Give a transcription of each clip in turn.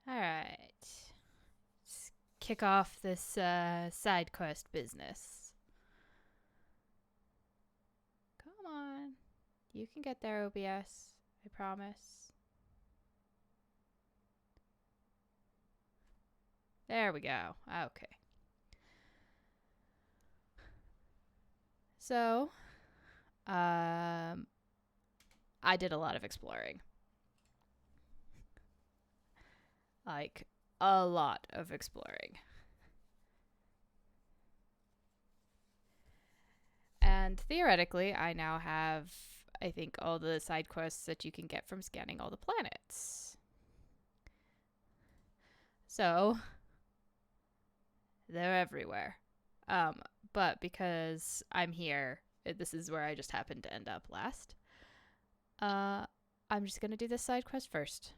All right. Let's kick off this side quest business. Come on. You can get there, OBS. I promise. There we go. Okay. So, I did a lot of exploring. Like, a lot of exploring. And theoretically, I now have, I think, all the side quests that you can get from scanning all the planets. So, they're everywhere. But because I'm here, this is where I just happened to end up last. Uh, I'm just gonna do this side quest first.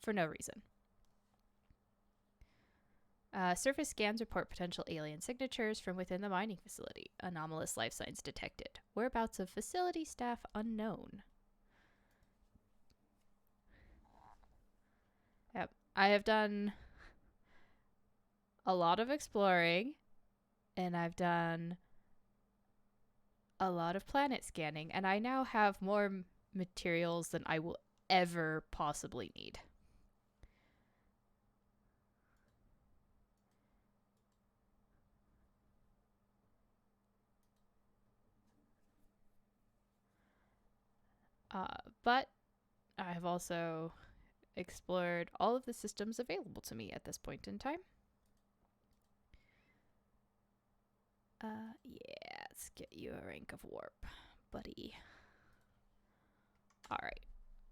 For no reason. Surface scans report potential alien signatures from within the mining facility. Anomalous life signs detected. Whereabouts of facility staff unknown. Yep. I have done a lot of exploring, and I've done a lot of planet scanning, and I now have more materials than I will ever possibly need. But I have also explored all of the systems available to me at this point in time. Yeah, let's get you a rank of warp, buddy. All right,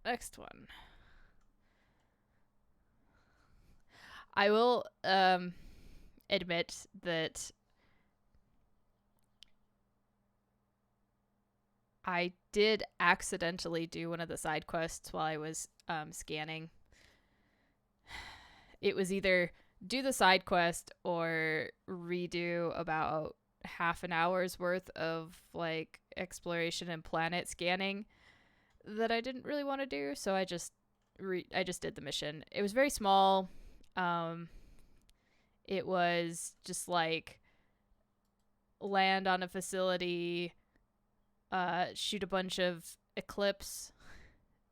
next one. I will admit that I did accidentally do one of the side quests while I was scanning. It was either do the side quest or redo about half an hour's worth of like exploration and planet scanning that I didn't really want to do, so I just did the mission. It was very small. Um it was just like land on a facility, shoot a bunch of Eclipse,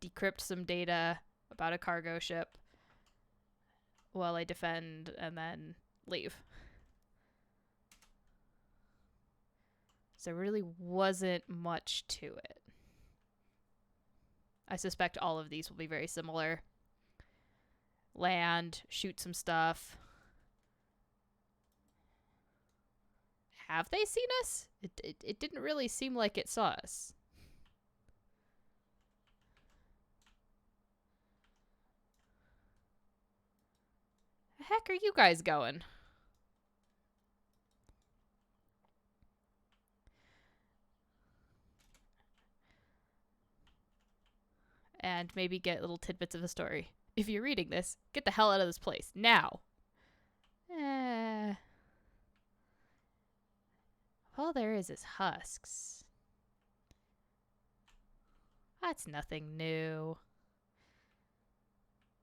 decrypt some data about a cargo ship while I defend, and then leave. So there really wasn't much to it. I suspect all of these will be very similar. Land, shoot some stuff. Have they seen us? It didn't really seem like it saw us. The heck are you guys going? And maybe get little tidbits of a story. If you're reading this, get the hell out of this place now. Eh. All there is husks. That's nothing new.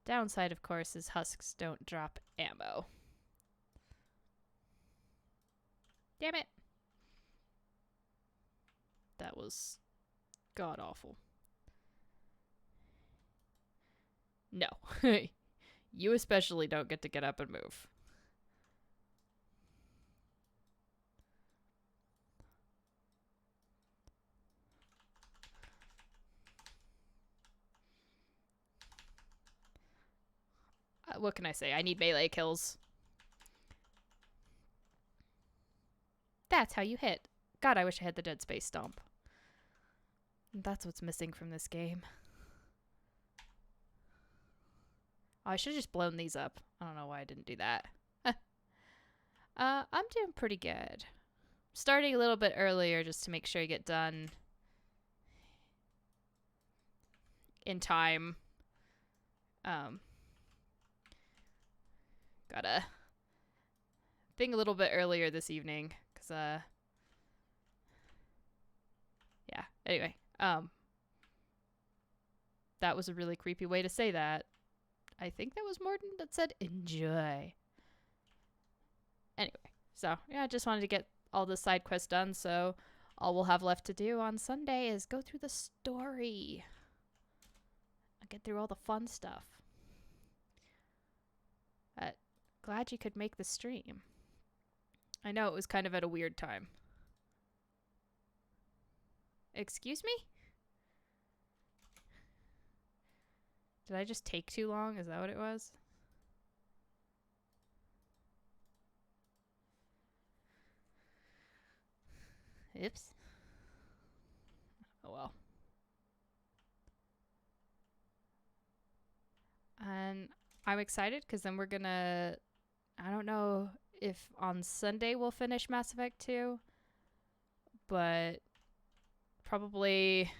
Downside, of course, is husks don't drop ammo. Damn it. That was god awful. No. You especially don't get to get up and move. What can I say? I need melee kills. That's how you hit. God, I wish I had the Dead Space stomp. That's what's missing from this game. Oh, I should have just blown these up. I don't know why I didn't do that. I'm doing pretty good. Starting a little bit earlier just to make sure I get done in time. Got a thing a little bit earlier this evening because yeah. Anyway, that was a really creepy way to say that. I think that was Morton that said enjoy. Anyway, so yeah, I just wanted to get all the side quests done, so all we'll have left to do on Sunday is go through the story. I'll get through all the fun stuff. Glad you could make the stream. I know it was kind of at a weird time. Excuse me? Did I just take too long? Is that what it was? Oops. Oh well. And I'm excited because then we're gonna... I don't know if on Sunday we'll finish Mass Effect 2, but probably...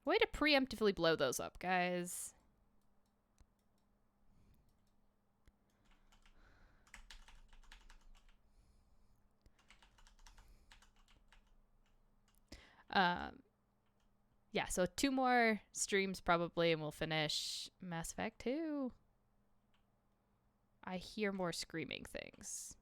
Way to preemptively blow those up, guys. Yeah, so 2 more streams probably and we'll finish Mass Effect 2. I hear more screaming things.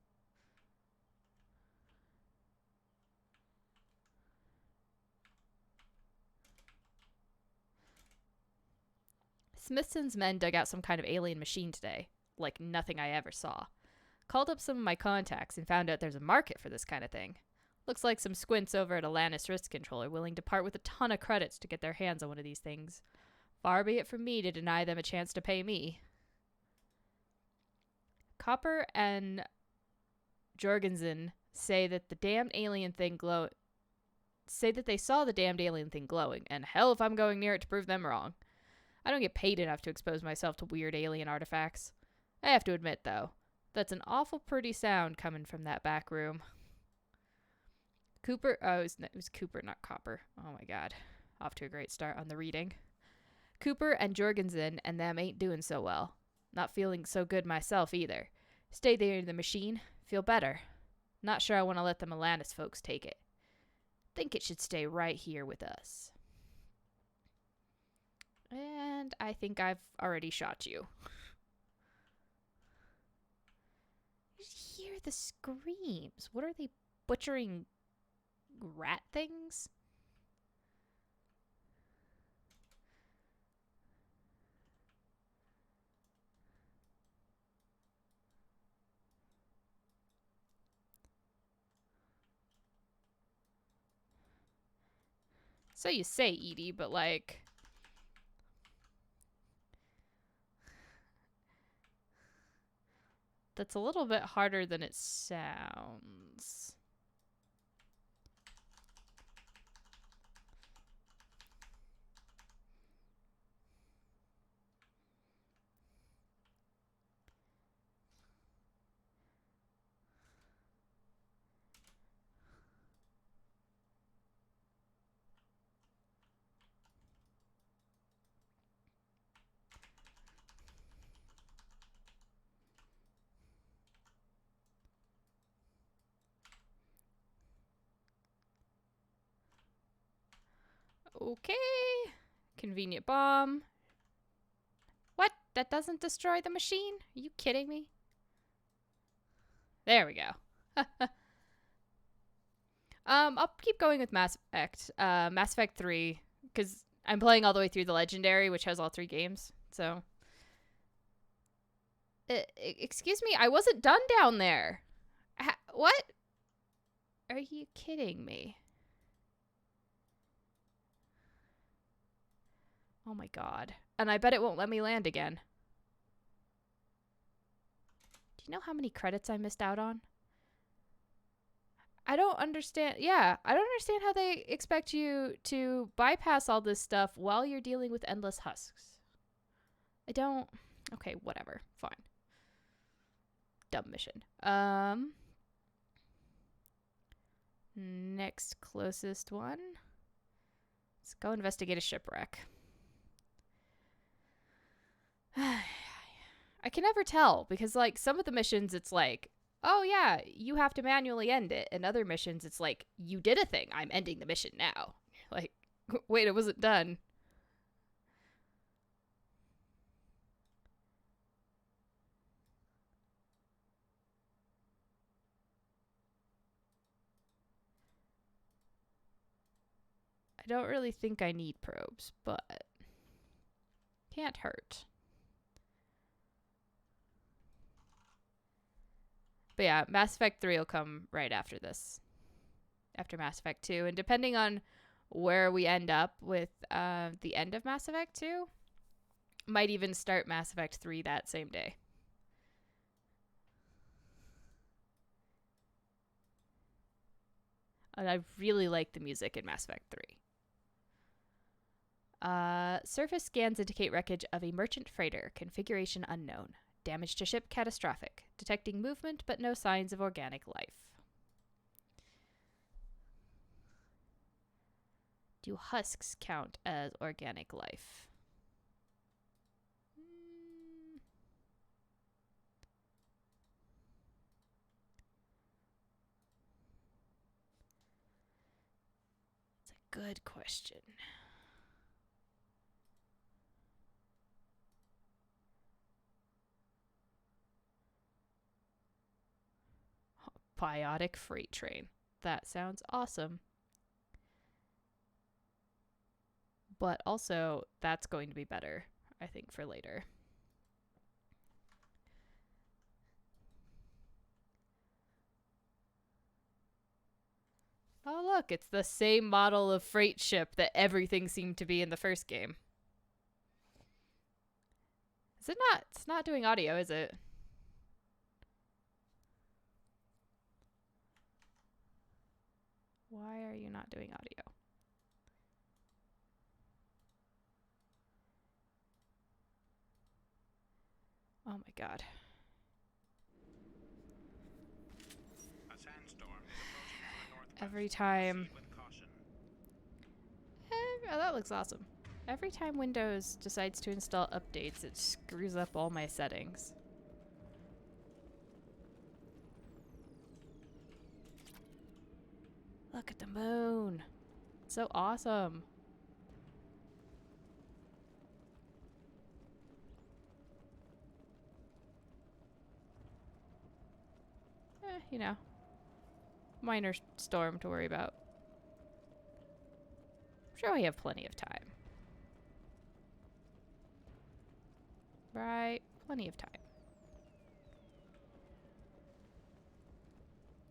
Smithson's men dug out some kind of alien machine today, like nothing I ever saw. Called up some of my contacts and found out there's a market for this kind of thing. Looks like some squints over at Alanis Risk Control are willing to part with a ton of credits to get their hands on one of these things. Far be it from me to deny them a chance to pay me. Copper and Jorgensen say that the damned alien thing say that they saw the damned alien thing glowing, and hell if I'm going near it to prove them wrong. I don't get paid enough to expose myself to weird alien artifacts. I have to admit, though, that's an awful pretty sound coming from that back room. Cooper... Oh, it was Cooper, not Copper. Oh my god. Off to a great start on the reading. Cooper and Jorgensen and them ain't doing so well. Not feeling so good myself, either. Stay there in the machine. Feel better. Not sure I want to let the Alanis folks take it. Think it should stay right here with us. And I think I've already shot you. You just hear the screams. What are they butchering rat things? So you say, Edie, but like... That's a little bit harder than it sounds. Okay. Convenient bomb. What? That doesn't destroy the machine? Are you kidding me? There we go. I'll keep going with Mass Effect 3, because I'm playing all the way through the Legendary, which has all 3 games, so... excuse me, I wasn't done down there. What? Are you kidding me? Oh my god. And I bet it won't let me land again. Do you know how many credits I missed out on? I don't understand. Yeah, I don't understand how they expect you to bypass all this stuff while you're dealing with endless husks. I don't... Okay, whatever. Fine. Dumb mission. Next closest one. Let's go investigate a shipwreck. I can never tell because, like, some of the missions it's like, oh yeah, you have to manually end it, and other missions it's like, you did a thing, I'm ending the mission now. Like, wait, it wasn't done. I don't really think I need probes, but can't hurt. But yeah, Mass Effect 3 will come right after this. After Mass Effect 2. And depending on where we end up with the end of Mass Effect 2, might even start Mass Effect 3 that same day. And I really like the music in Mass Effect 3. Surface scans indicate wreckage of a merchant freighter. Configuration unknown. Damage to ship catastrophic. Detecting movement, but no signs of organic life. Do husks count as organic life? It's a good question. Biotic freight train. That sounds awesome. But also, that's going to be better, I think, for later. Oh, look, it's the same model of freight ship that everything seemed to be in the first game. Is it not? It's not doing audio, is it? Why are you not doing audio? Oh my god. Every time... Oh, that looks awesome. Every time Windows decides to install updates, it screws up all my settings. Look at the moon. It's so awesome. You know, minor storm to worry about. I'm sure we have plenty of time. Right? Plenty of time.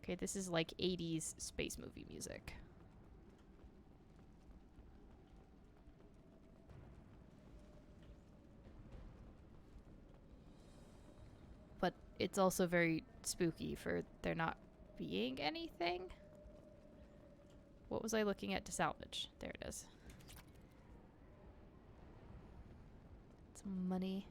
Okay, this is like 80s space movie music. But it's also very spooky for there not being anything. What was I looking at to salvage? There it is. Some money.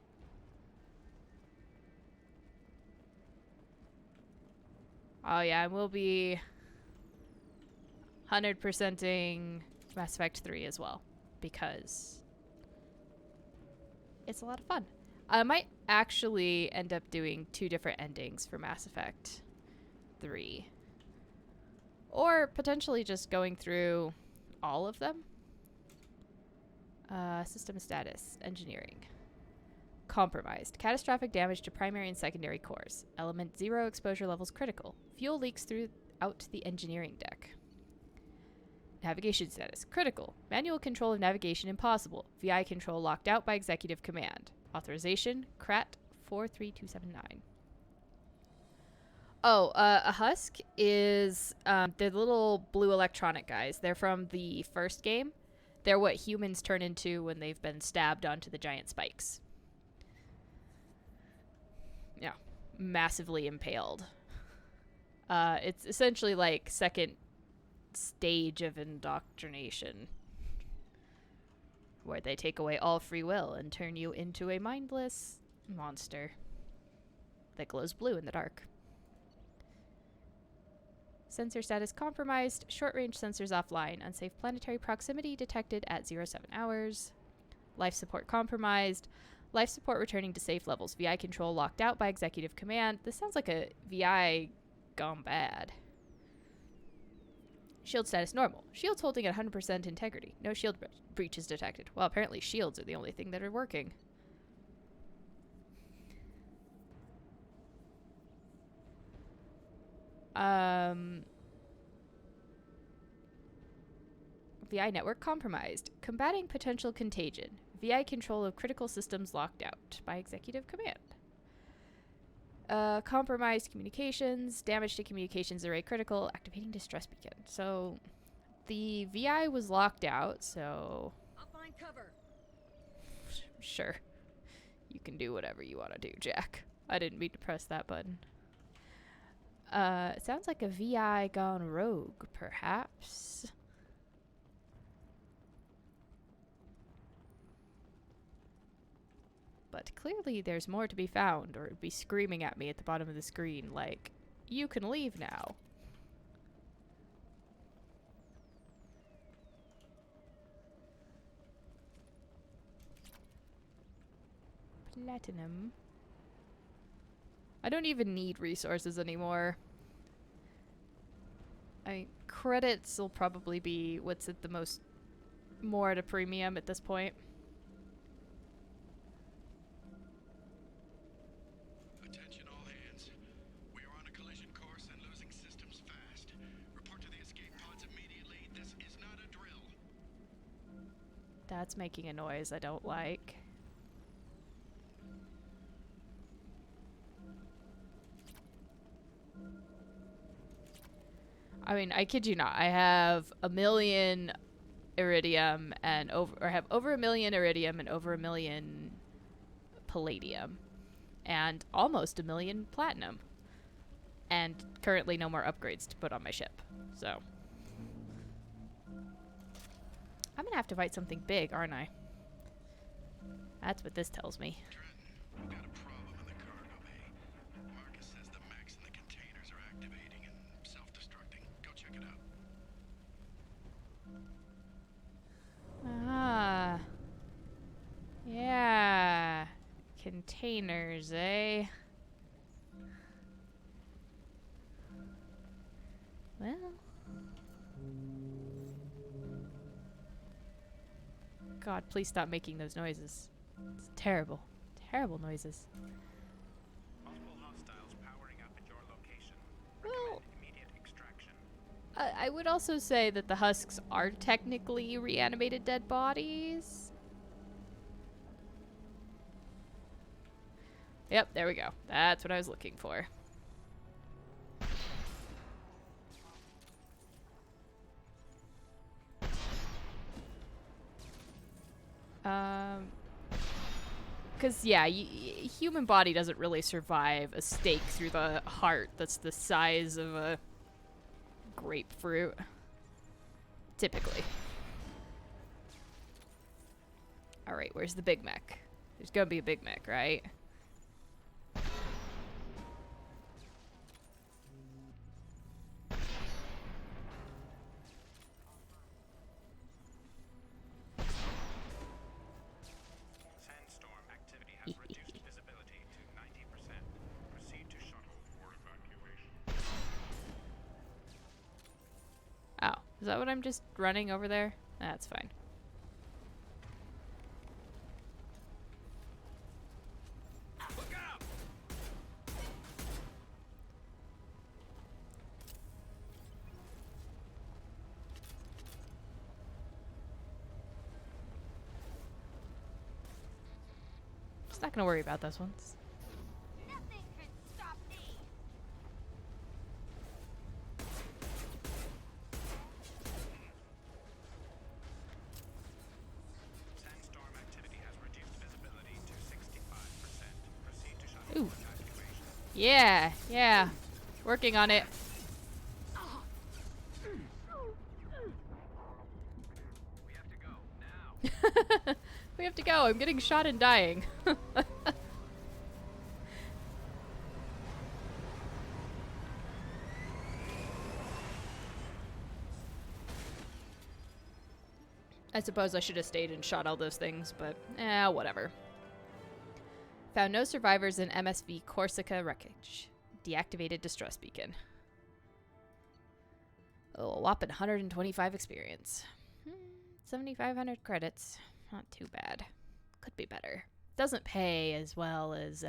Oh yeah, and we'll be 100%ing Mass Effect 3 as well, because it's a lot of fun. I might actually end up doing 2 different endings for Mass Effect 3. Or potentially just going through all of them. System status. Engineering. Compromised. Catastrophic damage to primary and secondary cores. Element 0 exposure levels critical. Fuel leaks throughout the engineering deck. Navigation status. Critical. Manual control of navigation impossible. VI control locked out by executive command. Authorization. CRAT 43279. Oh, a husk is the little blue electronic guys. They're from the first game. They're what humans turn into when they've been stabbed onto the giant spikes. Yeah, massively impaled. It's essentially like second stage of indoctrination, where they take away all free will and turn you into a mindless monster that glows blue in the dark. Sensor status compromised. Short-range sensors offline. Unsafe planetary proximity detected at 07 hours. Life support compromised. Life support returning to safe levels. VI control locked out by executive command. This sounds like a VI gone bad. Shield status normal. Shields holding at 100% integrity. No shield breaches detected. Well, apparently shields are the only thing that are working. VI network compromised. Combating potential contagion. VI control of critical systems locked out by executive command. Compromised communications. Damage to communications array critical. Activating distress beacon. So the VI was locked out, so... I'll find cover. Sure. You can do whatever you want to do, Jack. I didn't mean to press that button. It sounds like a VI gone rogue, perhaps. But clearly there's more to be found, or it'd be screaming at me at the bottom of the screen like, you can leave now. Platinum. I don't even need resources anymore. Credits will probably be what's at the most more at a premium at this point. Attention all hands. We are on a collision course and losing systems fast. Report to the escape pods immediately. This is not a drill. That's making a noise I don't like. I mean, I kid you not. I have 1 million iridium and over 1 million iridium and over 1 million palladium and almost 1 million platinum. And currently no more upgrades to put on my ship. So I'm gonna have to fight something big, aren't I? That's what this tells me. We've got a problem in the cargo bay. Marcus says the mechs in the containers are activating and self-destructing. Go check it out. Ah. Yeah. Containers, eh? Well. God, please stop making those noises. It's terrible. Terrible noises. Multiple hostiles powering up at your location. Well, Recommend immediate extraction. I would also say that the husks are technically reanimated dead bodies. Yep, there we go. That's what I was looking for. Because, yeah, human body doesn't really survive a stake through the heart that's the size of a grapefruit. Typically. Alright, where's the Big Mac? There's gonna be a Big Mac, right? Sandstorm activity has reduced visibility to 90%. Proceed to shuttle for evacuation. Oh, is that what I'm just running over there? That's fine. Look out! Just not gonna worry about those ones. Nothing can stop me. Sandstorm activity has reduced visibility to 65%. Proceed to shuttle Ooh. for evacuation. Yeah, yeah. Working on it. We have to go now. We have to go. I'm getting shot and dying. I suppose I should have stayed and shot all those things, but whatever. Found no survivors in MSV Corsica wreckage. Deactivated distress beacon. Oh, a whopping 125 experience. 7,500 credits. Not too bad. Could be better. Doesn't pay as well as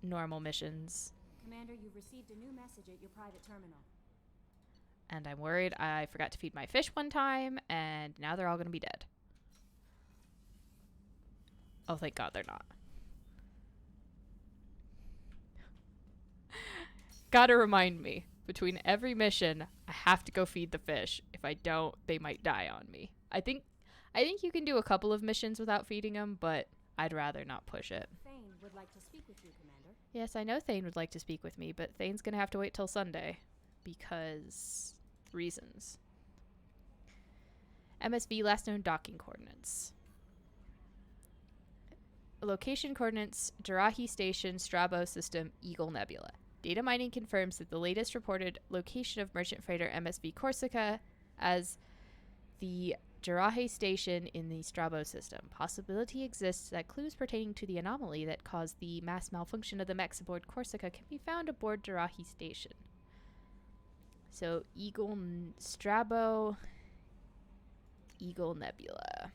normal missions. Commander, you've received a new message at your private terminal. And I'm worried I forgot to feed my fish one time, and now they're all going to be dead. Oh, thank God they're not. Gotta remind me, between every mission, I have to go feed the fish. If I don't, they might die on me. I think you can do a couple of missions without feeding them, but I'd rather not push it. Thane would like to speak with you, Commander. Yes, I know Thane would like to speak with me, but Thane's gonna have to wait till Sunday. Because reasons. MSV last known docking coordinates. Location coordinates, Jarahi Station, Strabo System, Eagle Nebula. Data mining confirms that the latest reported location of merchant freighter MSV Corsica as the Jarahi Station in the Strabo system. Possibility exists that clues pertaining to the anomaly that caused the mass malfunction of the mechs aboard Corsica can be found aboard Jarahi Station. So, Strabo, Eagle Nebula.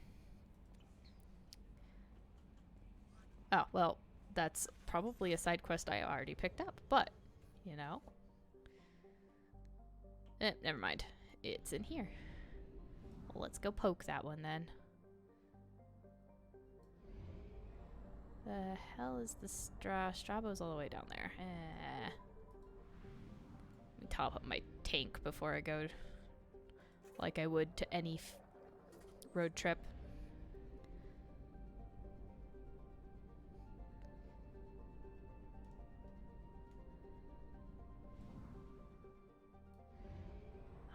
Oh, well, that's probably a side quest I already picked up, but, you know. Never mind. It's in here. Well, let's go poke that one then. The hell is the Strabo's all the way down there. Let me top up my tank before I go like I would to any road trip.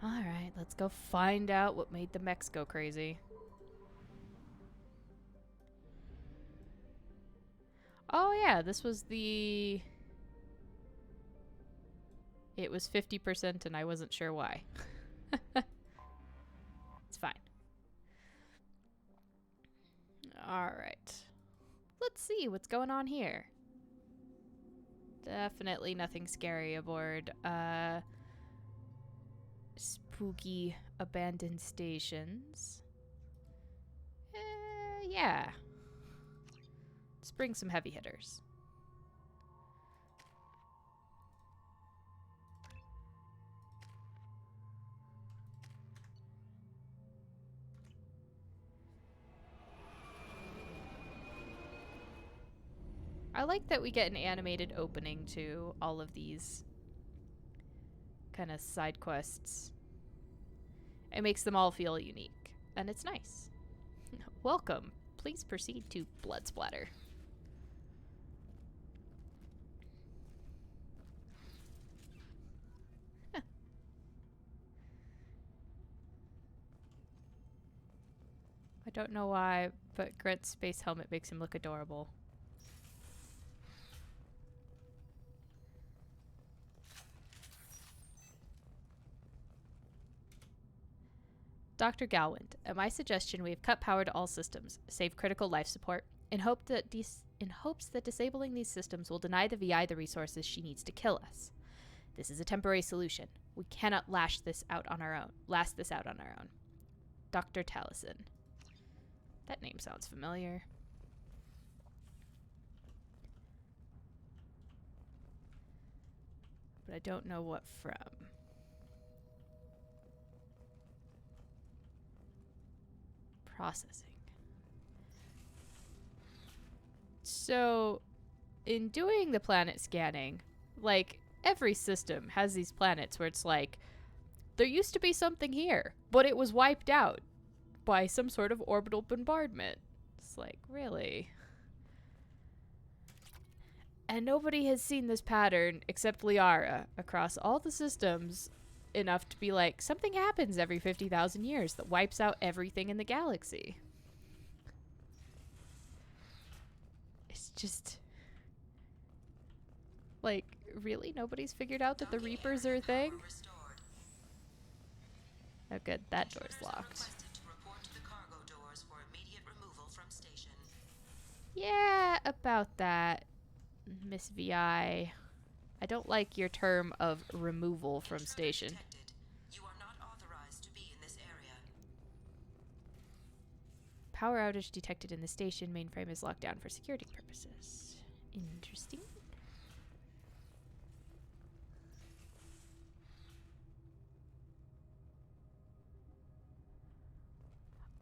Alright, let's go find out what made the mechs go crazy. Oh yeah, this was the... It was 50% and I wasn't sure why. It's fine. Alright. Let's see what's going on here. Definitely nothing scary aboard. Spooky abandoned stations. Yeah. Let's bring some heavy hitters. I like that we get an animated opening to all of these kind of side quests. It makes them all feel unique, and it's nice. Welcome. Please proceed to Blood Splatter. Huh. I don't know why, but Grant's space helmet makes him look adorable. Dr. Galwind, at my suggestion, we have cut power to all systems, save critical life support, in hopes that disabling these systems will deny the VI the resources she needs to kill us. This is a temporary solution. We cannot last this out on our own. Dr. Taliesin. That name sounds familiar. But I don't know what from. Processing. So, in doing the planet scanning, like, every system has these planets where it's like, there used to be something here, but it was wiped out by some sort of orbital bombardment. It's like, really? And nobody has seen this pattern except Liara across all the systems enough to be like, something happens every 50,000 years that wipes out everything in the galaxy. It's just... like, really? Nobody's figured out that the Reapers are a thing? Oh good, that door's locked. Yeah, about that, Miss VI. I don't like your term of removal from station. You are not authorized to be in this area. Power outage detected in the station. Mainframe is locked down for security purposes. Interesting.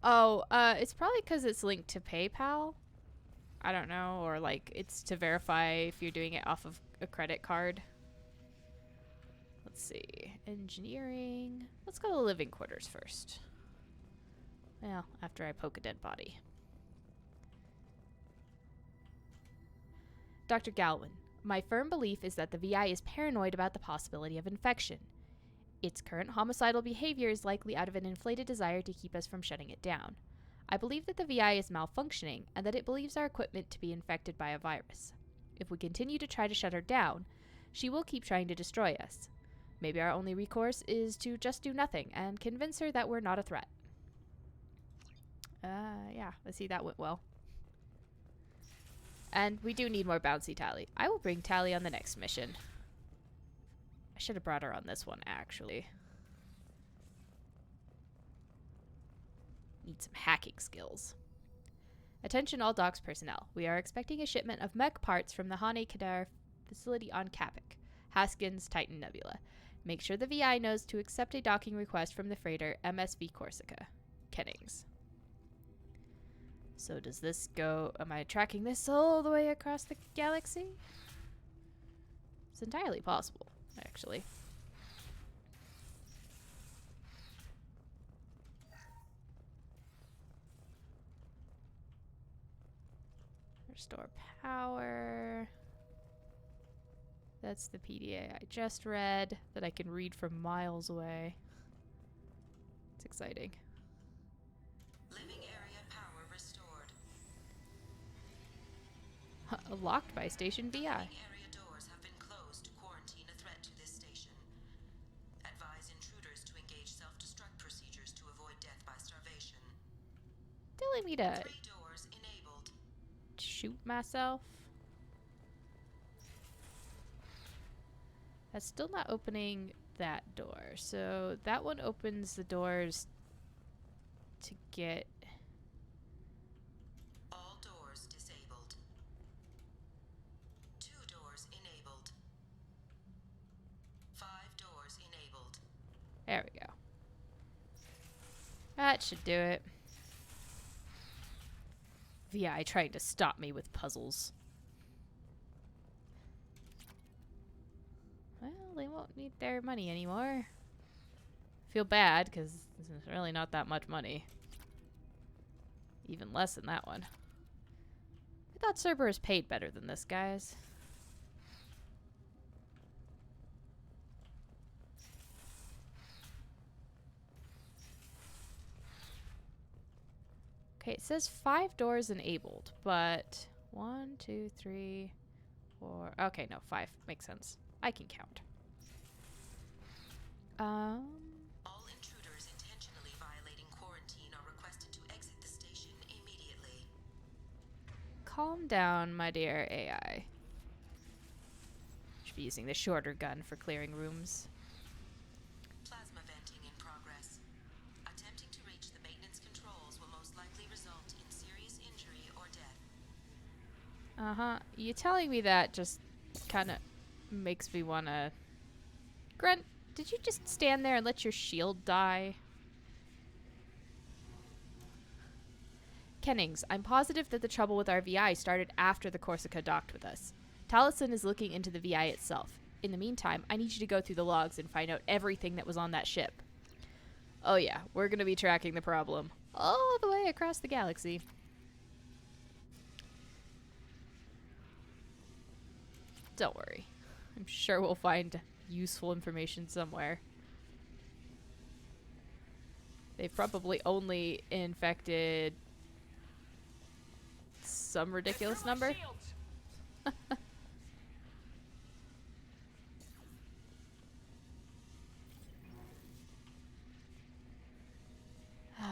Oh, it's probably because it's linked to PayPal. I don't know, or like it's to verify if you're doing it off of a credit card. Let's see. Engineering. Let's go to living quarters first. Well, after I poke a dead body. Dr. Galwin, my firm belief is that the VI is paranoid about the possibility of infection. Its current homicidal behavior is likely out of an inflated desire to keep us from shutting it down. I believe that the VI is malfunctioning and that it believes our equipment to be infected by a virus. If we continue to try to shut her down, she will keep trying to destroy us. Maybe our only recourse is to just do nothing and convince her that we're not a threat. Yeah, let's see, that went well. And we do need more bouncy Tally. I will bring Tally on the next mission. I should have brought her on this one, actually. Need some hacking skills. Attention all docks personnel. We are expecting a shipment of mech parts from the Hane Kadar facility on Kapik, Haskins, Titan Nebula. Make sure the VI knows to accept a docking request from the freighter MSV Corsica. Kennings. So does this go... Am I tracking this all the way across the galaxy? It's entirely possible, actually. Restore power. That's the PDA I just read that I can read from miles away. It's exciting. Living area power restored. Locked by Station VI. Living area doors have been closed to quarantine a threat to this station. Advise intruders to engage self-destruct procedures to avoid death by starvation. Telling me to 3 doors enabled. shoot myself. That's still not opening that door. So that one opens the doors to get... All doors disabled. 2 doors enabled. 5 doors enabled. There we go. That should do it. VI trying to stop me with puzzles. Well, they won't need their money anymore. Feel bad, because this is really not that much money. Even less than that one. I thought Cerberus paid better than this, guys. Okay, it says 5 doors enabled, but 1, 2, 3, 4. Okay, no, 5 makes sense. I can count. All intruders intentionally violating quarantine are requested to exit the station immediately. Calm down, my dear AI. Should be using the shorter gun for clearing rooms. Plasma venting in progress. Attempting to reach the maintenance controls will most likely result in serious injury or death. Uh-huh. You telling me that just kind of makes me want to... Grunt, did you just stand there and let your shield die? Kennings, I'm positive that the trouble with our VI started after the Corsica docked with us. Taliesin is looking into the VI itself. In the meantime, I need you to go through the logs and find out everything that was on that ship. Oh yeah, we're going to be tracking the problem all the way across the galaxy. Don't worry. I'm sure we'll find useful information somewhere. They've probably only infected some ridiculous number. All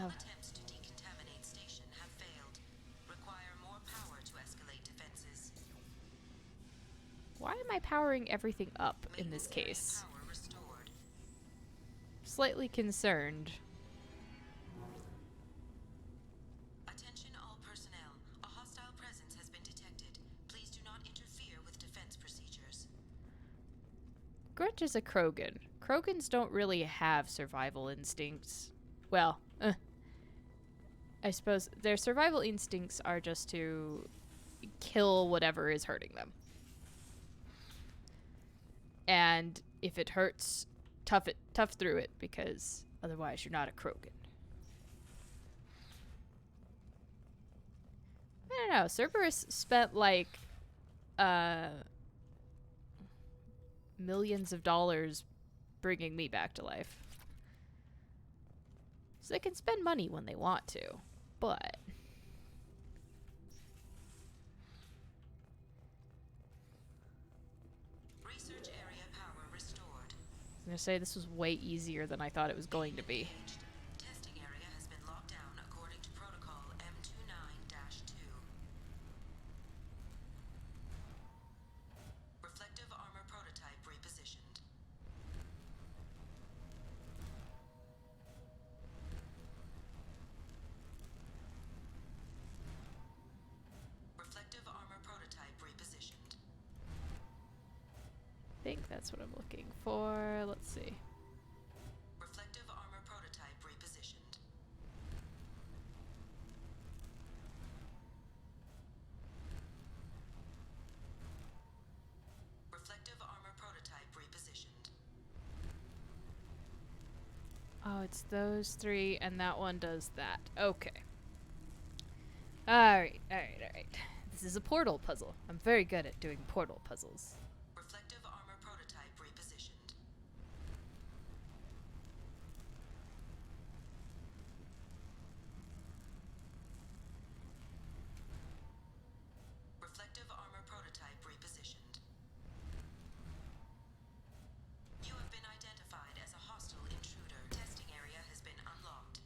attempts to decontaminate station have failed. Require more power to escalate defenses. Why am I powering everything up in this Maintenance area case? power restored. Slightly concerned. Attention all personnel. A hostile presence has been detected. Please do not interfere with defense procedures. Grunt is a Krogan. Krogans don't really have survival instincts. Well, I suppose their survival instincts are just to kill whatever is hurting them. And if it hurts, tough through it, because otherwise you're not a Krogan. I don't know. Cerberus spent like millions of dollars bringing me back to life. So they can spend money when they want to, but Research area power restored. I was gonna say this was way easier than I thought it was going to be. Testing area has been locked down according to protocol M29-2. Reflective armor prototype repositioned. Reflective armor prototype repositioned. I think that's what I'm looking for. Let's see. Reflective armor prototype repositioned. Reflective armor prototype repositioned. Oh, it's those three, and that one does that. Okay. Alright. This is a portal puzzle. I'm very good at doing portal puzzles. Reflective armor prototype repositioned. Reflective armor prototype repositioned. You have been identified as a hostile intruder. Testing area has been unlocked.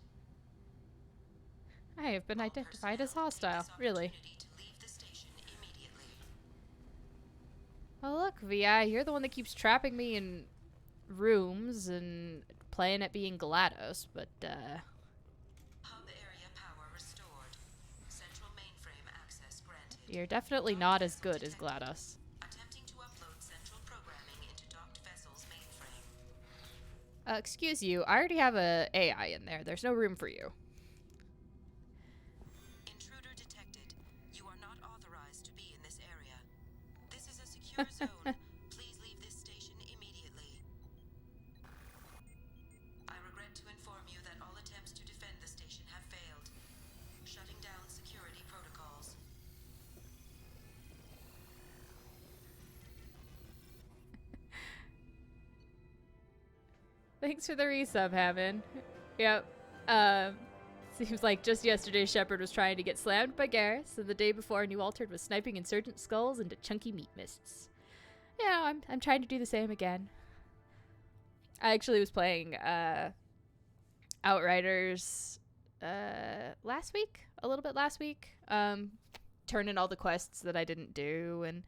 I have been All identified as personnel take hostile. this Really? opportunity to leave the station immediately. Oh, look, VI, you're the one that keeps trapping me in rooms and playing at being GLaDOS, but, Hub area power restored. Central mainframe access granted. you're definitely not as good as GLaDOS. Attempting to upload central programming into docked vessel's mainframe. Excuse you, I already have a AI in there. There's no room for you. Intruder detected. You are not authorized to be in this area. This is a secure zone. Please leave this station immediately. I regret to inform you that all attempts to defend the station have failed. Shutting down security protocols. Thanks for the resub, Hammond. Yep. Seems like just yesterday Shepard was trying to get slammed by Garrus, and the day before New Altered was sniping insurgent skulls into chunky meat mists. Yeah, I'm trying to do the same again. I actually was playing Outriders last week, a little bit last week. Turning all the quests that I didn't do, and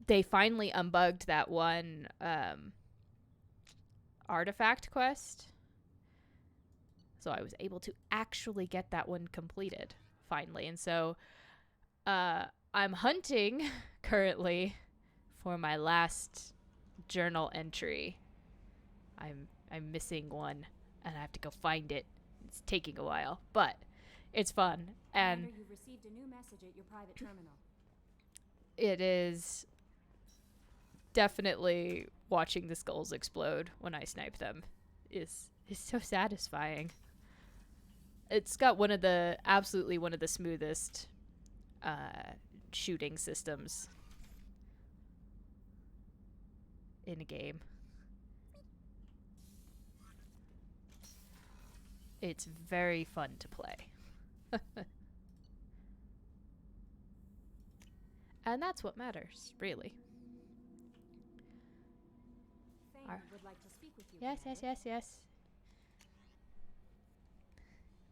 they finally unbugged that one artifact quest. So I was able to actually get that one completed finally. And so I'm hunting currently for my last journal entry. I'm missing one and I have to go find it. It's taking a while, but it's fun. And Commander, you've received a new message at your private terminal. it is definitely watching the skulls explode when I snipe them is so satisfying. It's got absolutely one of the smoothest shooting systems in a game. It's very fun to play. And that's what matters, really. Thane would like to speak with you. Yes. Commander.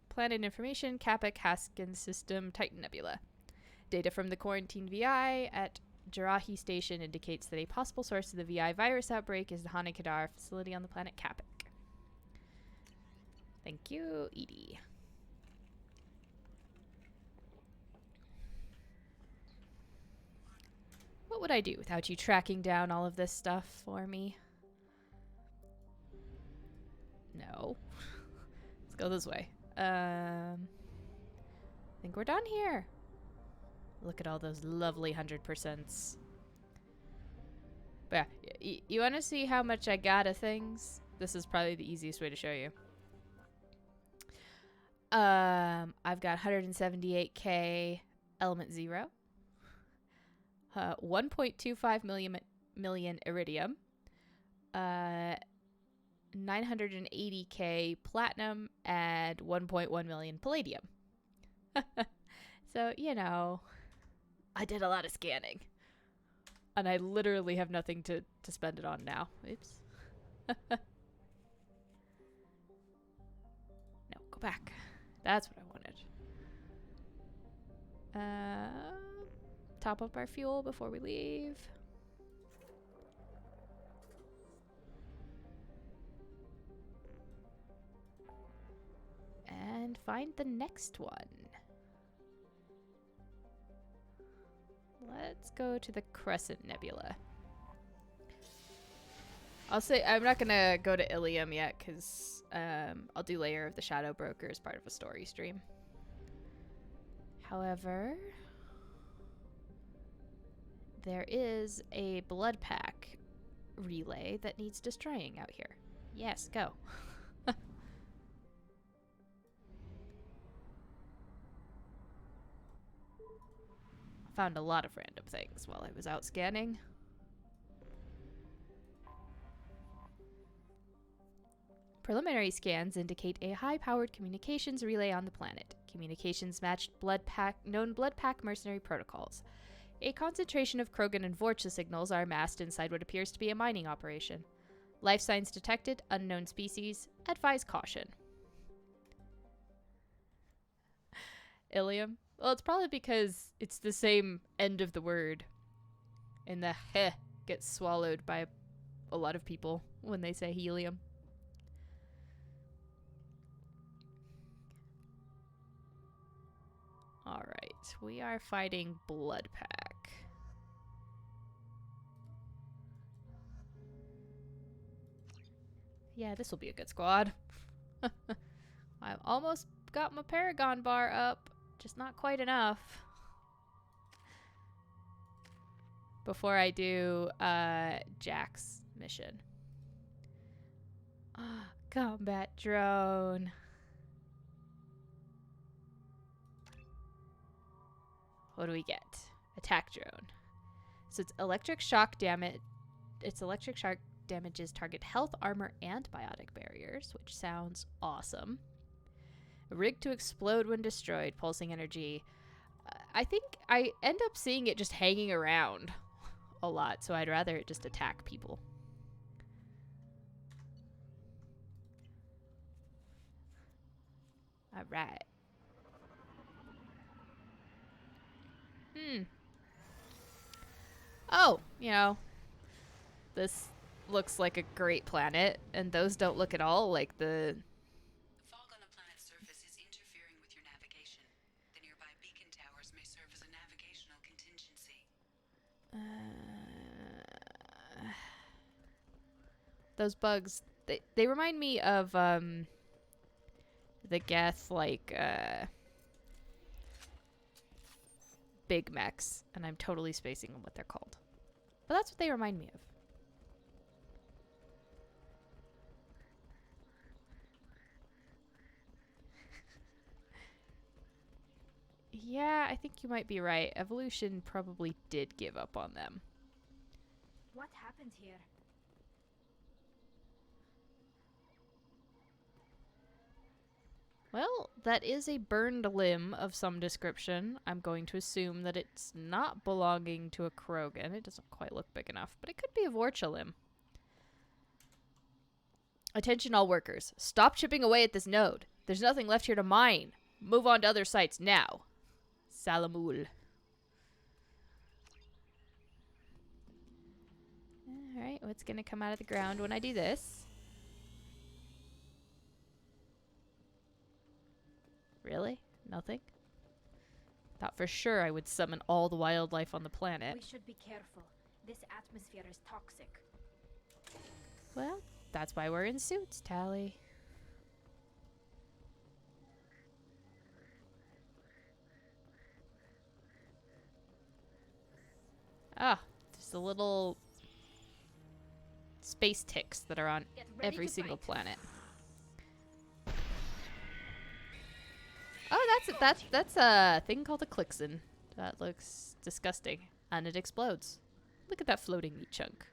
Planet information, Kappa, Haskin system, Titan Nebula. Data from the quarantine VI at Jarahi Station indicates that a possible source of the VI virus outbreak is the Hanekadar facility on the planet Kappa. Thank you, Edie. What would I do without you tracking down all of this stuff for me? No. Let's go this way. I think we're done here. Look at all those lovely 100%s. But yeah, you want to see how much I got of things? This is probably the easiest way to show you. I've got 178k element 0, 1.25 million iridium, 980k platinum, and 1.1 million palladium. So, you know, I did a lot of scanning. And I literally have nothing to spend it on now. Oops. No, go back. That's what I wanted. Top up our fuel before we leave. And find the next one. Let's go to the Crescent Nebula. I'll say I'm not gonna go to Ilium yet because I'll do Layer of the Shadow Broker as part of a story stream. However, there is a blood pack relay that needs destroying out here. Yes, go. Found a lot of random things while I was out scanning. Preliminary scans indicate a high-powered communications relay on the planet. Communications matched known blood pack mercenary protocols. A concentration of Krogan and Vorcha signals are amassed inside what appears to be a mining operation. Life signs detected, unknown species. Advise caution. Ilium? Well, it's probably because it's the same end of the word. And the heh gets swallowed by a lot of people when they say helium. Alright, we are fighting Blood Pack. Yeah, this will be a good squad. I've almost got my Paragon bar up, just not quite enough. Before I do Jack's mission. Combat drone. What do we get? Attack drone. So it's electric shock damage. Its electric shock damages target health, armor, and biotic barriers, which sounds awesome. Rigged to explode when destroyed, pulsing energy. I think I end up seeing it just hanging around a lot, so I'd rather it just attack people. All right. Oh, you know, this looks like a great planet, and those don't look at all like the... The fog on the planet's surface is interfering with your navigation. The nearby beacon towers may serve as a navigational contingency. Those bugs, they remind me of the Geth, like, big mechs, and I'm totally spacing on what they're called. But that's what they remind me of. Yeah, I think you might be right. Evolution probably did give up on them. What happened here? Well, that is a burned limb of some description. I'm going to assume that it's not belonging to a Krogan. It doesn't quite look big enough, but it could be a Vorcha limb. Attention all workers. Stop chipping away at this node. There's nothing left here to mine. Move on to other sites now. Salamul. Alright, what's going to come out of the ground when I do this? Really? Nothing? Thought for sure I would summon all the wildlife on the planet. We should be careful. This atmosphere is toxic. Well, that's why we're in suits, Tally. Ah, there's the little space ticks that are on Get ready every to single fight. planet. Oh, that's a thing called a Clixon. That looks disgusting. And it explodes. Look at that floating meat chunk.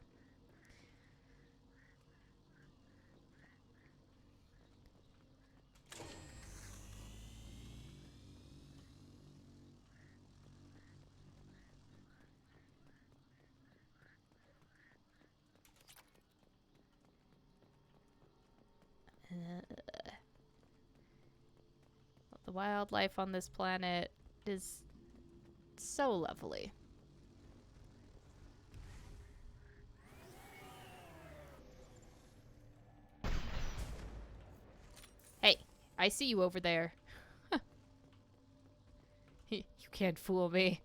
The wildlife on this planet is so lovely. Hey, I see you over there. You can't fool me.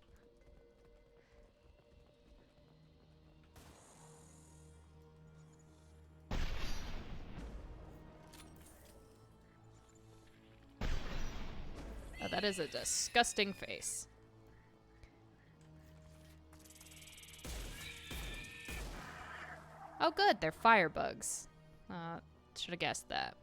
Oh, that is a disgusting face. Oh, good. They're firebugs. Should have guessed that.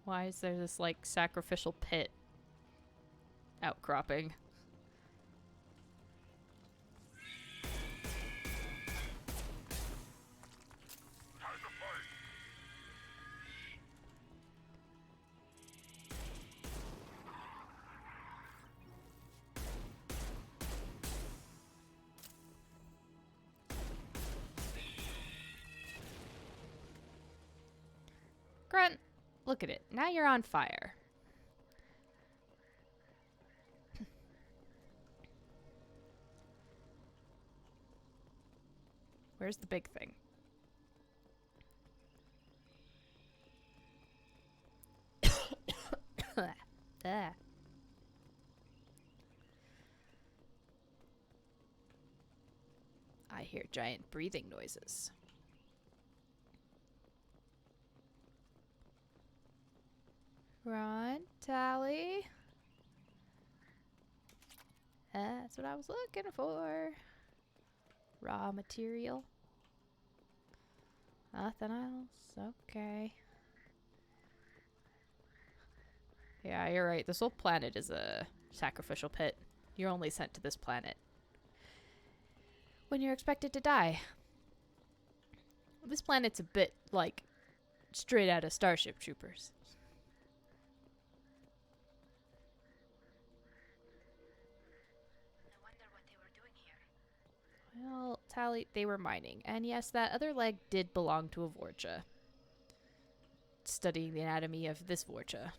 Why is there this, like, sacrificial pit outcropping? Grunt, look at it. Now you're on fire. Where's the big thing? Ah. I hear giant breathing noises. Run, Tally. That's what I was looking for. Raw material. Nothing else. Okay. Yeah, you're right. This whole planet is a sacrificial pit. You're only sent to this planet when you're expected to die. This planet's a bit like straight out of Starship Troopers. I wonder what they were doing here. Well, Tally, they were mining. And yes, that other leg did belong to a Vorcha. Studying the anatomy of this Vorcha.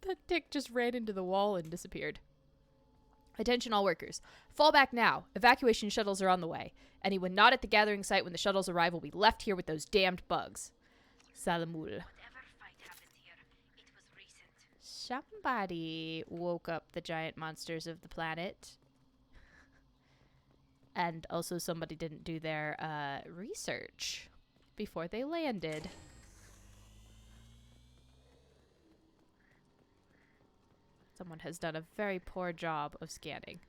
The tick just ran into the wall and disappeared. Attention all workers. Fall back now. Evacuation shuttles are on the way. Anyone not at the gathering site when the shuttles arrive will be left here with those damned bugs. Salamul. Whatever fight happened here, it was recent. Somebody woke up the giant monsters of the planet. And also somebody didn't do their research before they landed. Someone has done a very poor job of scanning.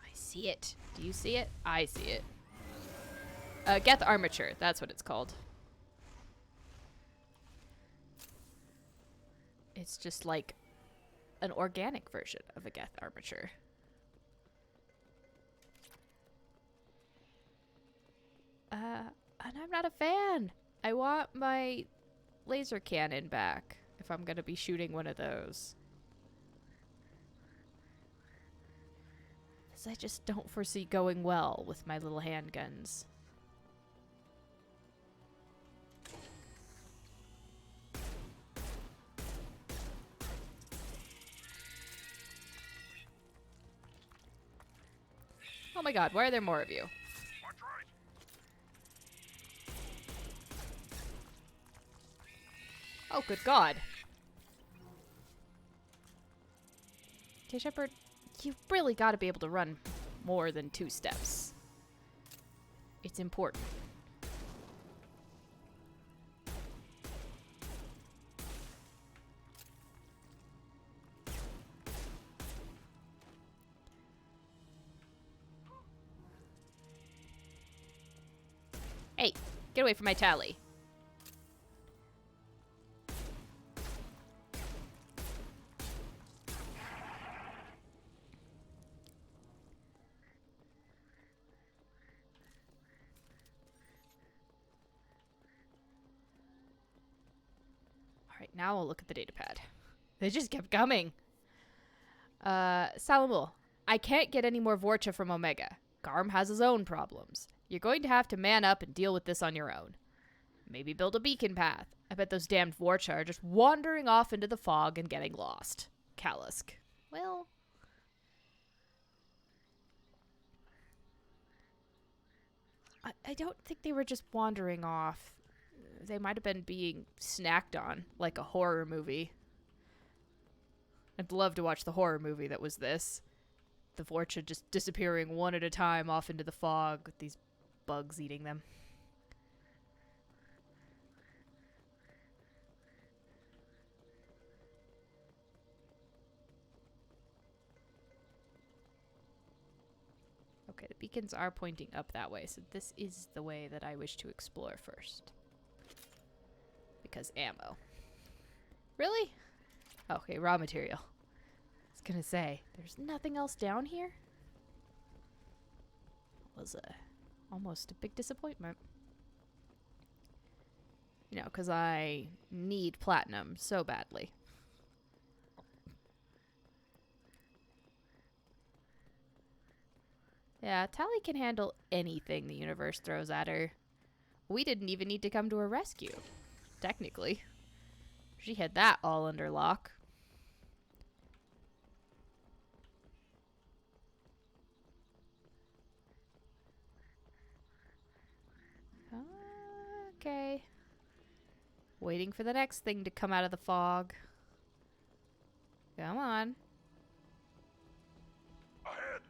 I see it. Do you see it? I see it. Geth armature. That's what it's called. It's just like an organic version of a Geth armature. And I'm not a fan. I want my laser cannon back if I'm gonna be shooting one of those. 'Cause I just don't foresee going well with my little handguns. Oh my god, why are there more of you? Watch right. Oh, good God. Okay, Shepard, you really got to be able to run more than 2 steps. It's important. Hey, get away from my tally. Alright, now I'll look at the datapad. They just kept coming. Salamul, I can't get any more Vorcha from Omega. Garm has his own problems. You're going to have to man up and deal with this on your own. Maybe build a beacon path. I bet those damned Vorcha are just wandering off into the fog and getting lost. Kalisk. Well... I don't think they were just wandering off. They might have been being snacked on, like a horror movie. I'd love to watch the horror movie that was this. The Vorcha just disappearing one at a time off into the fog with these bugs eating them. Okay, the beacons are pointing up that way, so this is the way that I wish to explore first. Because ammo. Really? Okay, raw material. I was gonna say, there's nothing else down here? Was almost a big disappointment. You know, because I need platinum so badly. Yeah, Tally can handle anything the universe throws at her. We didn't even need to come to her rescue. Technically. She had that all under lock. Okay. Waiting for the next thing to come out of the fog. Come on. Ahead!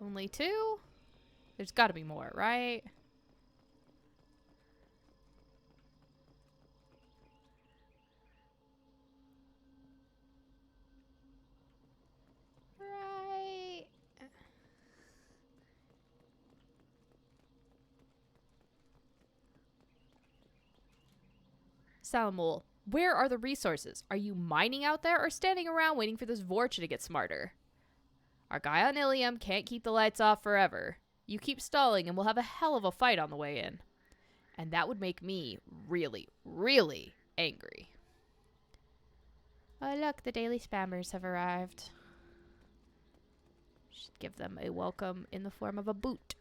Only 2? There's gotta be more, right? Right. Salamul, where are the resources? Are you mining out there or standing around waiting for this Vorcha to get smarter? Our guy on Ilium can't keep the lights off forever. You keep stalling and we'll have a hell of a fight on the way in. And that would make me really, really angry. Oh look, the daily spammers have arrived. Should give them a welcome in the form of a boot.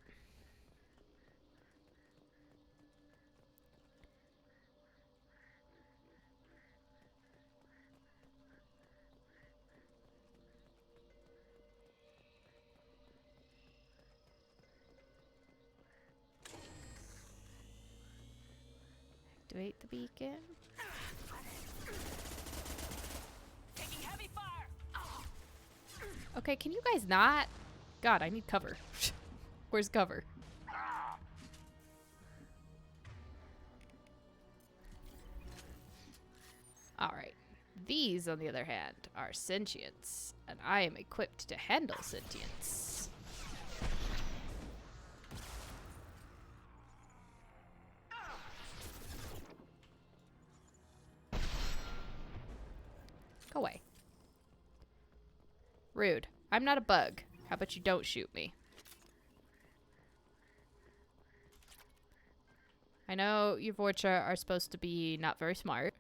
Activate the beacon. Taking heavy fire. Okay, can you guys not? God, I need cover. Where's cover? Alright. These, on the other hand, are sentients, and I am equipped to handle sentience. Go away. Rude. I'm not a bug. How about you don't shoot me? I know you Vorcha are supposed to be not very smart.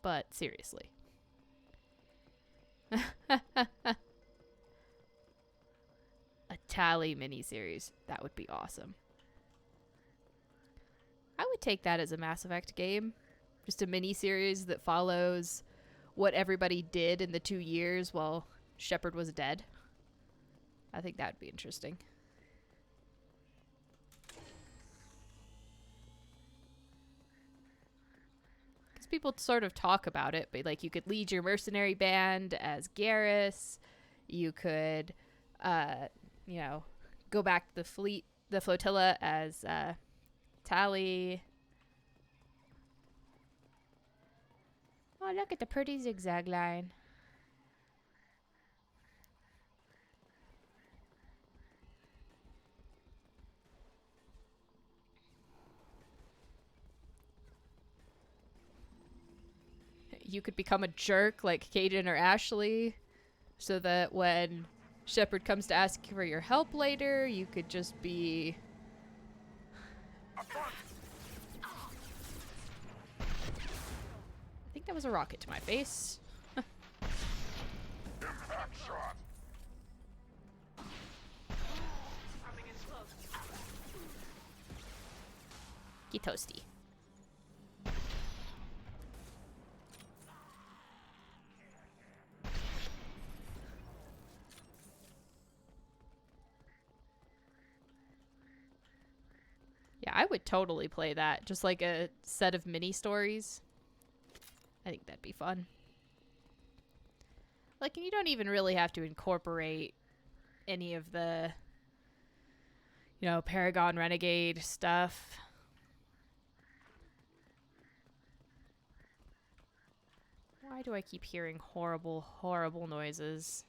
But seriously. A Tally miniseries. That would be awesome. take that as a Mass Effect game. Just a mini series that follows what everybody did in the 2 years while Shepard was dead. I think that would be interesting. Because people sort of talk about it, but like you could lead your mercenary band as Garrus. You could, you know, go back to the flotilla as Tali. Oh, look at the pretty zigzag line. You could become a jerk like Kaden or Ashley, so that when Shepard comes to ask for your help later, you could just be... I think that was a rocket to my face. Impact shot. Get toasty. Yeah, I would totally play that. Just like a set of mini stories. I think that'd be fun. Like, and you don't even really have to incorporate any of the, you know, Paragon Renegade stuff. Why do I keep hearing horrible, horrible noises?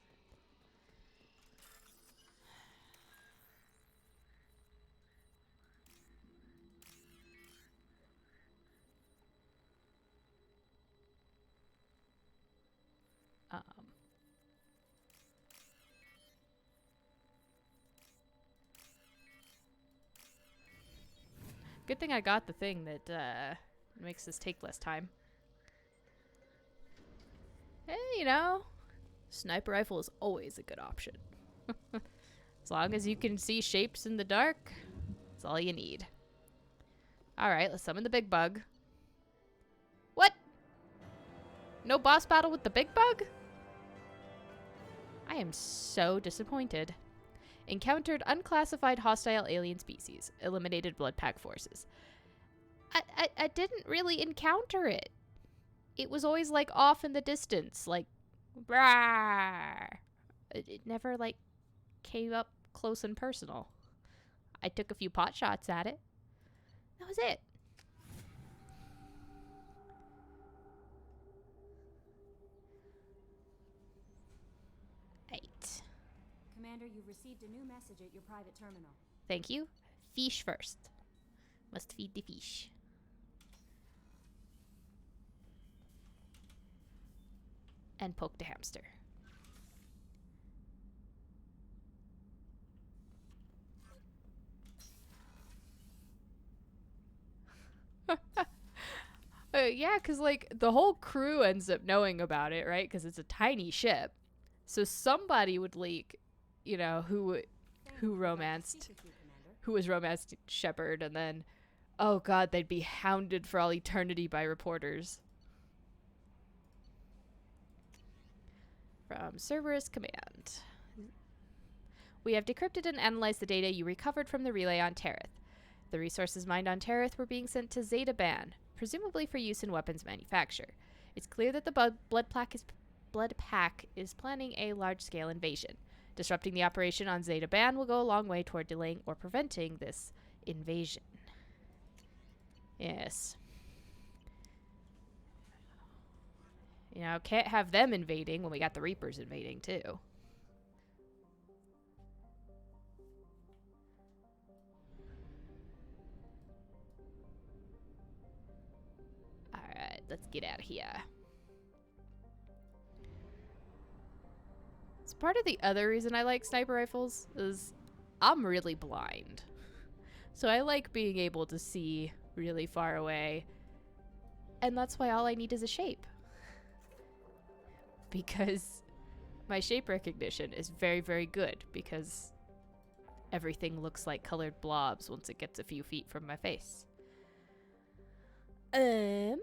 Good thing I got the thing that makes this take less time. Hey, you know, sniper rifle is always a good option. As long as you can see shapes in the dark, that's all you need. Alright, let's summon the big bug. What? No boss battle with the big bug? I am so disappointed. Encountered unclassified hostile alien species. Eliminated blood pack forces. I didn't really encounter it. It was always like off in the distance, like brah. It never like came up close and personal. I took a few pot shots at it. That was it. Commander, you've received a new message at your private terminal. Thank you. Fish first. Must feed the fish. And poke the hamster. Yeah, because, like, the whole crew ends up knowing about it, right? Because it's a tiny ship. So somebody would leak, you know, who was romanced Shepard, and then, oh god, they'd be hounded for all eternity by reporters. From Cerberus Command. We have decrypted and analyzed the data you recovered from the relay on Tereth. The resources mined on Tereth were being sent to Zeta Ban, presumably for use in weapons manufacture. It's clear that the blood pack is planning a large-scale invasion. Disrupting the operation on Zeta Ban will go a long way toward delaying or preventing this invasion. Yes. You know, can't have them invading when we got the Reapers invading, too. Alright, let's get out of here. So part of the other reason I like sniper rifles is I'm really blind. So I like being able to see really far away. And that's why all I need is a shape. Because my shape recognition is very, very good, because everything looks like colored blobs once it gets a few feet from my face. Um.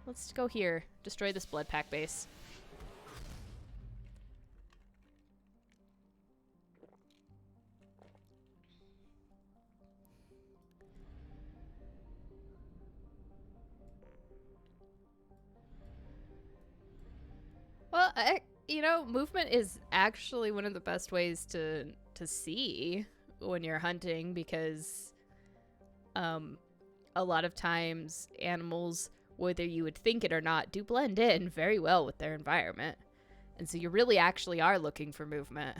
Let's go here. Destroy this blood pack base. Well, movement is actually one of the best ways to see when you're hunting, because a lot of times animals, whether you would think it or not, do blend in very well with their environment. And so you really actually are looking for movement.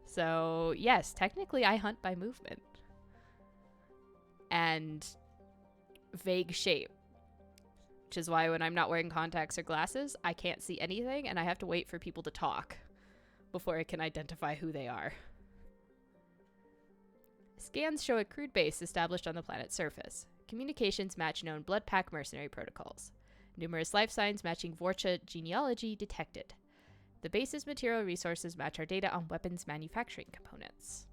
So, yes, technically I hunt by movement. And vague shape. Which is why when I'm not wearing contacts or glasses, I can't see anything, and I have to wait for people to talk before I can identify who they are. Scans show a crude base established on the planet's surface. Communications match known blood pack mercenary protocols. Numerous life signs matching Vorcha genealogy detected. The base's material resources match our data on weapons manufacturing components.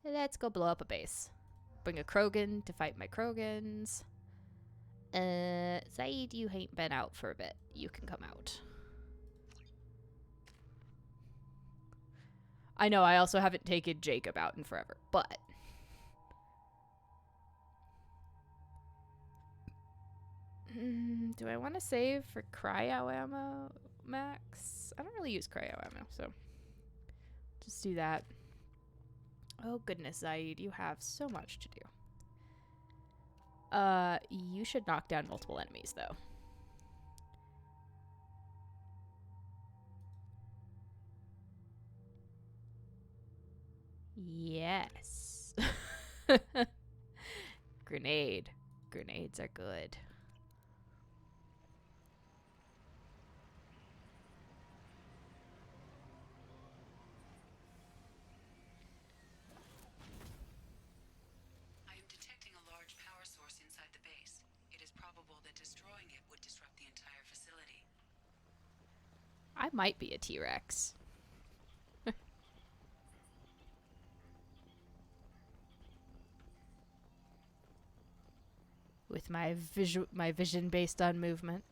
Let's go blow up a base. Bring a Krogan to fight my Krogans. Zaid, you ain't been out for a bit. You can come out. I know, I also haven't taken Jacob out in forever, but... do I want to save for cryo ammo max? I don't really use cryo ammo, so... just do that. Oh goodness, Zaid, you have so much to do. You should knock down multiple enemies, though. Yes. Grenade. Grenades are good. I am detecting a large power source inside the base. It is probable that destroying it would disrupt the entire facility. I might be a T-Rex. With my vision based on movement.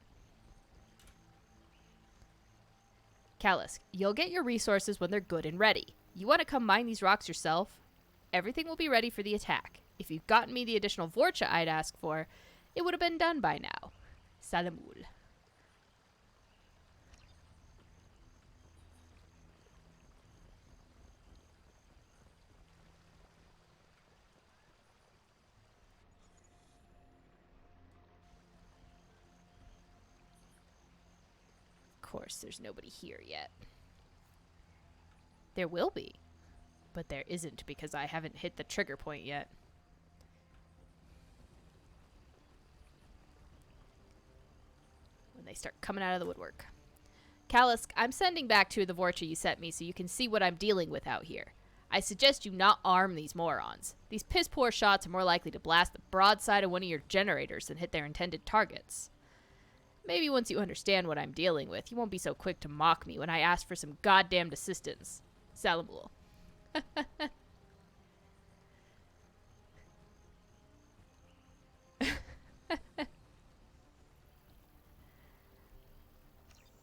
Callus, you'll get your resources when they're good and ready. You want to come mine these rocks yourself? Everything will be ready for the attack. If you've gotten me the additional Vorcha I'd asked for, it would have been done by now. Salamul. Of course, there's nobody here yet. There will be, but there isn't because I haven't hit the trigger point yet. When they start coming out of the woodwork. Callus, I'm sending back 2 of the Vorcha you sent me so you can see what I'm dealing with out here. I suggest you not arm these morons. These piss-poor shots are more likely to blast the broadside of one of your generators than hit their intended targets. Maybe once you understand what I'm dealing with, you won't be so quick to mock me when I ask for some goddamned assistance. Salamul.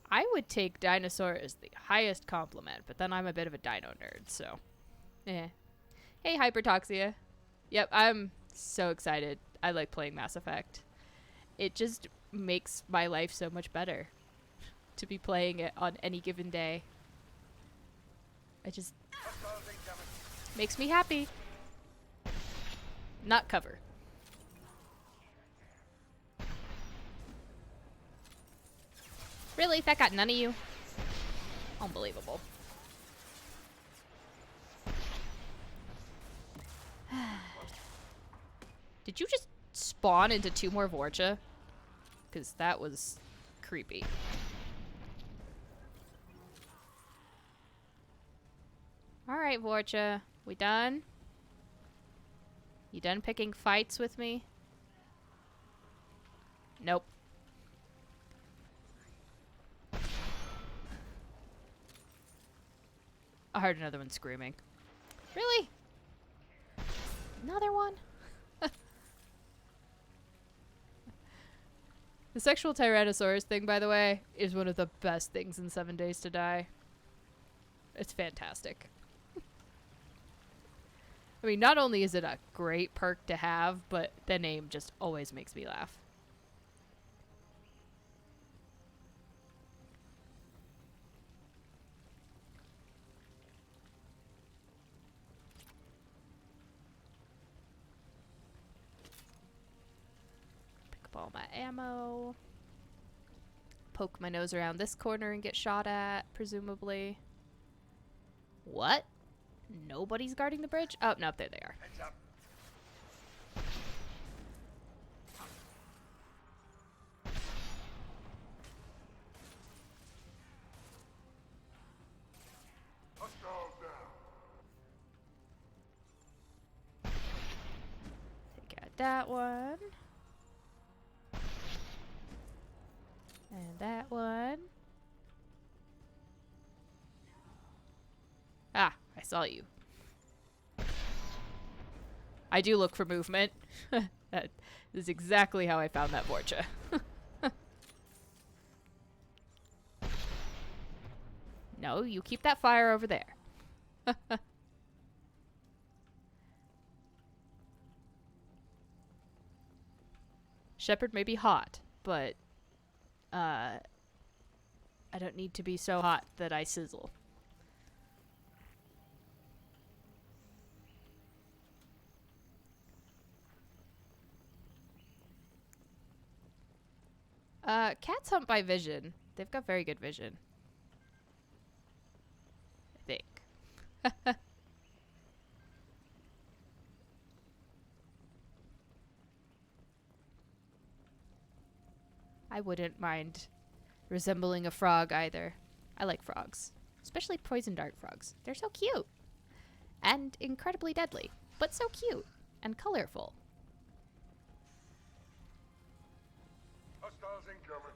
I would take dinosaur as the highest compliment, but then I'm a bit of a dino nerd, so... eh. Hey, Hypertoxia. Yep, I'm so excited. I like playing Mass Effect. It just makes my life so much better to be playing it on any given day. It just makes me happy. Not cover. Really? That got none of you? Unbelievable. Did you just spawn into 2 more Vorcha? Because that was creepy. Alright, Vorcha. We done? You done picking fights with me? Nope. I heard another one screaming. Really? Another one? The sexual Tyrannosaurus thing, by the way, is one of the best things in 7 Days to Die. It's fantastic. I mean, not only is it a great perk to have, but the name just always makes me laugh. Pick up all my ammo. Poke my nose around this corner and get shot at, presumably. What? Nobody's guarding the bridge? Oh, no, there they are. Heads up. Hostiles down. Take out that one. And that one. Ah, I saw you. I do look for movement. That is exactly how I found that Vorcha. No, you keep that fire over there. Shepard may be hot, but I don't need to be so hot that I sizzle. Cats hunt by vision. They've got very good vision. I think. I wouldn't mind resembling a frog either. I like frogs. Especially poison dart frogs. They're so cute. And incredibly deadly. But so cute. And colorful. Hostiles incoming.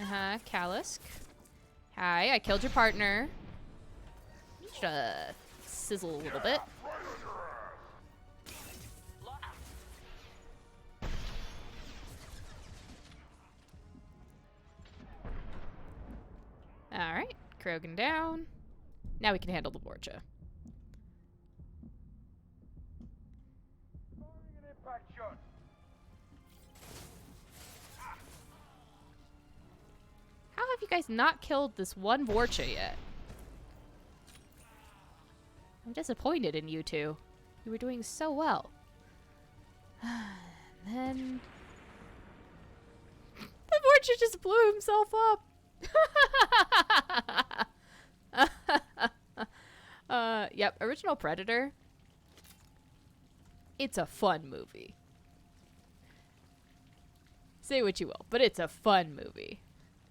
Uh-huh, Kalisk. Hi, I killed your partner. You should, sizzle a little bit. Right on your ass. Alright, Krogan down. Now we can handle the Vorcha. Firing an impact shot. How have you guys not killed this one Vorcha yet? I'm disappointed in you two. You were doing so well. And then... the Vorcha just blew himself up! Yep, original Predator. It's a fun movie. Say what you will, but it's a fun movie.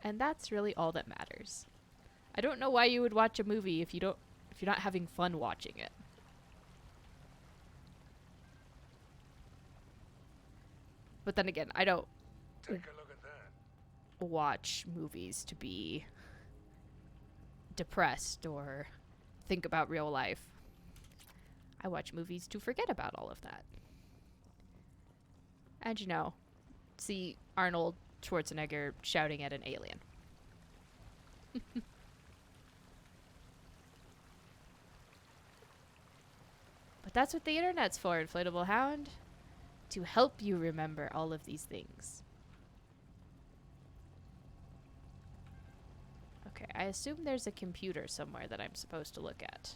And that's really all that matters. I don't know why you would watch a movie if you're not having fun watching it. But then again, I don't Take a look at that. watch movies to be depressed or think about real life. I watch movies to forget about all of that. And you know, see Arnold Schwarzenegger shouting at an alien. But that's what the internet's for, Inflatable Hound. To help you remember all of these things. Okay, I assume there's a computer somewhere that I'm supposed to look at.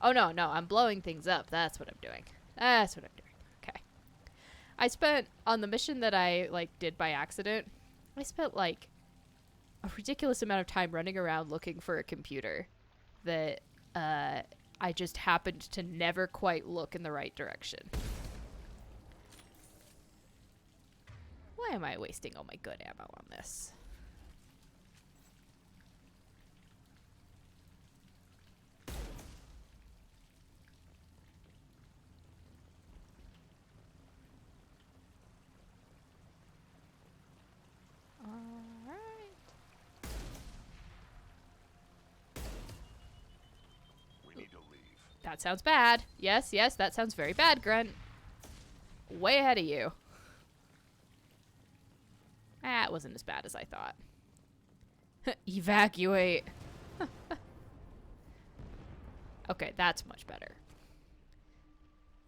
Oh, no, I'm blowing things up. That's what I'm doing. That's what I'm doing. Okay. I spent, on the mission that I, did by accident, I spent, a ridiculous amount of time running around looking for a computer that, I just happened to never quite look in the right direction. Why am I wasting all my good ammo on this? Alright. That sounds bad. Yes, yes, that sounds very bad, Grunt. Way ahead of you. Ah, it wasn't as bad as I thought. Evacuate. Okay, that's much better.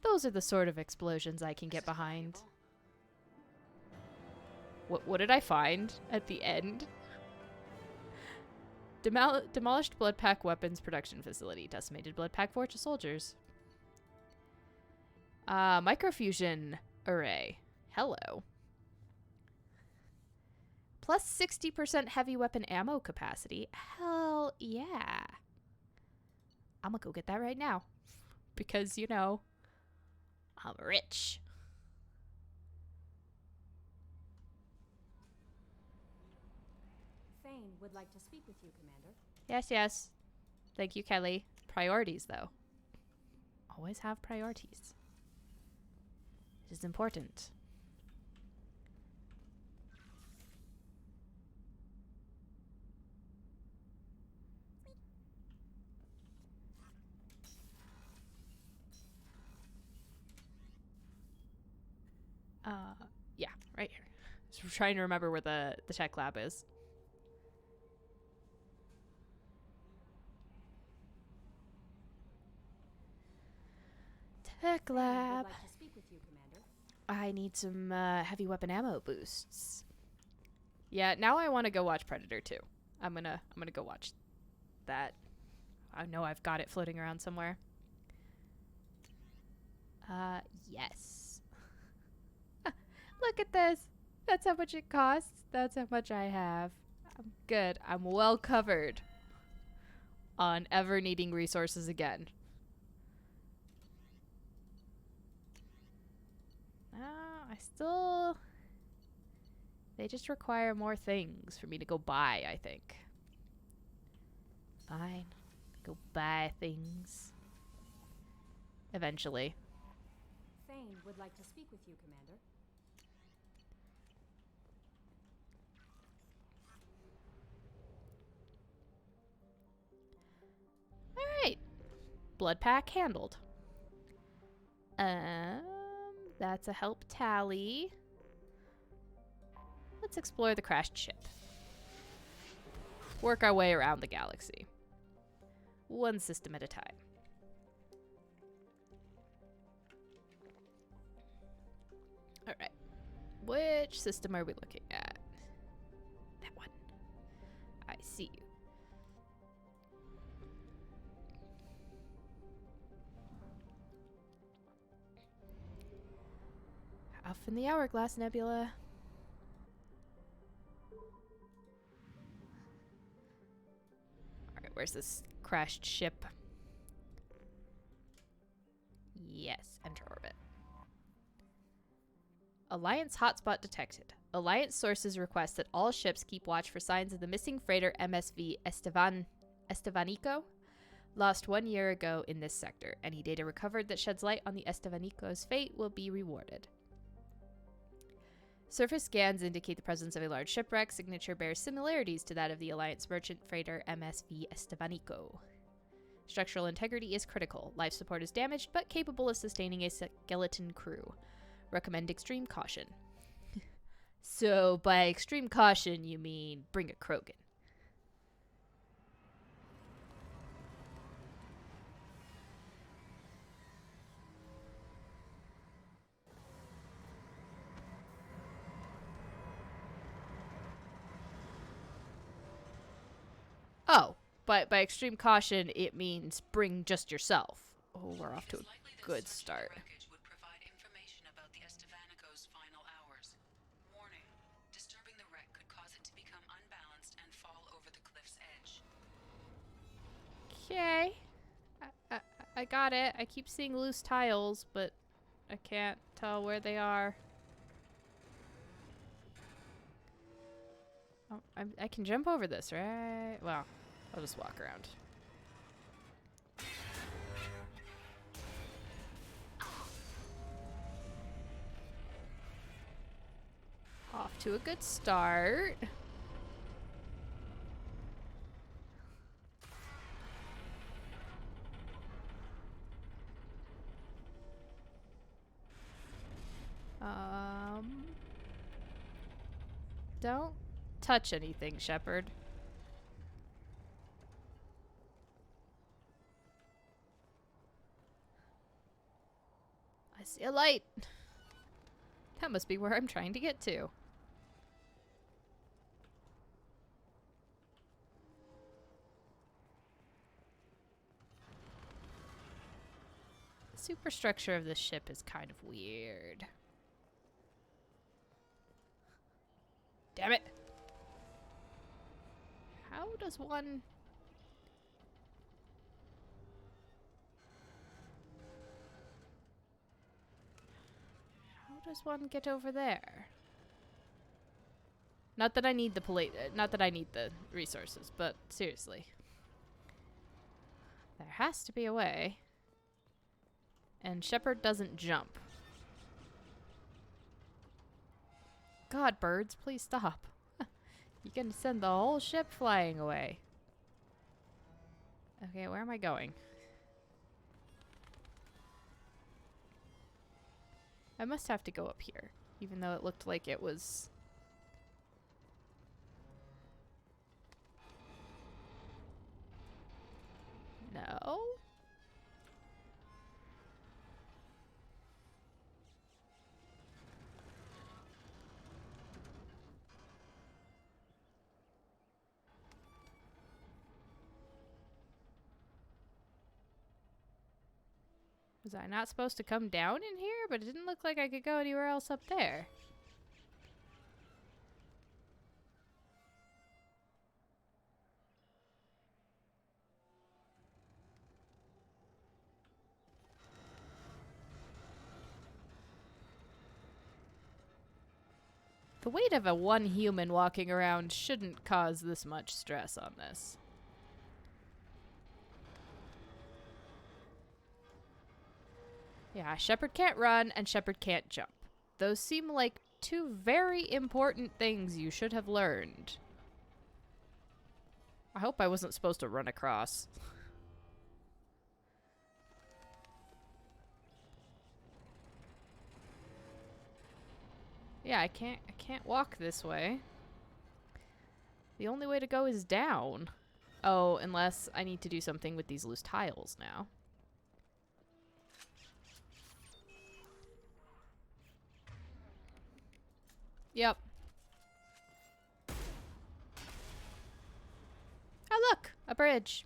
Those are the sort of explosions I can get behind. What did I find at the end? Demolished blood pack weapons production facility. Decimated blood pack forge soldiers. Microfusion array. Hello. Plus 60% heavy weapon ammo capacity. Hell yeah. I'm gonna go get that right now. Because, you know, I'm rich. Thane would like to speak with you, Commander. Yes, yes. Thank you, Kelly. Priorities, though. Always have priorities. It is important. Yeah, right here. Just trying to remember where the tech lab is. Tech Thane lab. would like to speak with you, Commander. I need some heavy weapon ammo boosts. Yeah, now I want to go watch Predator 2. I'm gonna go watch that. I know I've got it floating around somewhere. Yes. Look at this. That's how much it costs. That's how much I have. I'm good. I'm well covered on ever needing resources again. I still... They just require more things for me to go buy, I think. Fine. Go buy things. Eventually. Thane would like to speak with you, Commander. Alright. Blood pack handled. That's a help tally. Let's explore the crashed ship. Work our way around the galaxy. One system at a time. Alright. Which system are we looking at? That one. I see you. Off in the Hourglass Nebula. Alright, where's this crashed ship? Yes, enter orbit. Alliance hotspot detected. Alliance sources request that all ships keep watch for signs of the missing freighter MSV Estevanico, lost 1 year ago in this sector. Any data recovered that sheds light on the Estevanico's fate will be rewarded. Surface scans indicate the presence of a large shipwreck. Signature bears similarities to that of the Alliance merchant freighter MSV Estevanico. Structural integrity is critical. Life support is damaged, but capable of sustaining a skeleton crew. Recommend extreme caution. So, by extreme caution, you mean bring a Krogan. Oh, but by extreme caution, it means bring just yourself. Oh, we're off to a good start. Wreckage would provide information about the Estevanico's final hours. Warning: disturbing the wreck could cause it to become unbalanced and fall over the cliff's edge. Okay. I got it. I keep seeing loose tiles, but I can't tell where they are. Oh, I can jump over this, right? Well, I'll just walk around. Off to a good start. Um... Don't touch anything, Shepard. I see a light. That must be where I'm trying to get to. The superstructure of this ship is kind of weird. Damn it! How does one... How does one get over there? Not that I need the not that I need the resources, but seriously. There has to be a way. And Shepard doesn't jump. God, birds, please stop. You're gonna send the whole ship flying away. Okay, where am I going? I must have to go up here, even though it looked like it was... No? Was I not supposed to come down in here? But it didn't look like I could go anywhere else up there. The weight of a one human walking around shouldn't cause this much stress on this. Yeah, Shepard can't run and Shepard can't jump. Those seem like two very important things you should have learned. I hope I wasn't supposed to run across. Yeah, I can't walk this way. The only way to go is down. Oh, unless I need to do something with these loose tiles now. Yep. Oh, look! A bridge.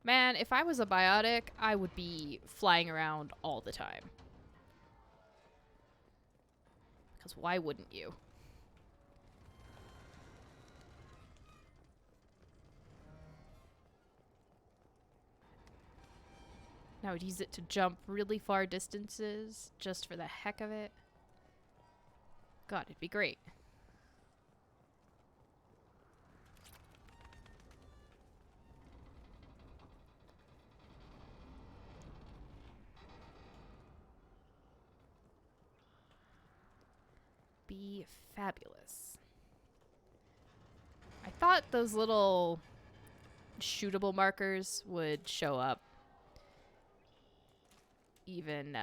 Man, if I was a biotic, I would be flying around all the time. Because why wouldn't you? Now I'd use it to jump really far distances, just for the heck of it. God, it'd be great. Be fabulous. I thought those little shootable markers would show up even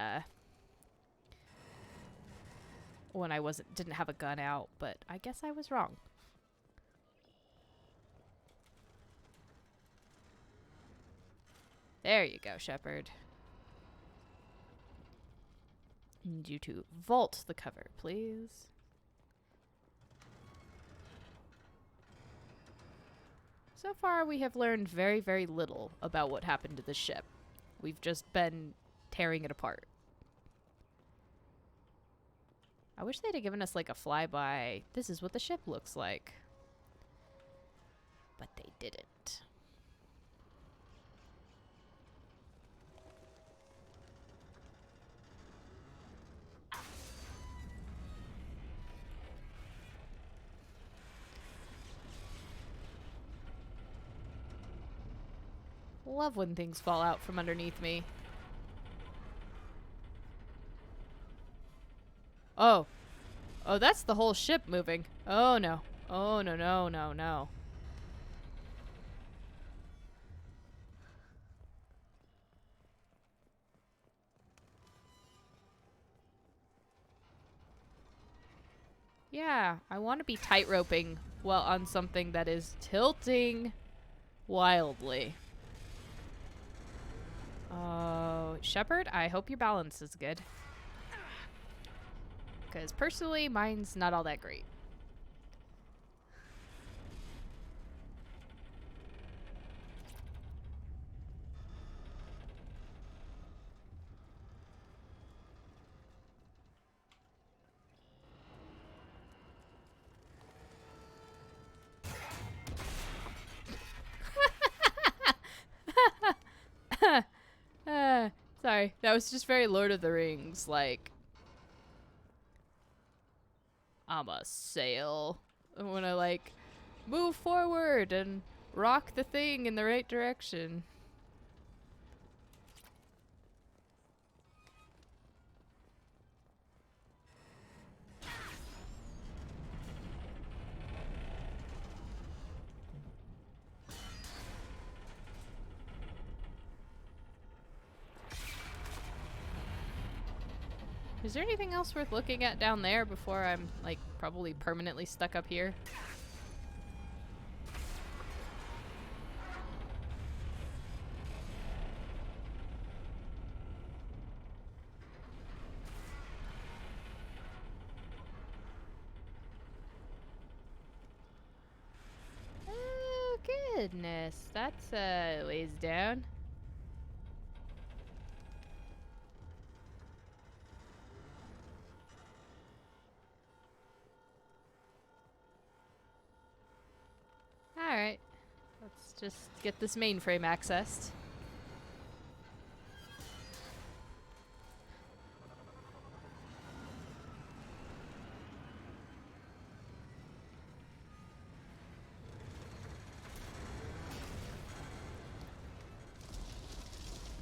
when I didn't have a gun out, but I guess I was wrong. There you go, Shepard. Need you to vault the cover, please. So far, we have learned very, very little about what happened to the ship. We've just been tearing it apart. I wish they'd have given us like a flyby. This is what the ship looks like. But they didn't. Love when things fall out from underneath me. Oh. Oh, that's the whole ship moving. Oh, no. Oh, no, no, no, no. Yeah, I want to be tightroping while on something that is tilting wildly. Oh, Shepard, I hope your balance is good. Because personally, mine's not all that great. Sorry, that was just very Lord of the Rings, like, I'm a sail. I want to, like, move forward and rock the thing in the right direction. Is there anything else worth looking at down there before I'm, like, probably permanently stuck up here? Oh, goodness. That's a ways down. Alright. Let's just get this mainframe accessed.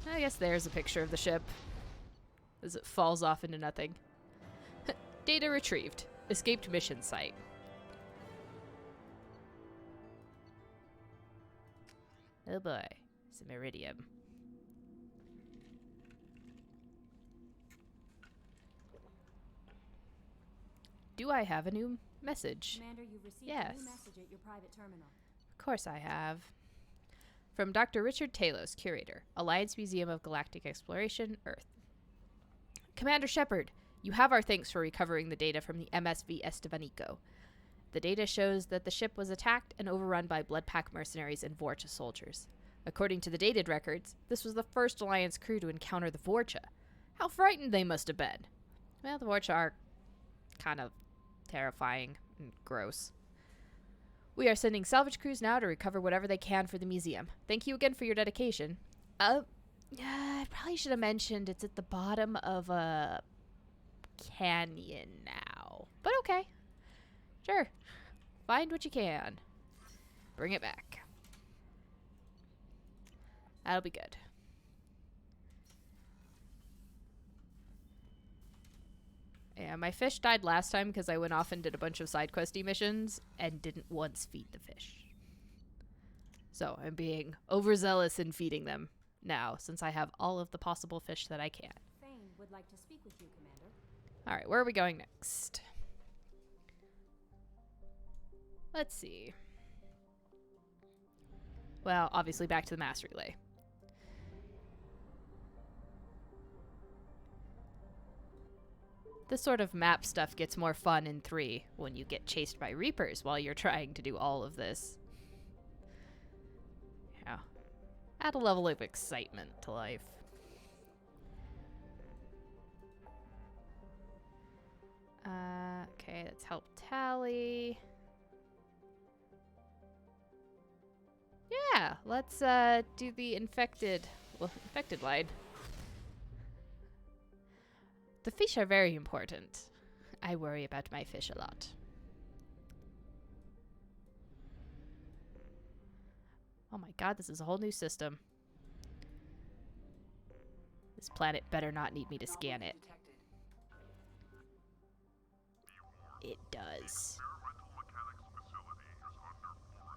I guess there's a picture of the ship as it falls off into nothing. Data retrieved. Escaped mission site. Oh boy, some iridium. Do I have a new message? Commander, you've received Yes. a new message at your private terminal. Of course I have. From Dr. Richard Talos, Curator, Alliance Museum of Galactic Exploration, Earth. Commander Shepard, you have our thanks for recovering the data from the MSV Estevanico. The data shows that the ship was attacked and overrun by Bloodpack mercenaries and Vorcha soldiers. According to the dated records, this was the first Alliance crew to encounter the Vorcha. How frightened they must have been. Well, the Vorcha are kind of terrifying and gross. We are sending salvage crews now to recover whatever they can for the museum. Thank you again for your dedication. I probably should have mentioned it's at the bottom of a canyon now. But okay. Sure. Find what you can. Bring it back. That'll be good. Yeah, my fish died last time because I went off and did a bunch of side questy missions and didn't once feed the fish. So I'm being overzealous in feeding them now since I have all of the possible fish that I can. Thane would like to speak with you, Commander. Alright, where are we going next? Let's see. Well, obviously back to the mass relay. This sort of map stuff gets more fun in 3 when you get chased by Reapers while you're trying to do all of this. Yeah. Add a level of excitement to life. Okay, let's help Tally. Yeah, let's do the infected line. The fish are very important. I worry about my fish a lot. Oh my god, this is a whole new system. This planet better not need me to scan it. It does. Experimental mechanics facility is under quarantine.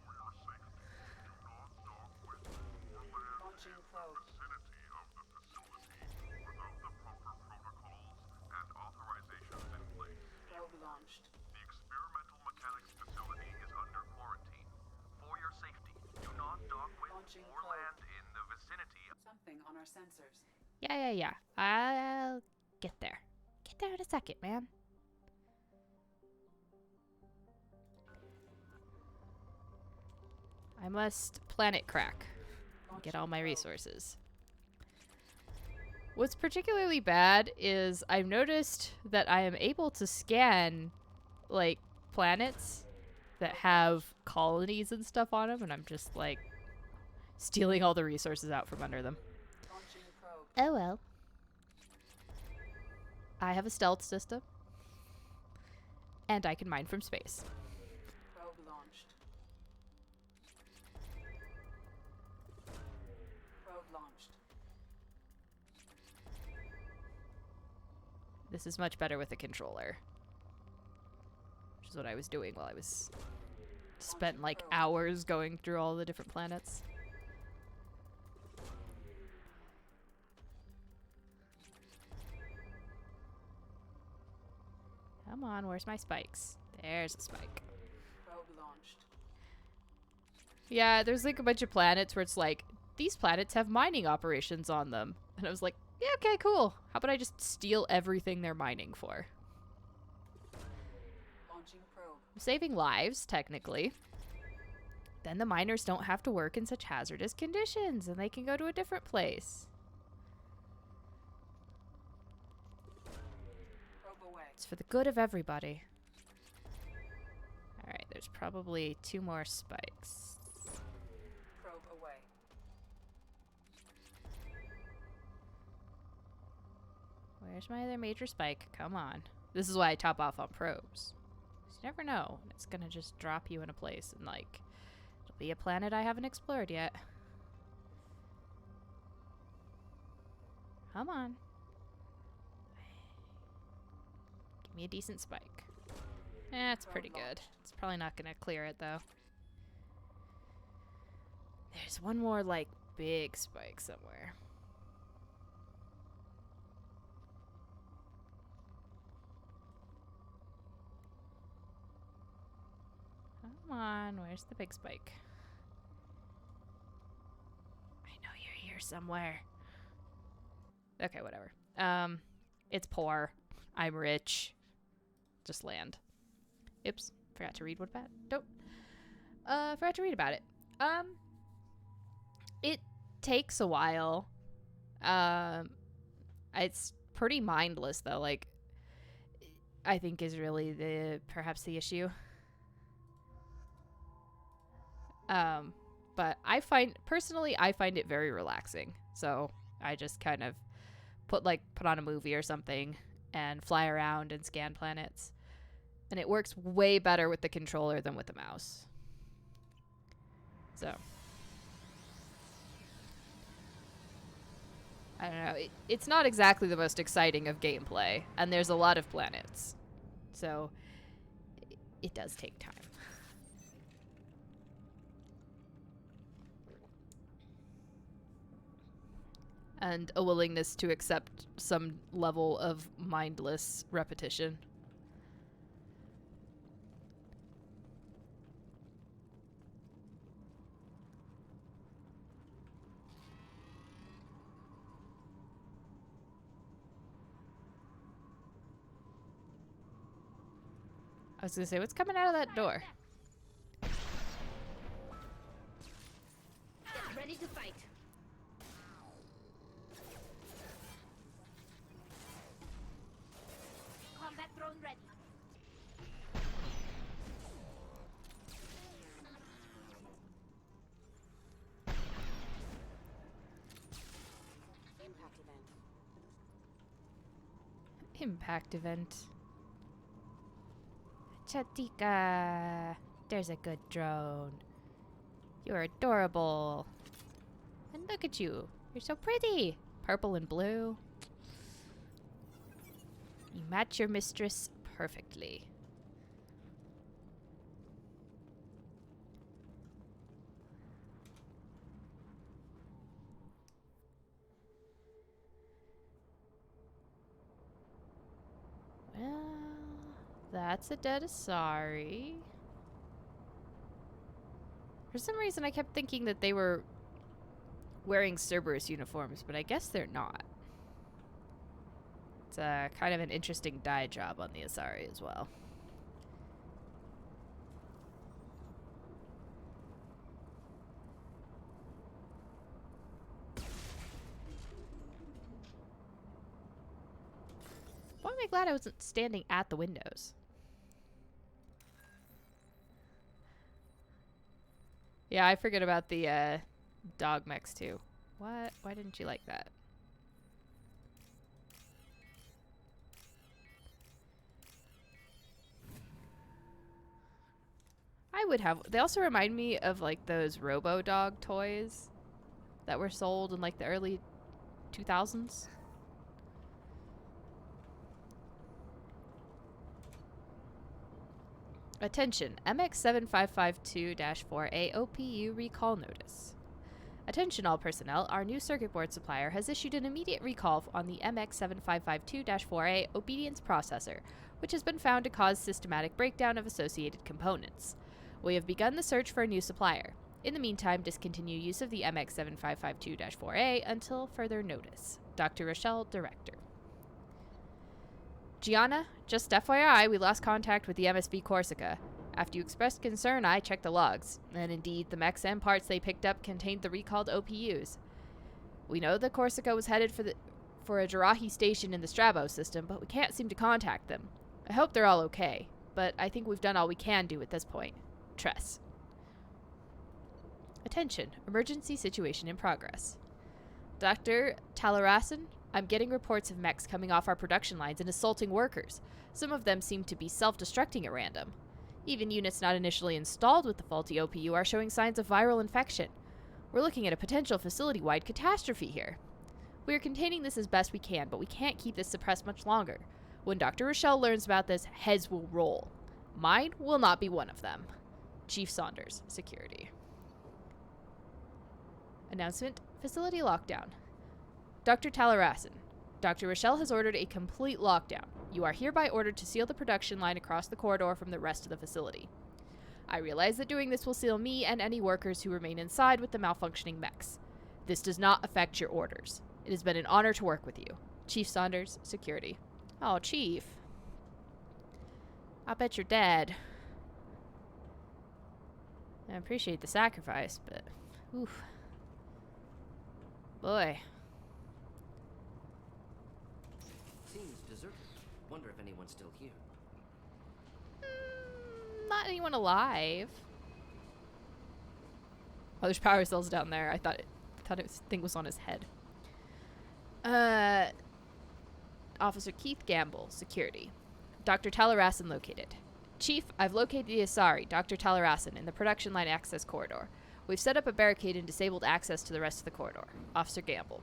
For your safety, do not dock with or land in the vicinity of the facility without the proper protocols and authorizations in place. Yeah. I'll get there. Get there in a second, man. I must planet crack. Get all my resources. What's particularly bad is I've noticed that I am able to scan, like, planets that have colonies and stuff on them, and I'm just, like, stealing all the resources out from under them. Oh well. I have a stealth system, and I can mine from space. Probe launched. Probe launched. This is much better with a controller. Which is what I was doing while I was spent like hours going through all the different planets. Come on, where's my spikes? There's a spike. Probe launched. Yeah, there's like a bunch of planets where it's like, these planets have mining operations on them. And I was like, yeah, okay, cool. How about I just steal everything they're mining for? Launching probe. I'm saving lives, technically. Then the miners don't have to work in such hazardous conditions, and they can go to a different place. Probe away. It's for the good of everybody. Alright, there's probably 2 more spikes. Probe away. Where's my other major spike? Come on. This is why I top off on probes. 'Cause you never know. It's gonna just drop you in a place and, like, it'll be a planet I haven't explored yet. Come on. Give me a decent spike. It's pretty good. It's probably not gonna clear it, though. There's one more, like, big spike somewhere. Come on, where's the big spike? I know you're here somewhere. Okay, whatever. It's poor. I'm rich. Just land. Oops, forgot to read what about it. Don't. Forgot to read about it. It takes a while. It's pretty mindless though. Like, I think is really perhaps the issue. But I find it very relaxing. So I just kind of put on a movie or something and fly around and scan planets. And it works way better with the controller than with the mouse. So I don't know. It's not exactly the most exciting of gameplay, and there's a lot of planets. So it does take time. And a willingness to accept some level of mindless repetition. I was gonna say, what's coming out of that door? Ready to fight. Combat drone ready. Impact event. Chatika. There's a good drone. You're adorable. And look at you. You're so pretty. Purple and blue. You match your mistress perfectly. Well, that's a dead Asari. For some reason, I kept thinking that they were wearing Cerberus uniforms, but I guess they're not. kind of an interesting dye job on the Asari as well. Boy, am I glad I wasn't standing at the windows. Yeah, I forget about the dog mechs too. What? Why didn't you like that? I would have. They also remind me of like those Robo Dog toys that were sold in like the early 2000s. Attention, MX7552-4A OPU recall notice. Attention all personnel, our new circuit board supplier has issued an immediate recall on the MX7552-4A obedience processor, which has been found to cause systematic breakdown of associated components. We have begun the search for a new supplier. In the meantime, discontinue use of the MX7552-4A until further notice. Dr. Rochelle, Director. Gianna, just FYI, we lost contact with the MSV Corsica. After you expressed concern, I checked the logs, and indeed, the mechs and parts they picked up contained the recalled OPUs. We know the Corsica was headed for a Jarahi station in the Strabo system, but we can't seem to contact them. I hope they're all okay, but I think we've done all we can do at this point. Tress. Attention, emergency situation in progress. Dr. Talarasan, I'm getting reports of mechs coming off our production lines and assaulting workers. Some of them seem to be self-destructing at random. Even units not initially installed with the faulty OPU are showing signs of viral infection. We're looking at a potential facility-wide catastrophe here. We are containing this as best we can, but we can't keep this suppressed much longer. When Dr. Rochelle learns about this, heads will roll. Mine will not be one of them. Chief Saunders, Security. Announcement, facility lockdown. Dr. Talarasan, Dr. Rochelle has ordered a complete lockdown. You are hereby ordered to seal the production line across the corridor from the rest of the facility. I realize that doing this will seal me and any workers who remain inside with the malfunctioning mechs. This does not affect your orders. It has been an honor to work with you. Chief Saunders, Security. Oh, Chief. I bet you're dead. I appreciate the sacrifice, but... oof. Boy. Seems deserted. Wonder if anyone's still here. Not anyone alive. Oh, there's power cells down there. I thought thing was on his head. Officer Keith Gamble, Security. Dr. Talarasan located. Chief, I've located the Asari, Dr. Talarasan, in the production line access corridor. We've set up a barricade and disabled access to the rest of the corridor. Officer Gamble.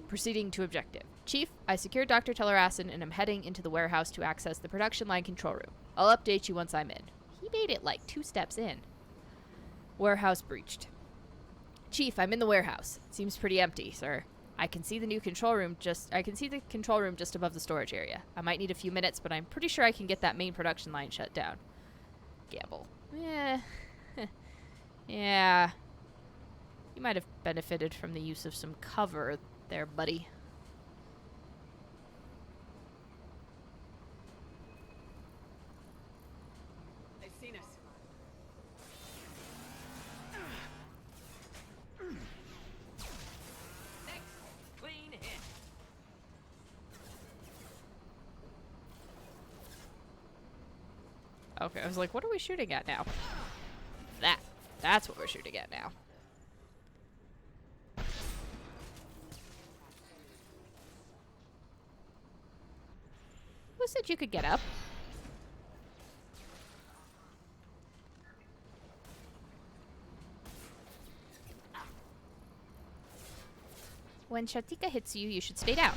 Proceeding to objective. Chief, I secured Dr. Talarasan and am heading into the warehouse to access the production line control room. I'll update you once I'm in. He made it like 2 steps in. Warehouse breached. Chief, I'm in the warehouse. It seems pretty empty, sir. I can see the control room just above the storage area. I might need a few minutes, but I'm pretty sure I can get that main production line shut down. Gamble. Yeah. You might have benefited from the use of some cover there, buddy. They've seen us. Next, clean hit. Okay, I was like, what are we shooting at now? That's what we're shooting at now. Who said you could get up? When Shatika hits you, you should stay down.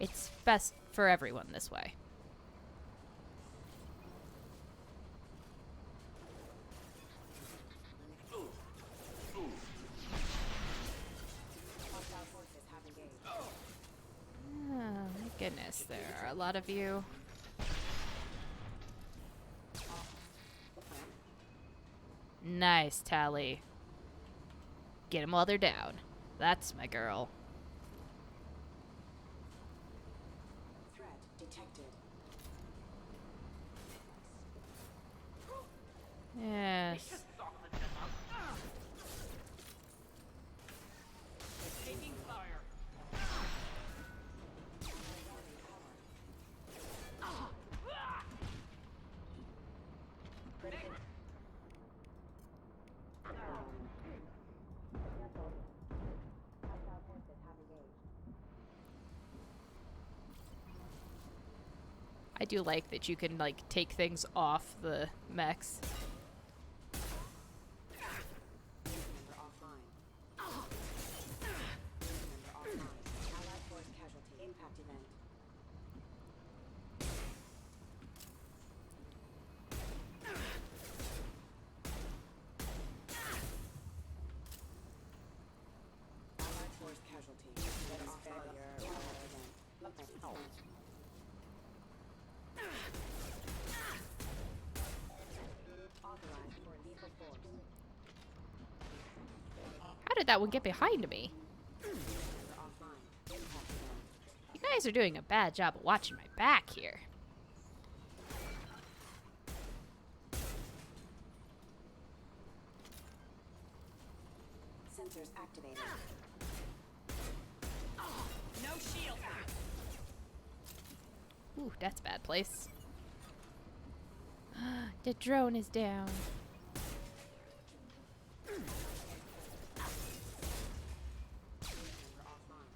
It's best for everyone this way. Oh my goodness, there are a lot of you. Nice, Tally. Get them while they're down. That's my girl. I do like that you can, like, take things off the mechs. Member offline. Member offline. Allied force casualty. Impact event. Allied force casualty. That is failure. Impact event. Authorized for lethal force. How did that one get behind me? Member offline. Impact event. You guys are doing a bad job of watching my back here. Sensors activated. No shield. Ooh, that's a bad place. The drone is down. Member offline.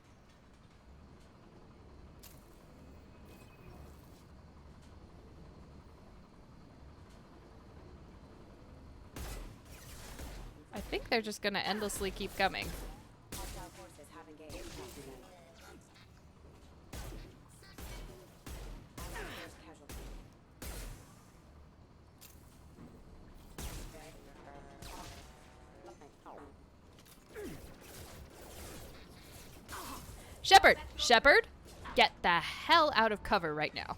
I think they're just gonna endlessly keep coming. Hostile forces have engaged. Impact event. Allied force casualty. Shepard! Shepard! Get the hell out of cover right now.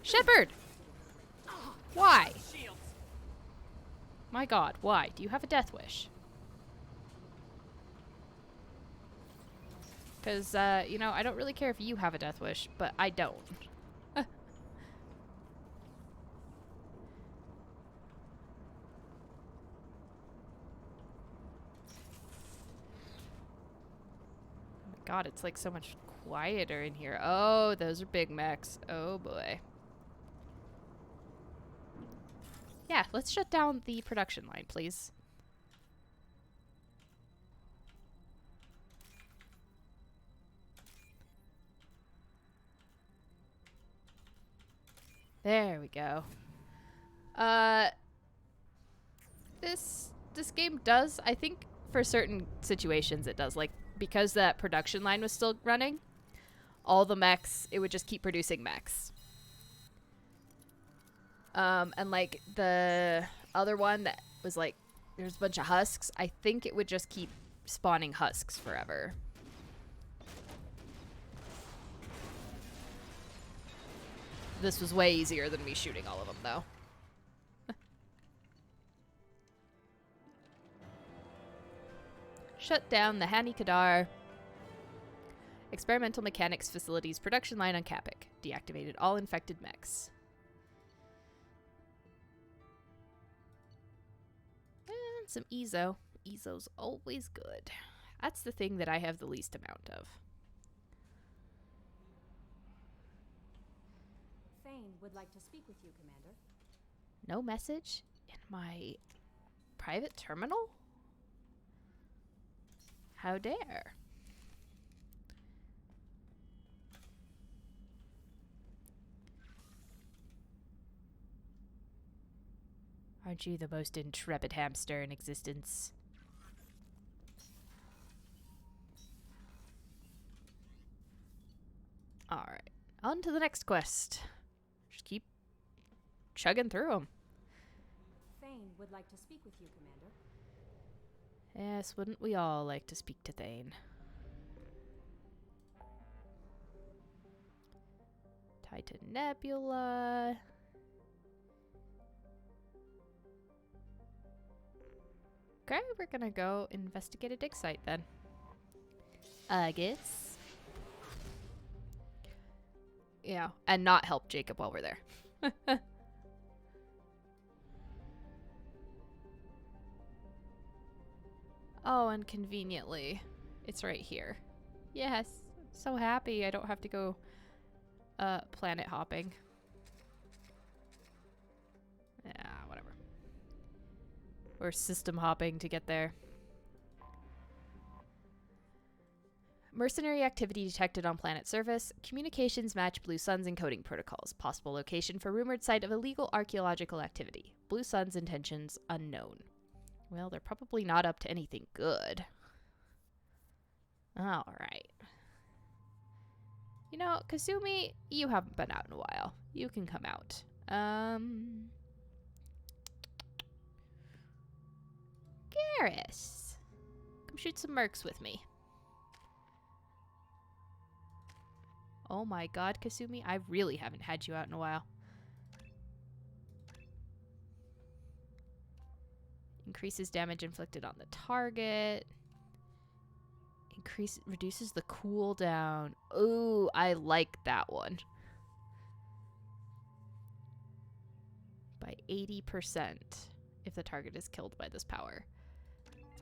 Shepard! Why? Shields. My god, why? Do you have a death wish? Because, you know, I don't really care if you have a death wish, but I don't. Oh my god, it's like so much quieter in here. Oh, those are big mechs. Oh boy. Yeah, let's shut down the production line, please. There we go. This game does, I think for certain situations it does, like because that production line was still running, all the mechs, it would just keep producing mechs. And like the other one that was like there's a bunch of husks, I think it would just keep spawning husks forever. This was way easier than me shooting all of them, though. Shut down the Hani Kadar Experimental Mechanics Facilities production line on Capic. Deactivated all infected mechs. And some Ezo. Ezo's always good. That's the thing that I have the least amount of. Thane would like to speak with you, Commander. No message in my private terminal? How dare. Aren't you the most intrepid hamster in existence? Alright, on to the next quest. Just keep chugging through them. Thane would like to speak with you, Commander. Yes, wouldn't we all like to speak to Thane? Titan Nebula. Okay, we're gonna go investigate a dig site then. I guess. Yeah, and not help Jacob while we're there. Oh, and conveniently, it's right here. Yes, so happy I don't have to go planet hopping. Whatever. We're system hopping to get there. Mercenary activity detected on planet surface. Communications match Blue Sun's encoding protocols. Possible location for rumored site of illegal archaeological activity. Blue Sun's intentions unknown. Well, they're probably not up to anything good. Alright. You know, Kasumi, you haven't been out in a while. You can come out. Garrus. Come shoot some mercs with me. Oh my god, Kasumi, I really haven't had you out in a while. Increases damage inflicted on the target. Reduces the cooldown. Ooh, I like that one. By 80% if the target is killed by this power.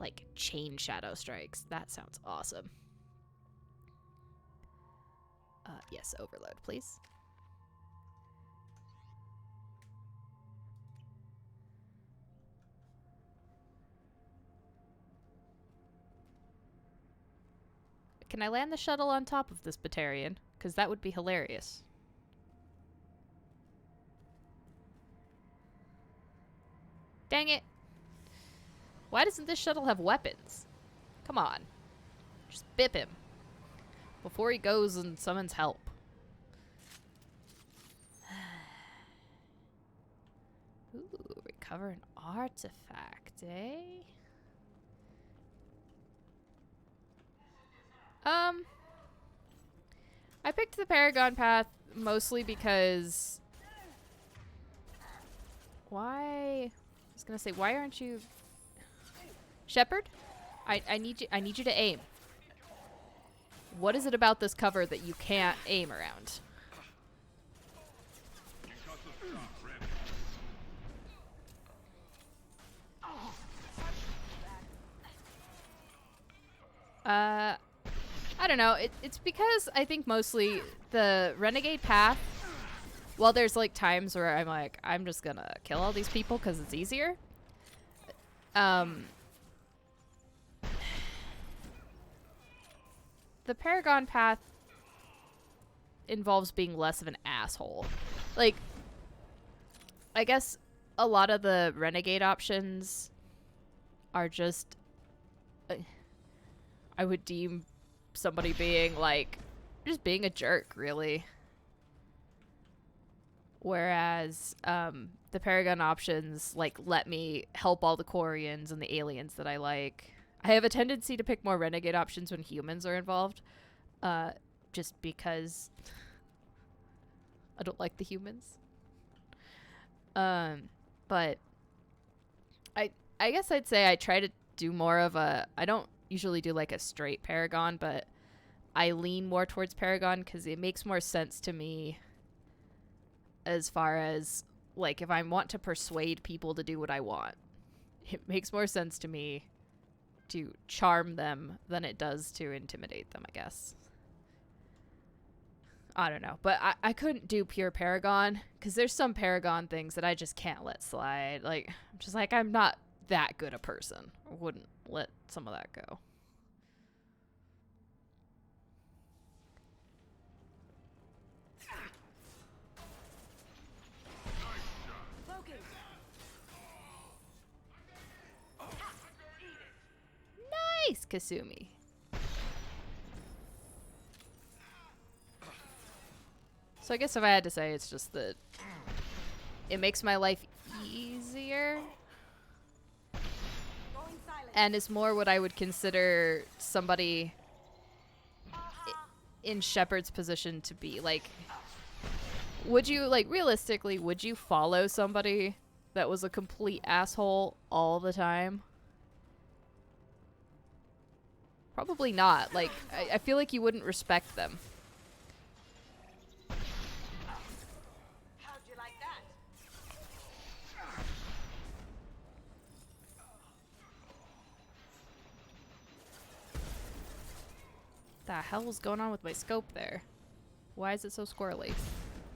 Like chain shadow strikes. That sounds awesome. Yes, overload, please. Can I land the shuttle on top of this Batarian? Because that would be hilarious. Dang it. Why doesn't this shuttle have weapons? Come on. Just bip him. Before he goes and summons help. Ooh, recover an artifact, eh? I picked the Paragon path mostly because... Why? I was gonna say, why aren't you... Shepard? I need you to aim. What is it about this cover that you can't aim around? I don't know. It's because I think mostly the Renegade path, while there's like times where I'm like, I'm just gonna kill all these people because it's easier. The Paragon path involves being less of an asshole. Like, I guess a lot of the Renegade options are just... I would deem somebody being, like, just being a jerk, really. Whereas, the Paragon options, like, let me help all the Quarians and the aliens that I like. I have a tendency to pick more Renegade options when humans are involved, just because I don't like the humans. But I guess I'd say I try to do more of a... I don't usually do like a straight Paragon, but I lean more towards Paragon because it makes more sense to me as far as, like, if I want to persuade people to do what I want. It makes more sense to me to charm them than it does to intimidate them, I guess. I don't know. But I couldn't do pure Paragon because there's some Paragon things that I just can't let slide. Like, I'm just like, I'm not that good a person. I wouldn't let some of that go. Nice, Kasumi. So I guess if I had to say, it's just that it makes my life easier. And is more what I would consider somebody in Shepard's position to be. Like, would you, like, realistically, would you follow somebody that was a complete asshole all the time? Probably not. Like, I feel like you wouldn't respect them. How'd you like that? The hell was going on with my scope there? Why is it so squirrely?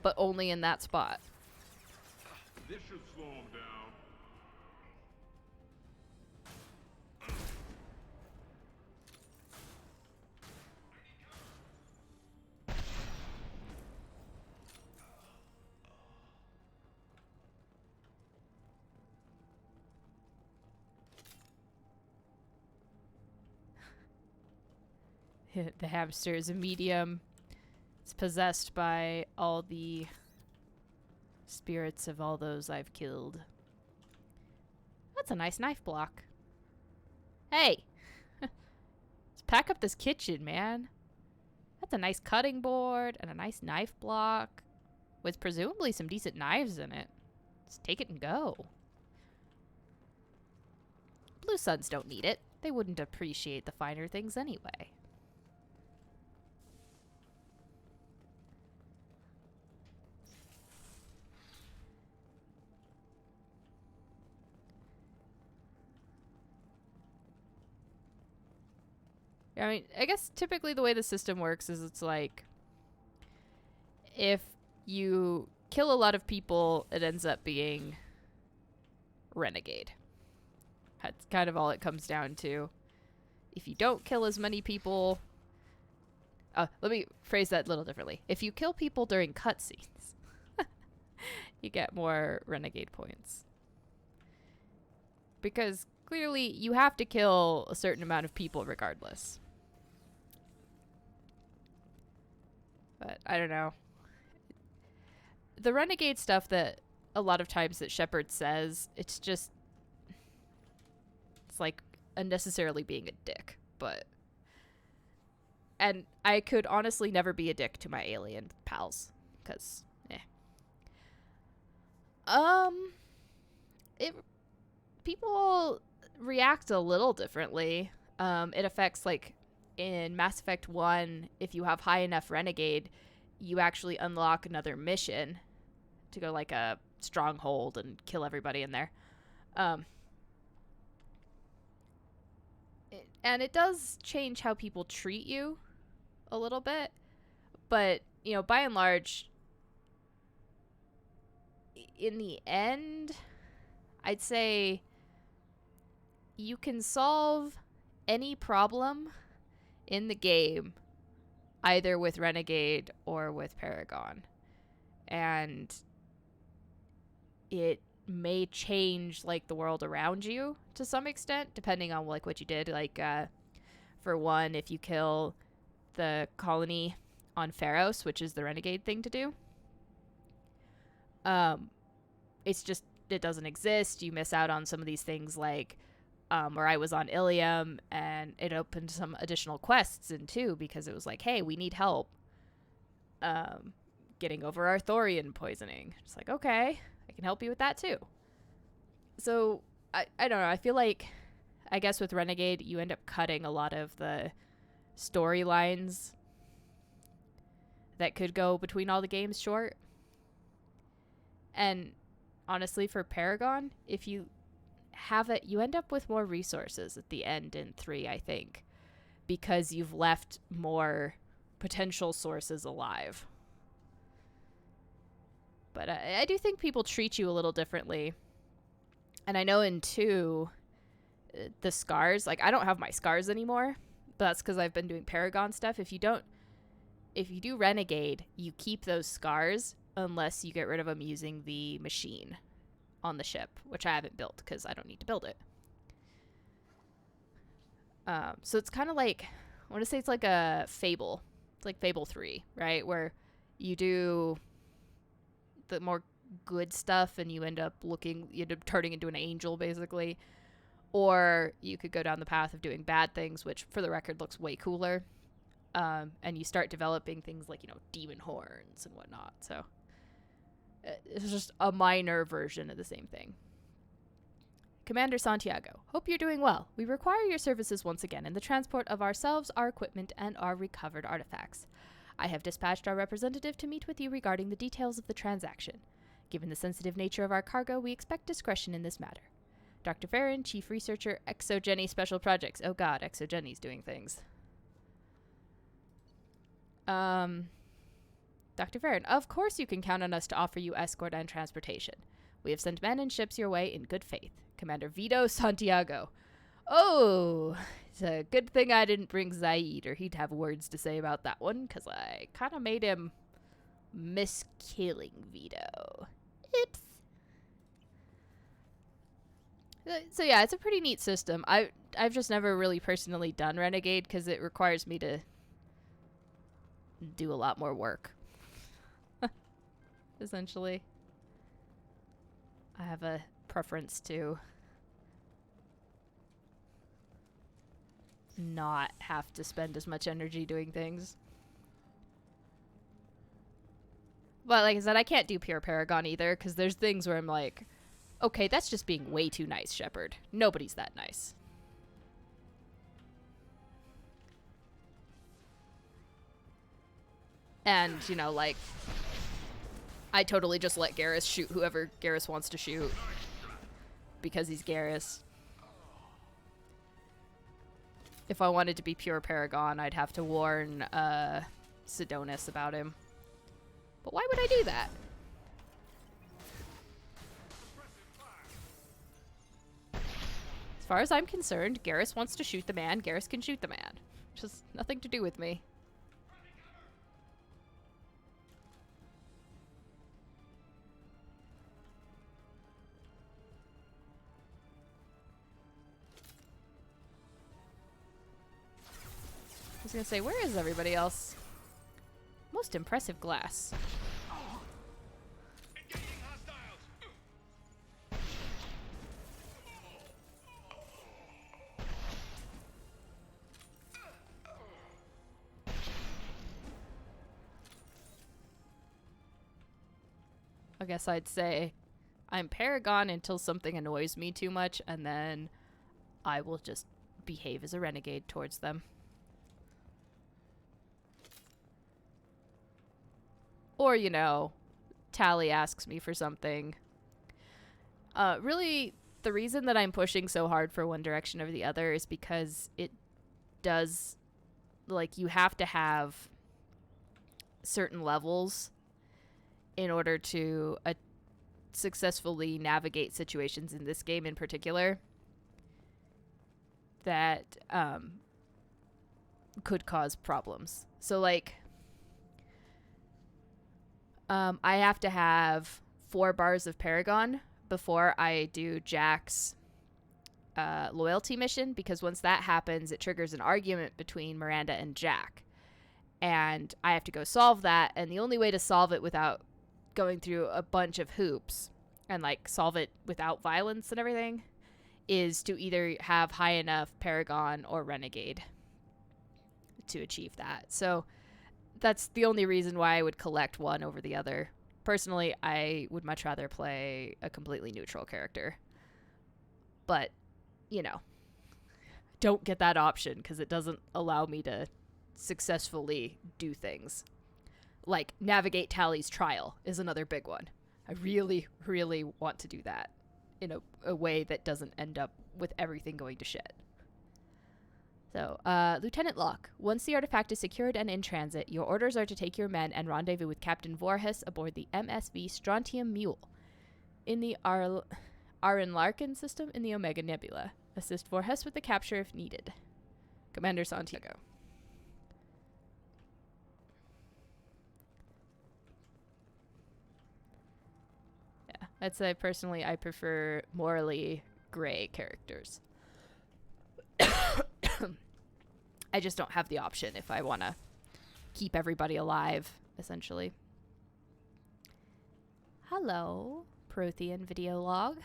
But only in that spot. This should slow him down. The hamster is a medium. It's possessed by all the spirits of all those I've killed. That's a nice knife block. Hey! Let's pack up this kitchen, man. That's a nice cutting board and a nice knife block with presumably some decent knives in it. Let's take it and go. Blue Suns don't need it. They wouldn't appreciate the finer things anyway. I mean, I guess typically the way the system works is it's like if you kill a lot of people, it ends up being renegade. That's kind of all it comes down to. If you don't kill as many people... let me phrase that a little differently. If you kill people during cutscenes, you get more renegade points. Because clearly you have to kill a certain amount of people regardless. But I don't know. The renegade stuff that a lot of times that Shepard says, it's just... It's like unnecessarily being a dick, but... And I could honestly never be a dick to my alien pals, because, people react a little differently. It affects, like, in Mass Effect 1, if you have high enough renegade, you actually unlock another mission to go, like, a stronghold and kill everybody in there. And it does change how people treat you a little bit. But, you know, by and large, in the end, I'd say you can solve any problem in the game either with Renegade or with Paragon. And it may change, like, the world around you to some extent, depending on, like, what you did. Like, for one, if you kill the colony on Pharos, which is the Renegade thing to do, it's just, it doesn't exist. You miss out on some of these things, like, where I was on Ilium, and it opened some additional quests in too, because it was like, hey, we need help getting over our thorium poisoning. It's like, okay, I can help you with that too. So I don't know, I feel like, I guess with Renegade you end up cutting a lot of the storylines that could go between all the games short. And honestly, for Paragon, if you have it, you end up with more resources at the end in 3, I think, because you've left more potential sources alive. But I do think people treat you a little differently. And I know in 2, the scars, like, I don't have my scars anymore, but that's because I've been doing Paragon stuff. If you do Renegade, you keep those scars unless you get rid of them using the machine on the ship, which I haven't built because I don't need to build it. So it's kind of like, I want to say it's like a Fable. It's like Fable 3, right? Where you do the more good stuff and you end up turning into an angel, basically. Or you could go down the path of doing bad things, which for the record looks way cooler. And you start developing things like, demon horns and whatnot. So it's just a minor version of the same thing. Commander Santiago, hope you're doing well. We require your services once again in the transport of ourselves, our equipment, and our recovered artifacts. I have dispatched our representative to meet with you regarding the details of the transaction. Given the sensitive nature of our cargo, we expect discretion in this matter. Dr. Farron, Chief Researcher, Exogeny Special Projects. Oh god, Exogeny's doing things. Dr. Farron, of course you can count on us to offer you escort and transportation. We have sent men and ships your way in good faith. Commander Vito Santiago. Oh, it's a good thing I didn't bring Zaid, or he'd have words to say about that one, because I kind of made him miss killing Vito. Oops. So yeah, it's a pretty neat system. I've just never really personally done Renegade because it requires me to do a lot more work. Essentially. I have a preference to not have to spend as much energy doing things. But like I said, I can't do pure Paragon either, because there's things where I'm like, okay, that's just being way too nice, Shepard. Nobody's that nice. And, you know, like, I totally just let Garrus shoot whoever Garrus wants to shoot. Because he's Garrus. If I wanted to be pure Paragon, I'd have to warn Sidonis about him. But why would I do that? As far as I'm concerned, Garrus wants to shoot the man, Garrus can shoot the man. Just nothing to do with me. I was gonna say, where is everybody else? Most impressive glass. Engaging hostiles! I guess I'd say I'm Paragon until something annoys me too much, and then I will just behave as a renegade towards them. Or, you know, Tally asks me for something. Really, the reason that I'm pushing so hard for one direction over the other is because it does, like, you have to have certain levels in order to successfully navigate situations in this game in particular that could cause problems. So, like, I have to have 4 bars of Paragon before I do Jack's loyalty mission, because once that happens, it triggers an argument between Miranda and Jack. And I have to go solve that, and the only way to solve it without going through a bunch of hoops and, like, solve it without violence and everything is to either have high enough Paragon or Renegade to achieve that. So that's the only reason why I would collect one over the other. Personally, I would much rather play a completely neutral character. But, you know, don't get that option because it doesn't allow me to successfully do things. Like, navigate Tally's trial is another big one. I really, really want to do that in a way that doesn't end up with everything going to shit. So, Lieutenant Locke, once the artifact is secured and in transit, your orders are to take your men and rendezvous with Captain Voorhis aboard the MSV Strontium Mule in the Aran Larkin system in the Omega Nebula. Assist Voorhis with the capture if needed. Commander Santiago. Yeah, I'd say personally I prefer morally gray characters. I just don't have the option if I want to keep everybody alive, essentially. Hello, Prothean video log.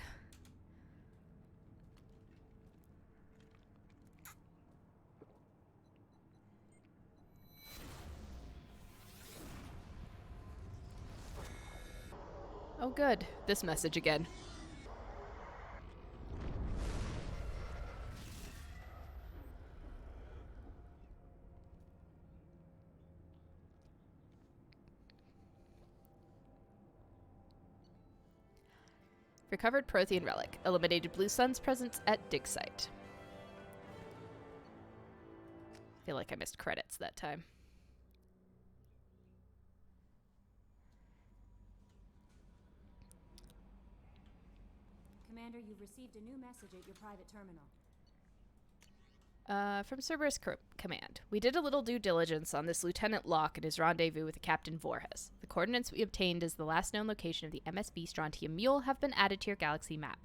Oh good, this message again. Recovered Prothean relic. Eliminated Blue Sun's presence at dig site. Feel like I missed credits that time. Commander, you've received a new message at your private terminal. From Cerberus Command. We did a little due diligence on this Lieutenant Locke and his rendezvous with Captain Voorhees. The coordinates we obtained as the last known location of the MSV Strontium Mule have been added to your galaxy map.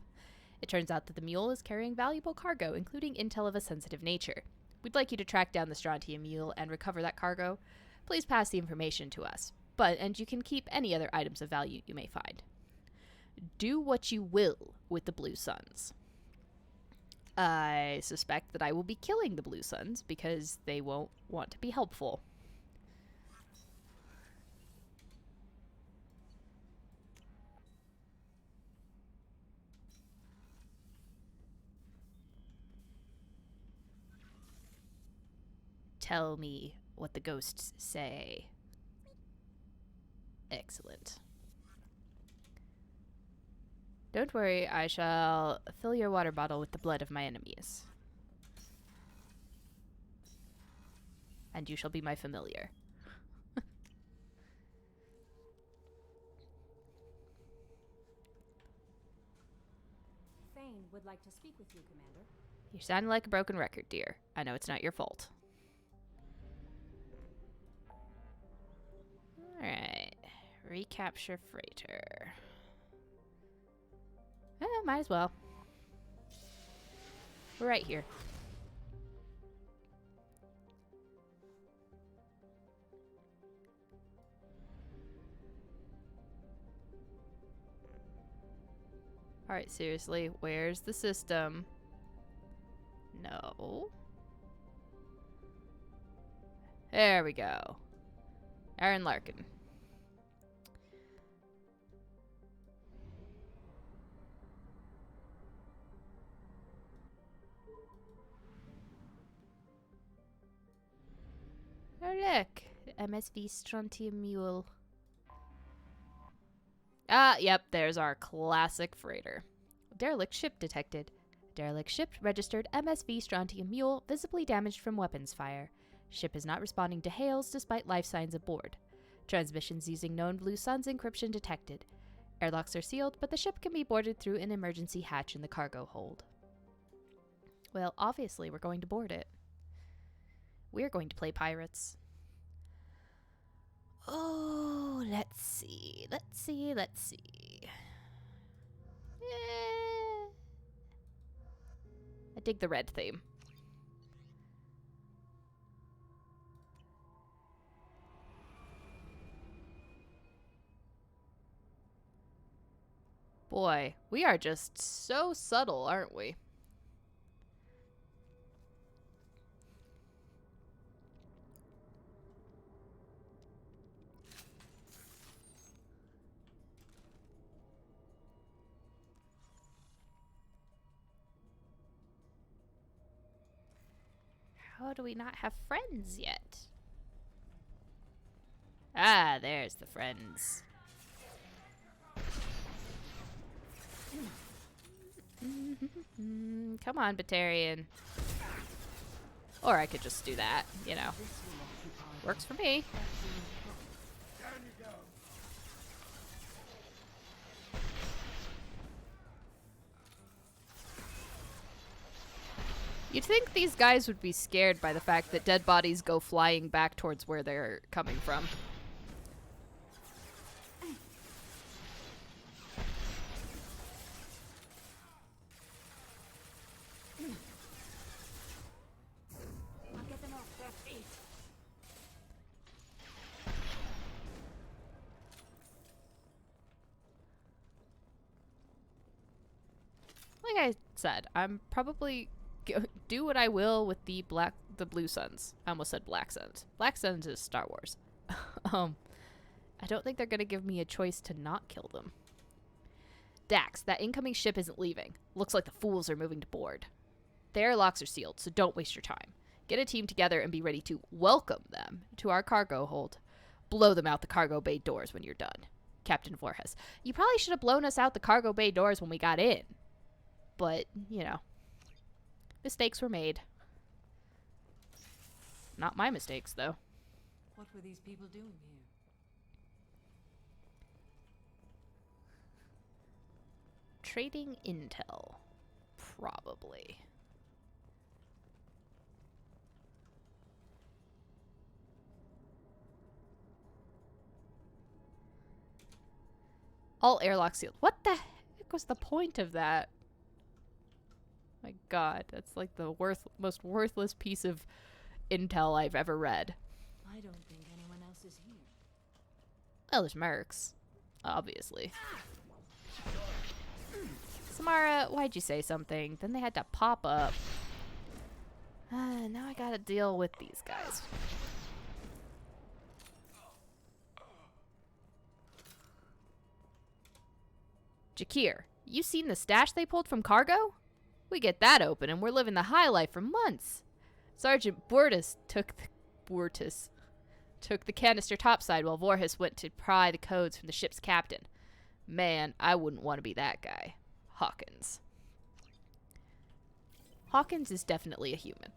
It turns out that the Mule is carrying valuable cargo, including intel of a sensitive nature. We'd like you to track down the Strontium Mule and recover that cargo. Please pass the information to us. And you can keep any other items of value you may find. Do what you will with the Blue Suns. I suspect that I will be killing the Blue Suns because they won't want to be helpful. Tell me what the ghosts say. Excellent. Don't worry, I shall fill your water bottle with the blood of my enemies. And you shall be my familiar. Thane would like to speak with you, Commander. You sound like a broken record, dear. I know it's not your fault. Alright. Recapture freighter. Might as well. We're right here. Alright, seriously, where's the system? No. There we go. Aaron Larkin. Oh look, MSV Strontium Mule. Ah, yep, there's our classic freighter. Derelict ship detected. Derelict ship registered MSV Strontium Mule, visibly damaged from weapons fire. Ship is not responding to hails despite life signs aboard. Transmissions using known Blue Suns encryption detected. Airlocks are sealed, but the ship can be boarded through an emergency hatch in the cargo hold. Well, obviously we're going to board it. We're going to play pirates. Oh, let's see. I dig the red theme. Boy, we are just so subtle, aren't we? How do we not have friends yet? Ah, there's the friends. Come on, Batarian. Or I could just do that, you know. Works for me. You'd think these guys would be scared by the fact that dead bodies go flying back towards where they're coming from. I'll get them off their feet. Like I said, I'm probably do what I will with the Blue Suns. I almost said Black Suns. Black Suns is Star Wars. I don't think they're gonna give me a choice to not kill them. Dax, that incoming ship isn't leaving. Looks like the fools are moving to board. The airlocks are sealed, so don't waste your time. Get a team together and be ready to welcome them to our cargo hold. Blow them out the cargo bay doors when you're done. Captain Voorhees. You probably should have blown us out the cargo bay doors when we got in. But, you know. Mistakes were made. Not my mistakes, though. What were these people doing here? Trading intel. Probably. All airlock sealed. What the heck was the point of that? My god, that's like the most worthless piece of intel I've ever read. I don't think anyone else is here. Well, there's mercs. Obviously. Samara, why'd you say something? Then they had to pop up. Now I gotta deal with these guys. Jakir, you seen the stash they pulled from cargo? We get that open and we're living the high life for months. Sergeant Bortus took the canister topside while Vorhis went to pry the codes from the ship's captain. Man, I wouldn't want to be that guy. Hawkins. Hawkins is definitely a human.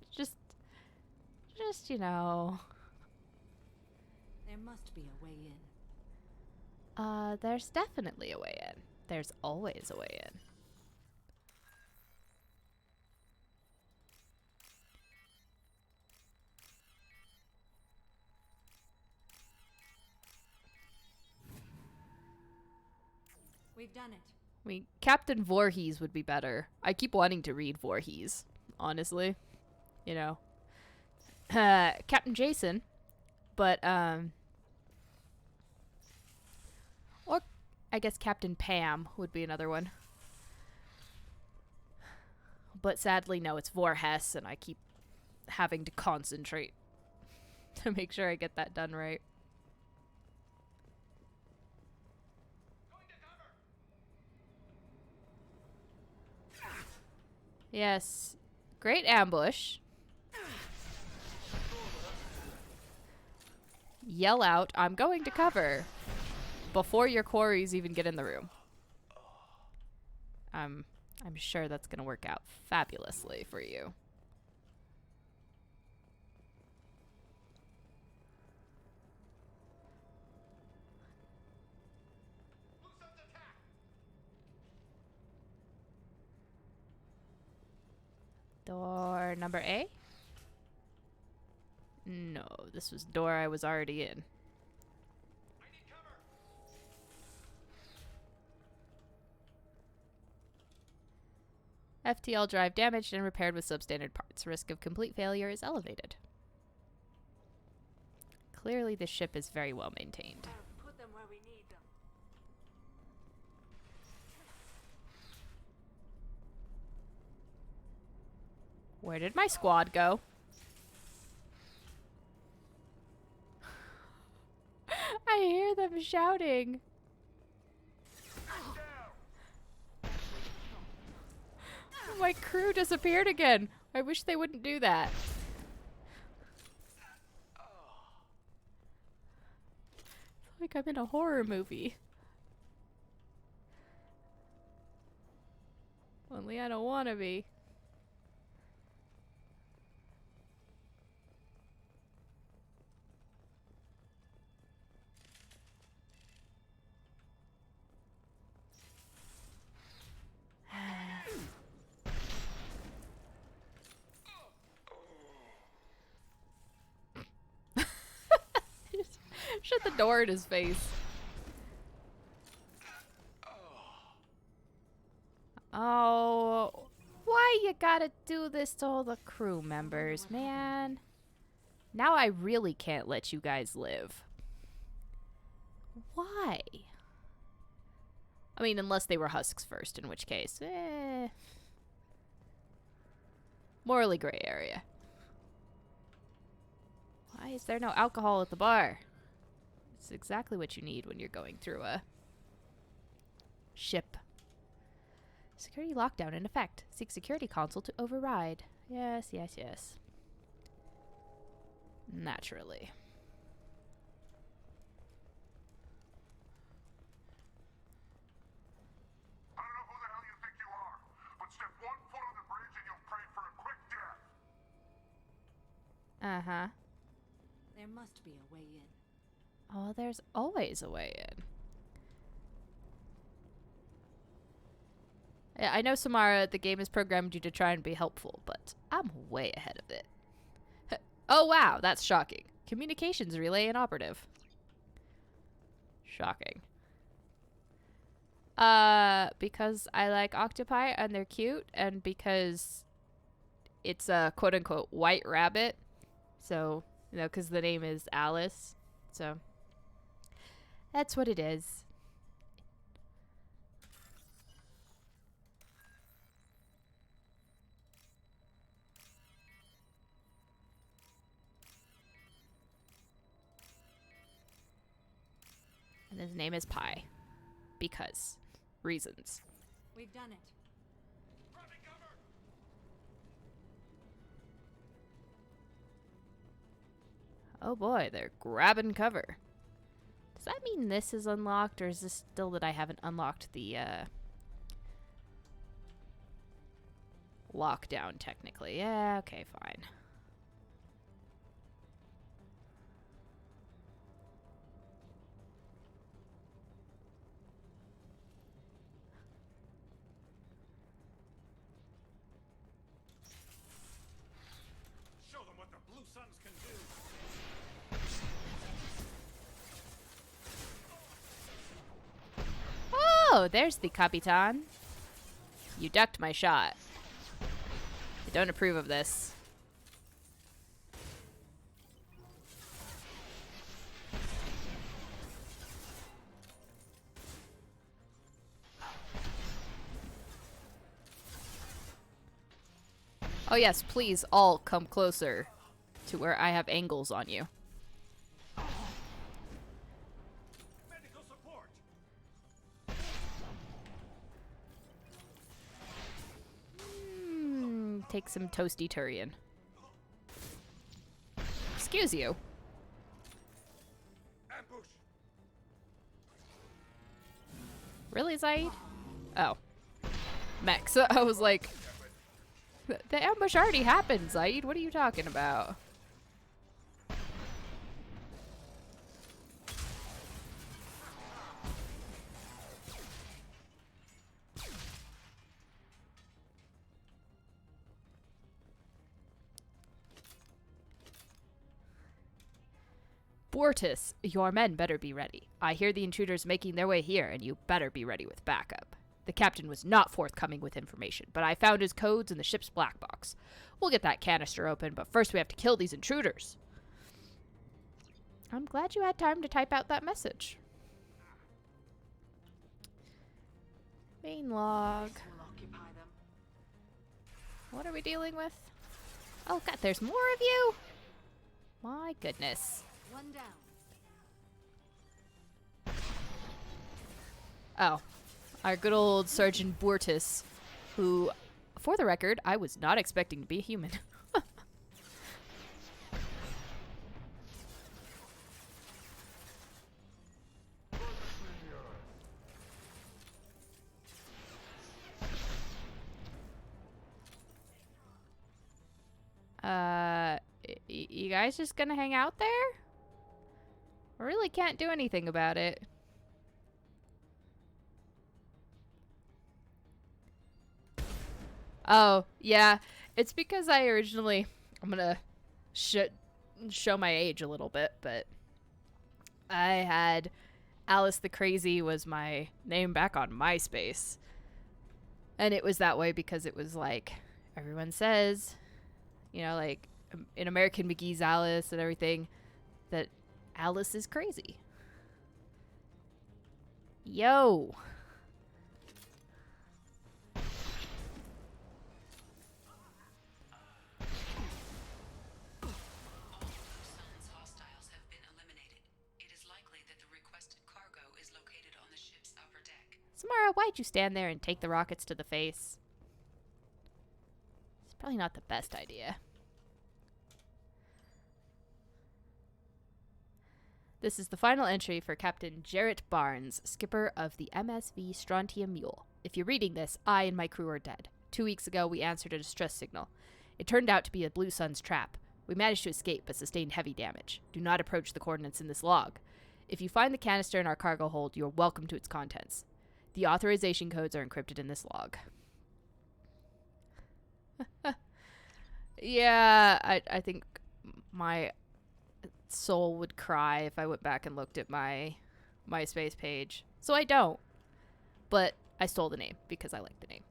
Just, you know. There must be a way in. There's definitely a way in. There's always a way in. We've done it. I mean, Captain Voorhees would be better. I keep wanting to read Voorhees, honestly. You know. Captain Jason, but, or I guess Captain Pam would be another one. But sadly, no, it's Voorhes, and I keep having to concentrate to make sure I get that done right. Yes. Great ambush. Yell out, I'm going to cover, before your quarries even get in the room. I'm sure that's going to work out fabulously for you. Door number A? No, this was door I was already in. FTL drive damaged and repaired with substandard parts. Risk of complete failure is elevated. Clearly the ship is very well maintained. Put them where we need them. Where did my squad go? I hear them shouting. My crew disappeared again. I wish they wouldn't do that. It's like I'm in a horror movie. Only I don't want to be. Shut the door in his face. Oh, why you gotta do this to all the crew members, man? Now I really can't let you guys live. Why? I mean, unless they were husks first, in which case, morally gray area. Why is there no alcohol at the bar? It's exactly what you need when you're going through a ship. Security lockdown in effect. Seek security console to override. Yes, yes, yes. Naturally. I don't know who the hell you think you are, but step 1 foot on the bridge and you'll pray for a quick death. Uh-huh. There must be a way in. Oh, there's always a way in. I know, Samara, the game is programmed you to try and be helpful, but I'm way ahead of it. Oh, wow, that's shocking. Communications relay inoperative. Shocking. Because I like octopi and they're cute, and because it's a quote-unquote white rabbit. So, you know, because the name is Alice. So, that's what it is. And his name is Pi. Because. Reasons. We've done it. Oh boy, they're grabbing cover. Does that mean this is unlocked, or is this still that I haven't unlocked the, lockdown, technically? Yeah, okay, fine. Show them what the Blue Suns can do. Oh, there's the Capitan. You ducked my shot. I don't approve of this. Oh yes, please all come closer to where I have angles on you. Medical support. Take some toasty Turian. Excuse you. Ambush. Really, Zaid? Oh. Mex. I was like, the ambush already happened, Zaid. What are you talking about? Bortus, your men better be ready. I hear the intruders making their way here, and you better be ready with backup. The captain was not forthcoming with information, but I found his codes in the ship's black box. We'll get that canister open, but first we have to kill these intruders. I'm glad you had time to type out that message. Main log. What are we dealing with? Oh god, there's more of you? My goodness. One down. Oh. Our good old Sergeant Bortus, who, for the record, I was not expecting to be a human. You guys just gonna hang out there? I really can't do anything about it. Oh, yeah. It's because I originally... I'm gonna show my age a little bit, but... I had... Alice the Crazy was my name back on MySpace. And it was that way because it was like... Everyone says... You know, like... In American McGee's Alice and everything... That Alice is crazy. Yo! Samara, why'd you stand there and take the rockets to the face? It's probably not the best idea. This is the final entry for Captain Jarrett Barnes, skipper of the MSV Strontium Mule. If you're reading this, I and my crew are dead. 2 weeks ago, we answered a distress signal. It turned out to be a Blue Sun's trap. We managed to escape, but sustained heavy damage. Do not approach the coordinates in this log. If you find the canister in our cargo hold, you are welcome to its contents. The authorization codes are encrypted in this log. Yeah, I think my soul would cry if I went back and looked at my MySpace page. So I don't. But I stole the name because I like the name.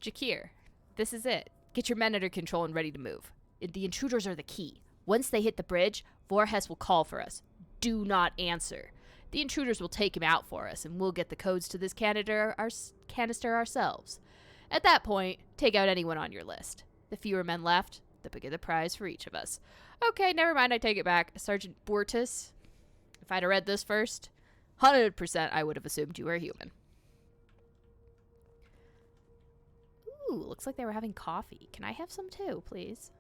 Jakir, this is it. Get your men under control and ready to move. The intruders are the key. Once they hit the bridge, Voorhes will call for us. Do not answer. The intruders will take him out for us, and we'll get the codes to this canister ourselves. At that point, take out anyone on your list. The fewer men left, the bigger the prize for each of us. Okay, never mind, I take it back. Sergeant Bortis, if I'd have read this first, 100% I would have assumed you were a human. Ooh, looks like they were having coffee. Can I have some too, please?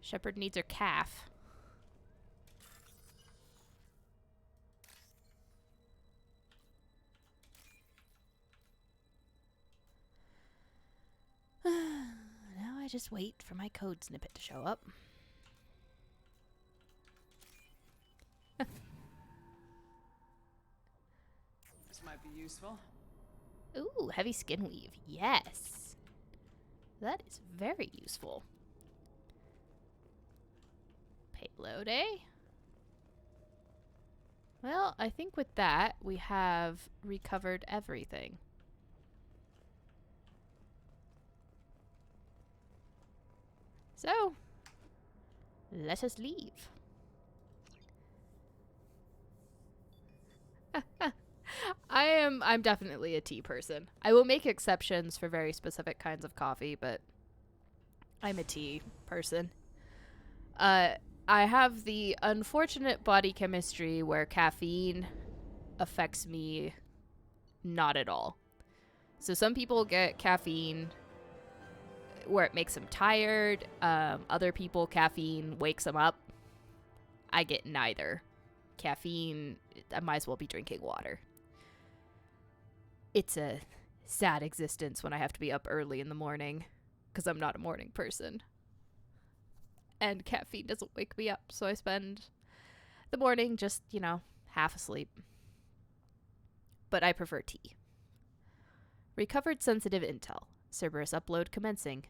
Shepard needs her calf. Now I just wait for my code snippet to show up. This might be useful. Ooh, heavy skin weave. Yes. That is very useful. Payload, eh? Well, I think with that, we have recovered everything. So, let us leave. I'm definitely a tea person. I will make exceptions for very specific kinds of coffee, but I'm a tea person. I have the unfortunate body chemistry where caffeine affects me not at all. So some people get caffeine where it makes them tired. Other people, caffeine wakes them up. I get neither. Caffeine, I might as well be drinking water. It's a sad existence when I have to be up early in the morning because I'm not a morning person. And caffeine doesn't wake me up, so I spend the morning just, half asleep. But I prefer tea. Recovered sensitive intel. Cerberus upload commencing.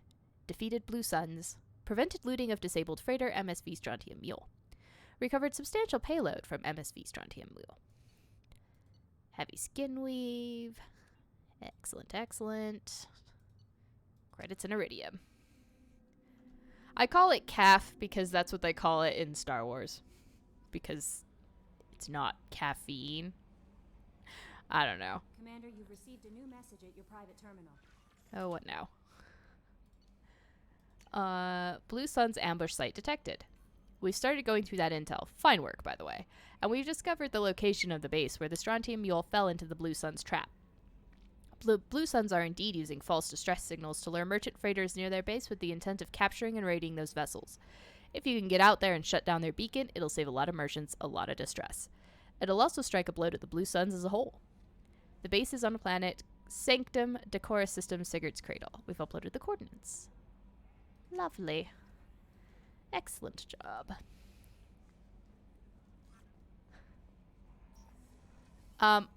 Defeated Blue Suns. Prevented looting of disabled freighter MSV Strontium Mule. Recovered substantial payload from MSV Strontium Mule. Heavy skin weave. Excellent, excellent. Credits in Iridium. I call it calf because that's what they call it in Star Wars. Because it's not caffeine. I don't know. Commander, you've received a new message at your private terminal. Oh, what now? Blue Sun's ambush site detected. We've started going through that intel. Fine work, by the way. And we've discovered the location of the base where the Strontium Mule fell into the Blue Sun's trap. Blue Suns are indeed using false distress signals to lure merchant freighters near their base with the intent of capturing and raiding those vessels. If you can get out there and shut down their beacon, it'll save a lot of merchants a lot of distress. It'll also strike a blow to the Blue Suns as a whole. The base is on a planet Sanctum Decorus System Sigurd's Cradle. We've uploaded the coordinates. Lovely. Excellent job.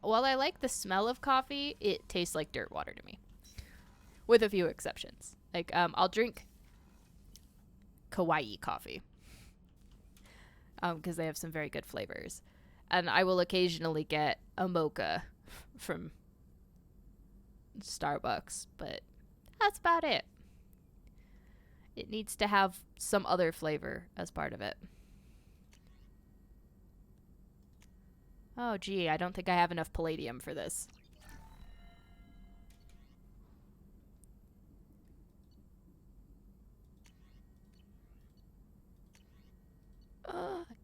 While I like the smell of coffee, it tastes like dirt water to me. With a few exceptions. Like, I'll drink kawaii coffee. Because they have some very good flavors. And I will occasionally get a mocha from Starbucks, but that's about it. It needs to have some other flavor as part of it. Oh, gee, I don't think I have enough palladium for this.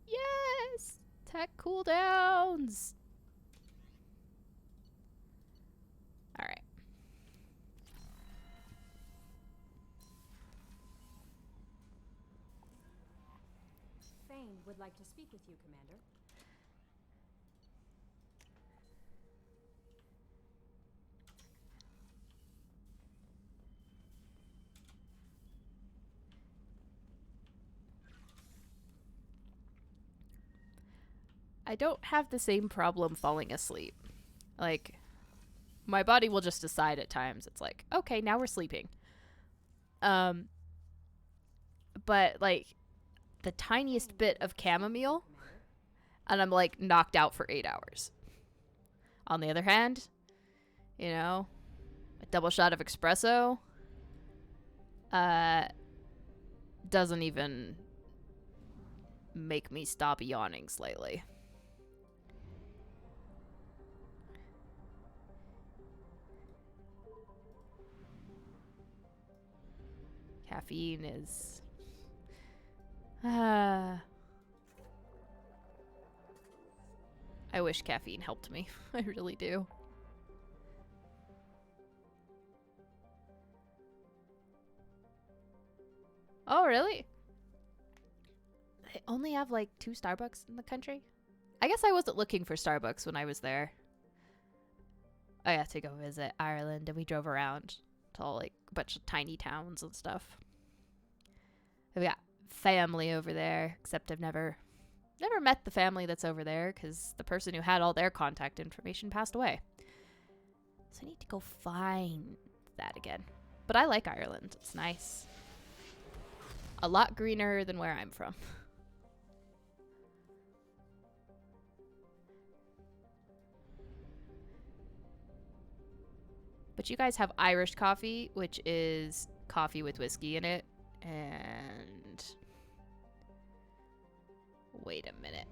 Yes! Tech cooldowns! Alright. would like to speak with you, Commander. I don't have the same problem falling asleep. Like, my body will just decide at times. It's like, okay, now we're sleeping. But like the tiniest bit of chamomile, and I'm like knocked out for 8 hours. On the other hand, you know, a double shot of espresso doesn't even make me stop yawning slightly. Caffeine is I wish caffeine helped me. I really do. Oh, really? They only have like 2 Starbucks in the country? I guess I wasn't looking for Starbucks when I was there. I got to go visit Ireland and we drove around to all like a bunch of tiny towns and stuff. I've got family over there, except I've never met the family that's over there because the person who had all their contact information passed away. So I need to go find that again. But I like Ireland. It's nice. A lot greener than where I'm from. But you guys have Irish coffee, which is coffee with whiskey in it. And wait a minute.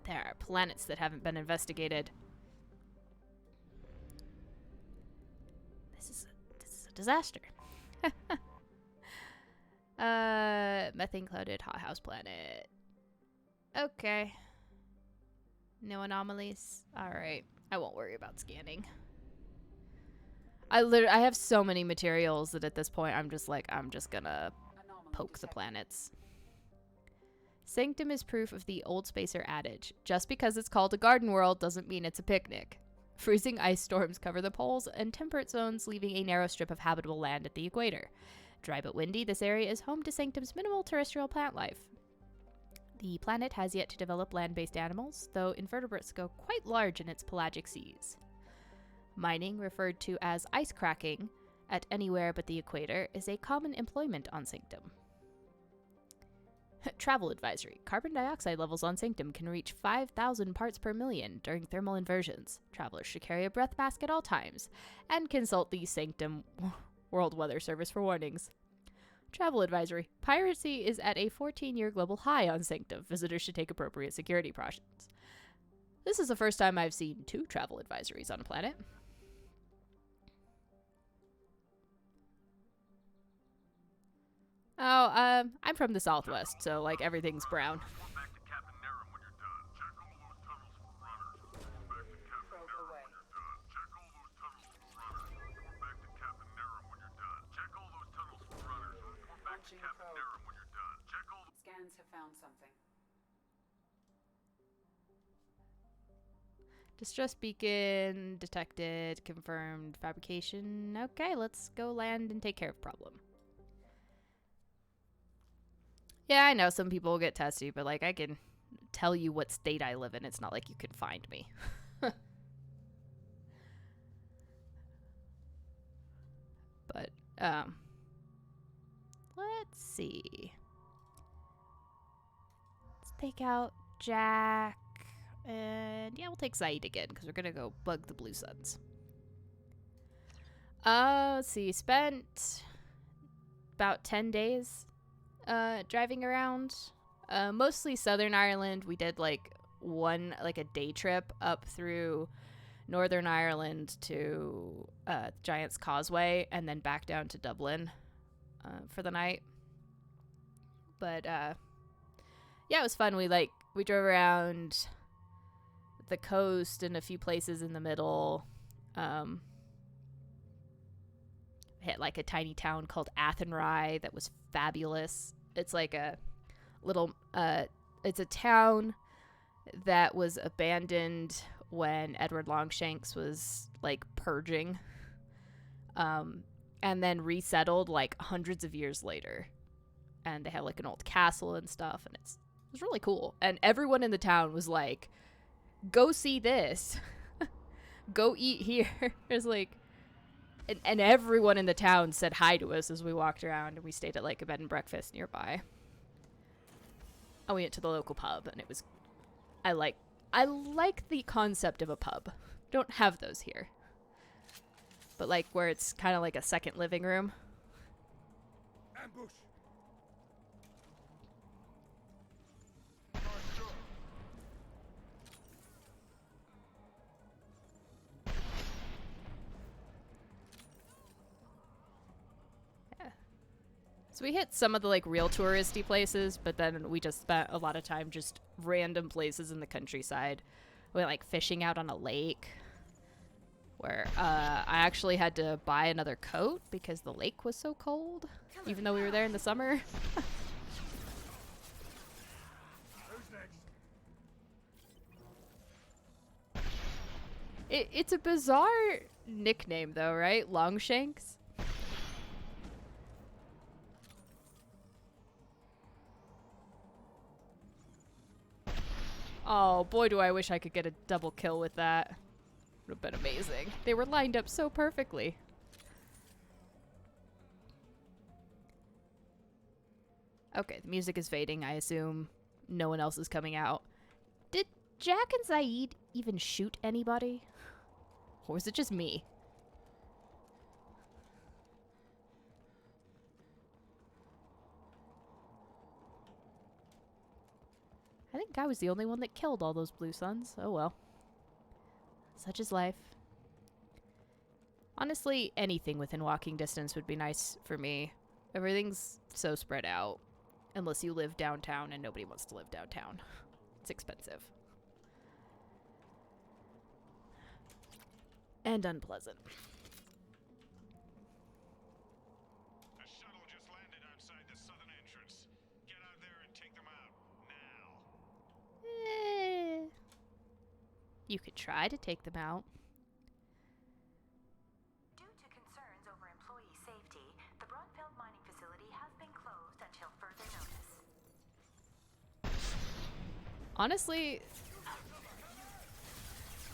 There are planets that haven't been investigated. This is a disaster. Methane clouded hothouse planet. Okay. No anomalies. All right. I won't worry about scanning. I have so many materials that at this point I'm just gonna poke the planets. Sanctum is proof of the old spacer adage. Just because it's called a garden world doesn't mean it's a picnic. Freezing ice storms cover the poles and temperate zones, leaving a narrow strip of habitable land at the equator. Dry but windy, this area is home to Sanctum's minimal terrestrial plant life. The planet has yet to develop land-based animals, though invertebrates go quite large in its pelagic seas. Mining, referred to as ice cracking, at anywhere but the equator, is a common employment on Sanctum. Travel advisory. Carbon dioxide levels on Sanctum can reach 5,000 parts per million during thermal inversions. Travelers should carry a breath mask at all times, and consult the Sanctum World Weather Service for warnings. Travel advisory. Piracy is at a 14-year global high on Sanctum. Visitors should take appropriate security precautions. This is the first time I've seen 2 travel advisories on a planet. Oh, I'm from the Southwest, so, like, everything's brown. Report back to Captain Nerem when you're done. Check all those tunnels for runners. Report back to Captain Nerem when you're done. Check all those tunnels for runners. Report back to Captain Nerem when you're done. Check all those tunnels for runners. Report back to Captain Nerem when you're done. Check all the Scans have found something. Distress beacon detected, confirmed fabrication. Okay, let's go land and take care of problem. Yeah, I know some people will get testy, but like I can tell you what state I live in. It's not like you can find me. But let's see. Let's take out Jack. And yeah, we'll take Saeed again because we're gonna go bug the Blue Suns. Let's see. Spent about 10 days driving around. Mostly Southern Ireland. We did like a day trip up through Northern Ireland to Giant's Causeway and then back down to Dublin for the night. But yeah, it was fun. We drove around the coast and a few places in the middle. hit like a tiny town called Athenry that was fabulous. It's like a little it's a town that was abandoned when Edward Longshanks was like purging, and then resettled like hundreds of years later, and they have like an old castle and stuff, and it was really cool. And everyone in the town was like, go see this. Go eat here. There's like and everyone in the town said hi to us as we walked around, and we stayed at like a bed and breakfast nearby. And we went to the local pub, and it was I like the concept of a pub. Don't have those here. But like where it's kind of like a second living room. Ambush! So we hit some of the like real touristy places, but then we just spent a lot of time just random places in the countryside. We went like fishing out on a lake where I actually had to buy another coat because the lake was so cold, even though we were there in the summer. Who's next? It's a bizarre nickname though, right? Longshanks. Oh, boy, do I wish I could get a double kill with that. Would have been amazing. They were lined up so perfectly. Okay, the music is fading. I assume no one else is coming out. Did Jack and Zaid even shoot anybody? Or was it just me? I think I was the only one that killed all those blue suns. Oh well. Such is life. Honestly, anything within walking distance would be nice for me. Everything's so spread out. Unless you live downtown, and nobody wants to live downtown. It's expensive. And unpleasant. A shuttle just landed outside the southern entrance. Get out there and take them out. Now. You could try to take them out. Due to concerns over employee safety, the Brunfeld mining facility has been closed until further notice. Honestly,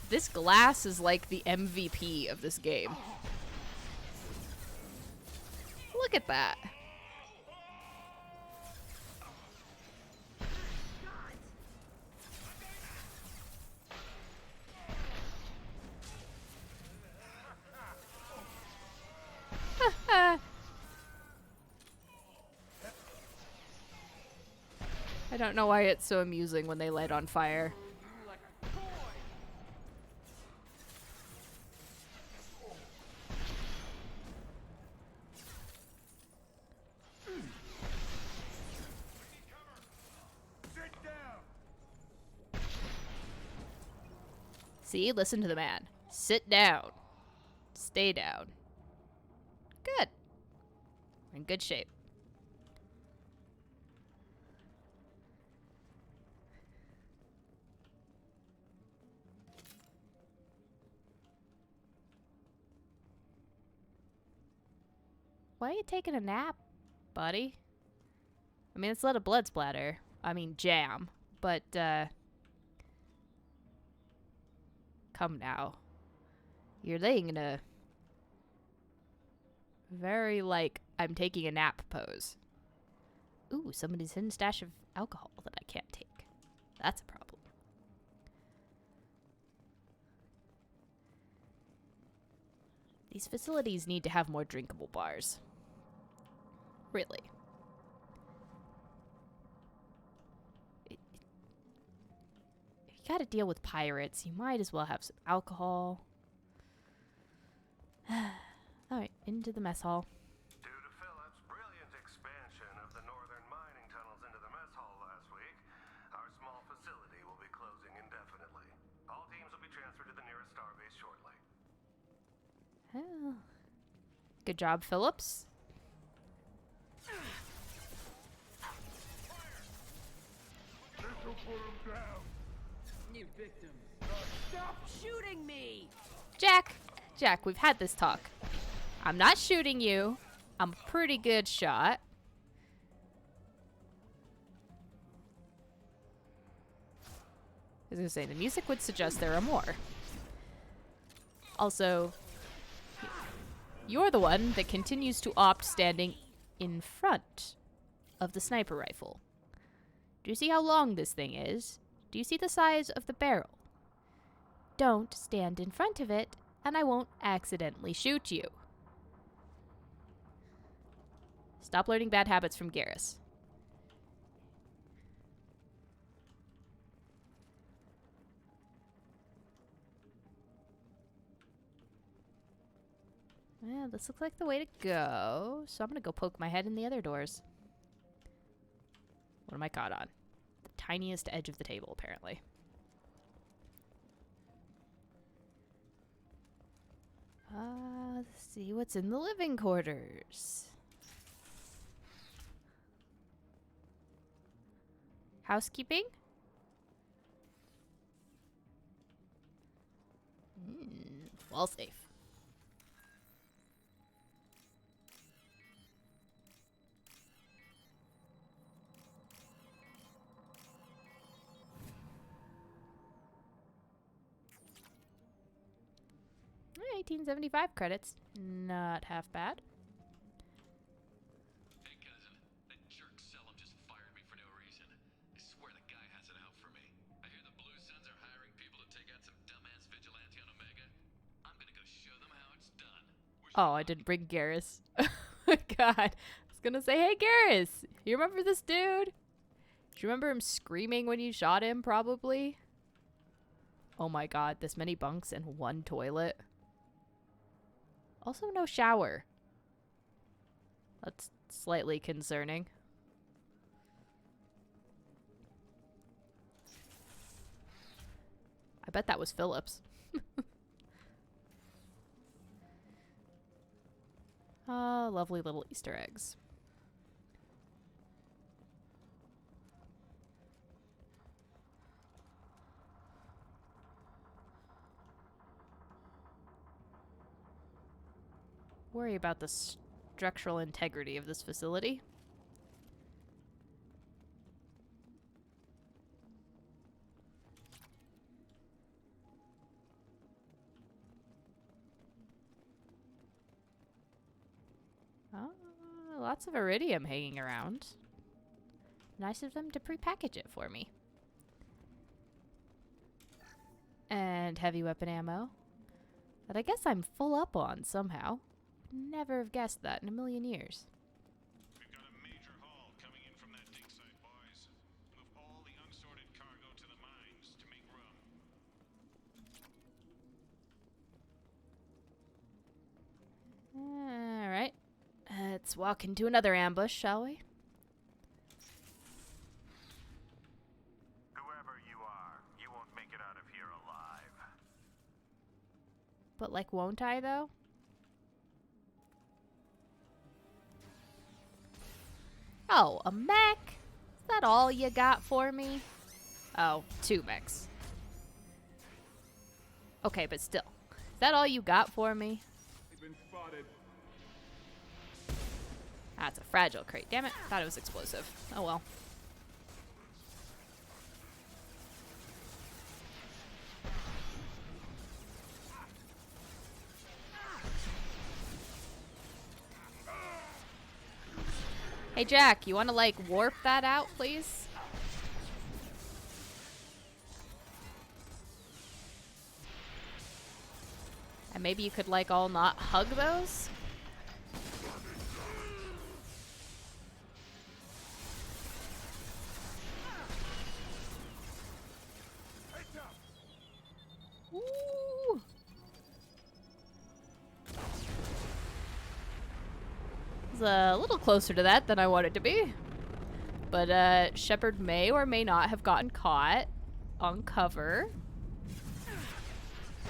this glass is like the MVP of this game. Look at that. I don't know why it's so amusing when they light on fire. Sit down! See, listen to the man. Sit down. Stay down. Good. We're in good shape. Why are you taking a nap, buddy? I mean, it's let a blood splatter. I mean, jam. But, come now. You're laying in a very, like, I'm taking a nap pose. Ooh, somebody's hidden stash of alcohol that I can't take. That's a problem. These facilities need to have more drinkable bars. Really. If you gotta deal with pirates, you might as well have some alcohol. Alright, into the mess hall. Due to Phillips' brilliant expansion of the northern mining tunnels into the mess hall last week, our small facility will be closing indefinitely. All teams will be transferred to the nearest starbase shortly. Oh. Good job, Phillips. New victim. Stop shooting me! Jack! Jack, we've had this talk. I'm not shooting you. I'm a pretty good shot. I was gonna say, the music would suggest there are more. Also, you're the one that continues to opt standing in front of the sniper rifle. Do you see how long this thing is? Do you see the size of the barrel? Don't stand in front of it, and I won't accidentally shoot you. Stop learning bad habits from Garrus. Well, this looks like the way to go. So I'm gonna go poke my head in the other doors. What am I caught on? The tiniest edge of the table, apparently. Let's see what's in the living quarters. Housekeeping? Wall safe. Eh, 1875 credits. Not half bad. Hey, cousin. That jerk Selim just fired me for no reason. I swear the guy has it out for me. I hear the Blue Suns are hiring people to take out some dumbass vigilante on Omega. I'm gonna go show them how it's done. Oh, I didn't bring Garrus. Oh my god. I was gonna say, hey Garrus, you remember this dude? Do you remember him screaming when you shot him, probably? Oh my god, this many bunks and one toilet. Also, no shower. That's slightly concerning. I bet that was Phillips. Lovely little Easter eggs. Worry about the structural integrity of this facility. Lots of iridium hanging around. Nice of them to prepackage it for me. And heavy weapon ammo that I guess I'm full up on somehow. Never have guessed that in a million years. We've got a major haul coming in from that dig site, boys. Move all the unsorted cargo to the mines to make room. Alright. Let's walk into another ambush, shall we? Whoever you are, you won't make it out of here alive. But like, won't I though? Oh, a mech? Is that all you got for me? Oh, 2 mechs. Okay, but still. Is that all you got for me? They've been spotted. That's a fragile crate. Damn it. Thought it was explosive. Oh well. Hey Jack, you want to like warp that out, please? And maybe you could like all not hug those? Ooh. It's a little closer to that than I wanted to be. But Shepard may or may not have gotten caught on cover.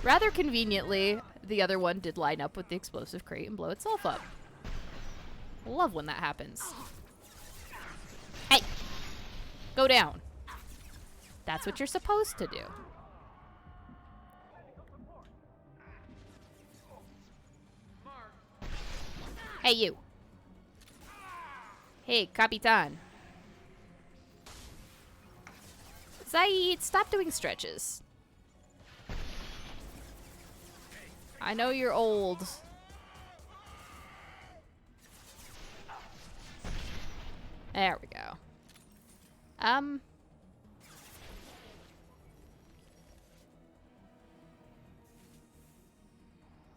Rather conveniently, The other one did line up with the explosive crate and blow itself up. Love when that happens. Hey! Go down. That's what you're supposed to do. Hey, you. Hey, Capitan. Zaid, stop doing stretches. I know you're old. There we go. I'm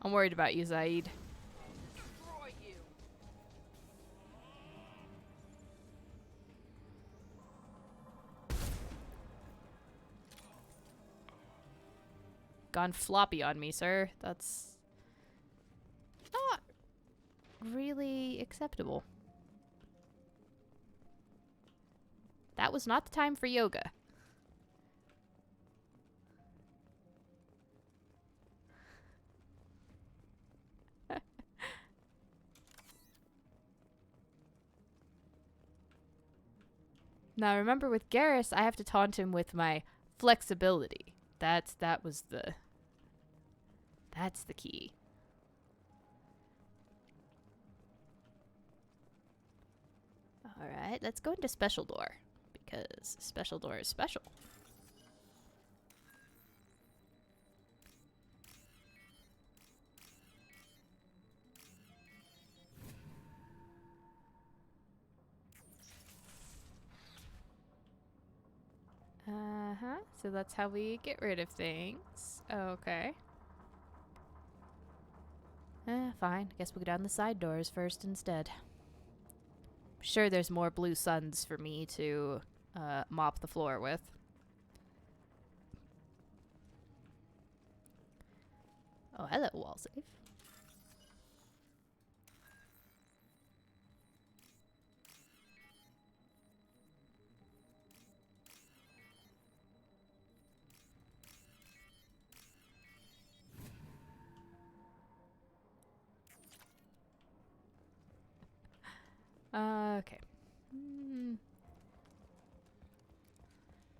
worried about you, Zaid. Gone floppy on me, sir. That's not really acceptable. That was not the time for yoga. Now remember, with Garrus, I have to taunt him with my flexibility. That's the key. Alright, let's go into special door. Because special door is special. So that's how we get rid of things. Okay. Fine. Guess we'll go down the side doors first instead. Sure, there's more blue suns for me to mop the floor with. Oh, hello, wall safe. Okay.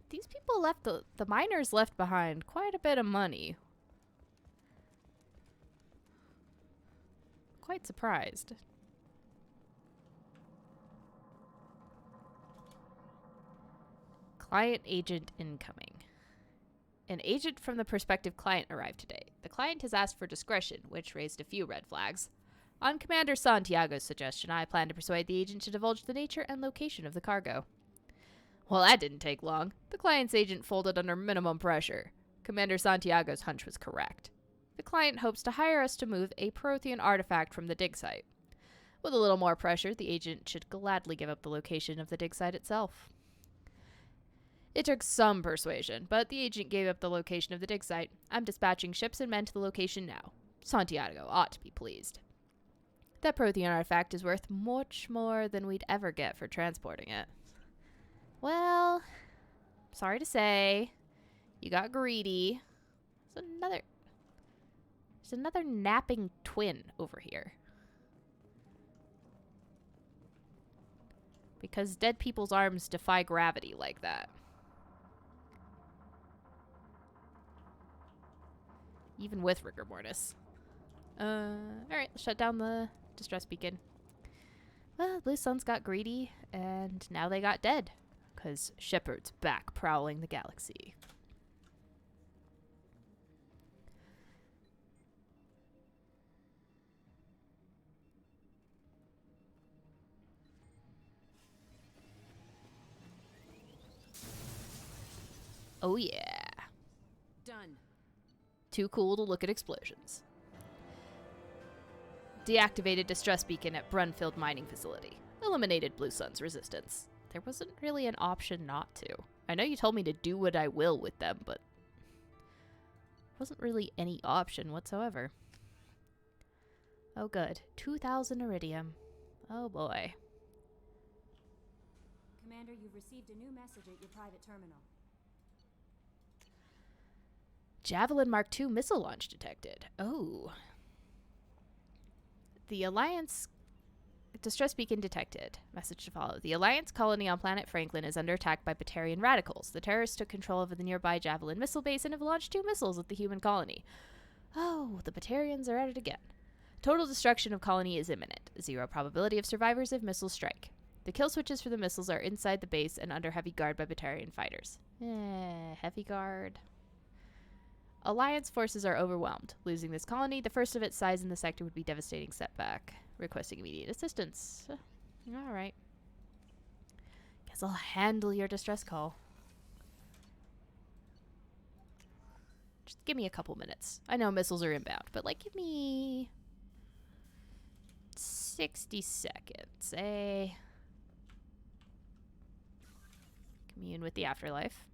These people left the miners left behind quite a bit of money. Quite surprised. Client agent incoming. An agent from the prospective client arrived today. The client has asked for discretion, which raised a few red flags. On Commander Santiago's suggestion, I plan to persuade the agent to divulge the nature and location of the cargo. Well, that didn't take long. The client's agent folded under minimum pressure. Commander Santiago's hunch was correct. The client hopes to hire us to move a Prothean artifact from the dig site. With a little more pressure, the agent should gladly give up the location of the dig site itself. It took some persuasion, but the agent gave up the location of the dig site. I'm dispatching ships and men to the location now. Santiago ought to be pleased. That Prothean artifact is worth much more than we'd ever get for transporting it. Well, sorry to say, you got greedy. There's another napping twin over here. Because dead people's arms defy gravity like that. Even with rigor mortis. Alright, let's shut down the distress beacon. Well, Blue Sun's got greedy, and now they got dead. Because Shepard's back prowling the galaxy. Oh yeah. Done. Too cool to look at explosions. Deactivated distress beacon at Brunfield mining facility. Eliminated Blue Sun's resistance. There wasn't really an option not to. I know you told me to do what I will with them, but wasn't really any option whatsoever. Oh good. 2,000 iridium. Oh boy. Commander, you've received a new message at your private terminal. Javelin Mark II missile launch detected. Oh. The Alliance distress beacon detected. Message to follow. The Alliance colony on planet Franklin is under attack by Batarian radicals. The terrorists took control of the nearby Javelin missile base and have launched 2 missiles at the human colony. Oh, the Batarians are at it again. Total destruction of colony is imminent. 0 probability of survivors if missiles strike. The kill switches for the missiles are inside the base and under heavy guard by Batarian fighters. Heavy guard. Alliance forces are overwhelmed. Losing this colony, the first of its size in the sector, would be devastating setback. Requesting immediate assistance. Alright. Guess I'll handle your distress call. Just give me a couple minutes. I know missiles are inbound, but like give me 60 seconds, eh? Commune with the afterlife.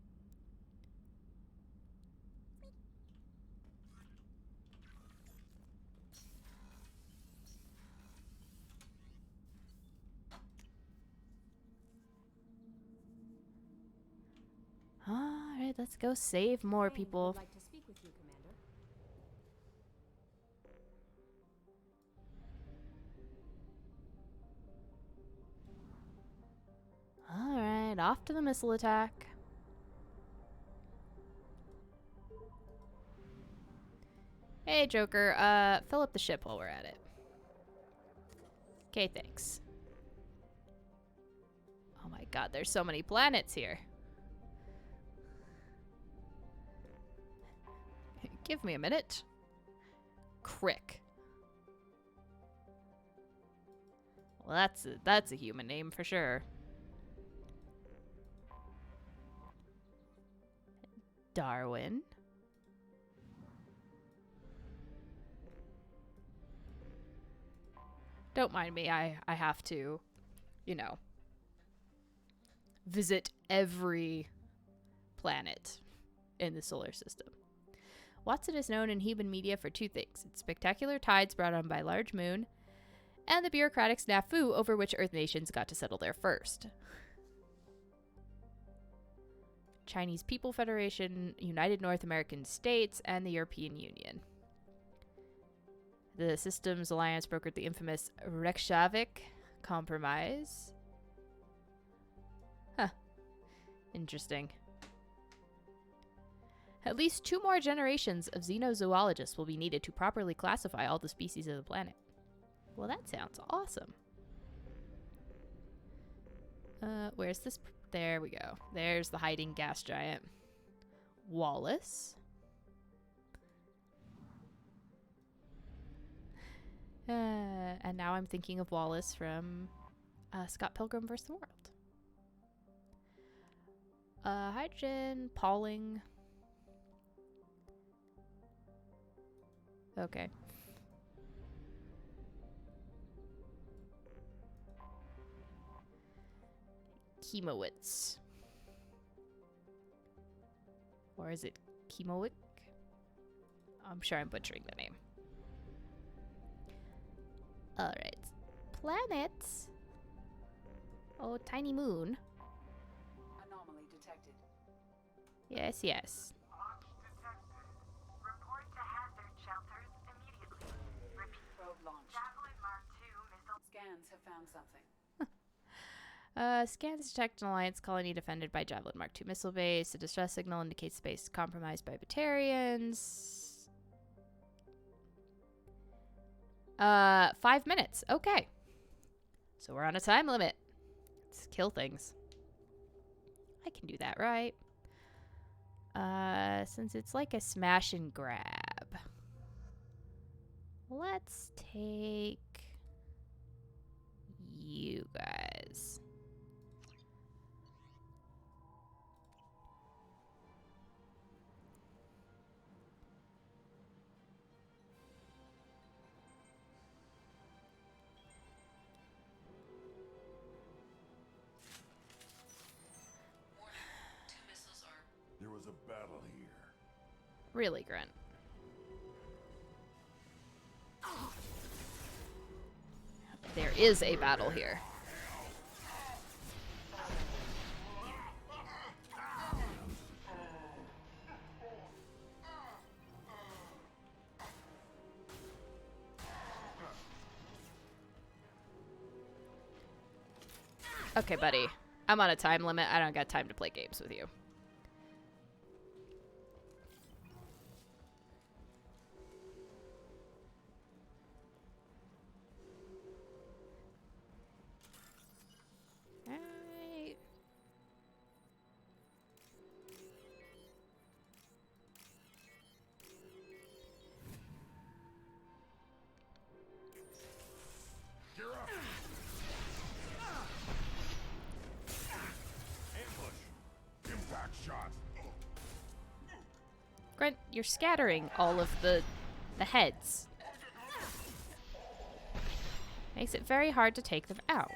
Alright, let's go save more people. Would like to speak with you, Commander. Alright, off to the missile attack. Hey, Joker, fill up the ship while we're at it. Okay, thanks. Oh my god, there's so many planets here. Give me a minute. Crick. Well, that's a human name for sure. Darwin. Don't mind me, I have to, you know, visit every planet in the solar system. Watson is known in human media for 2 things: its spectacular tides brought on by large moon, and the bureaucratic snafu over which Earth nations got to settle there first. Chinese People Federation, United North American States, and the European Union. The Systems Alliance brokered the infamous Reykjavik Compromise. Huh. Interesting. At least 2 more generations of xenozoologists will be needed to properly classify all the species of the planet. Well, that sounds awesome. Where's this? There we go. There's the hiding gas giant. Wallace. And now I'm thinking of Wallace from Scott Pilgrim vs. the World. Hydrogen, Pauling. Okay. Chemowitz. Or is it Chemowick? I'm sure I'm butchering the name. Alright. Planets. Oh, tiny moon. Anomaly detected. Yes, yes. Launch detected. Report to hazard shelters immediately. Repeat. Probe launched. Javelin Mark II missile. Scans have found something. Scans detect an Alliance colony defended by Javelin Mark II missile base. A distress signal indicates the base is compromised by Batarians. 5 minutes. Okay. So we're on a time limit. Let's kill things. I can do that, right? Since it's like a smash and grab. Let's take you guys. There was a battle here. Really, Grunt. There is a battle here. Okay, buddy. I'm on a time limit. I don't got time to play games with you. Alright. Gear up. Ambush. Impact shot. Grunt, you're scattering all of the heads. Makes it very hard to take them out.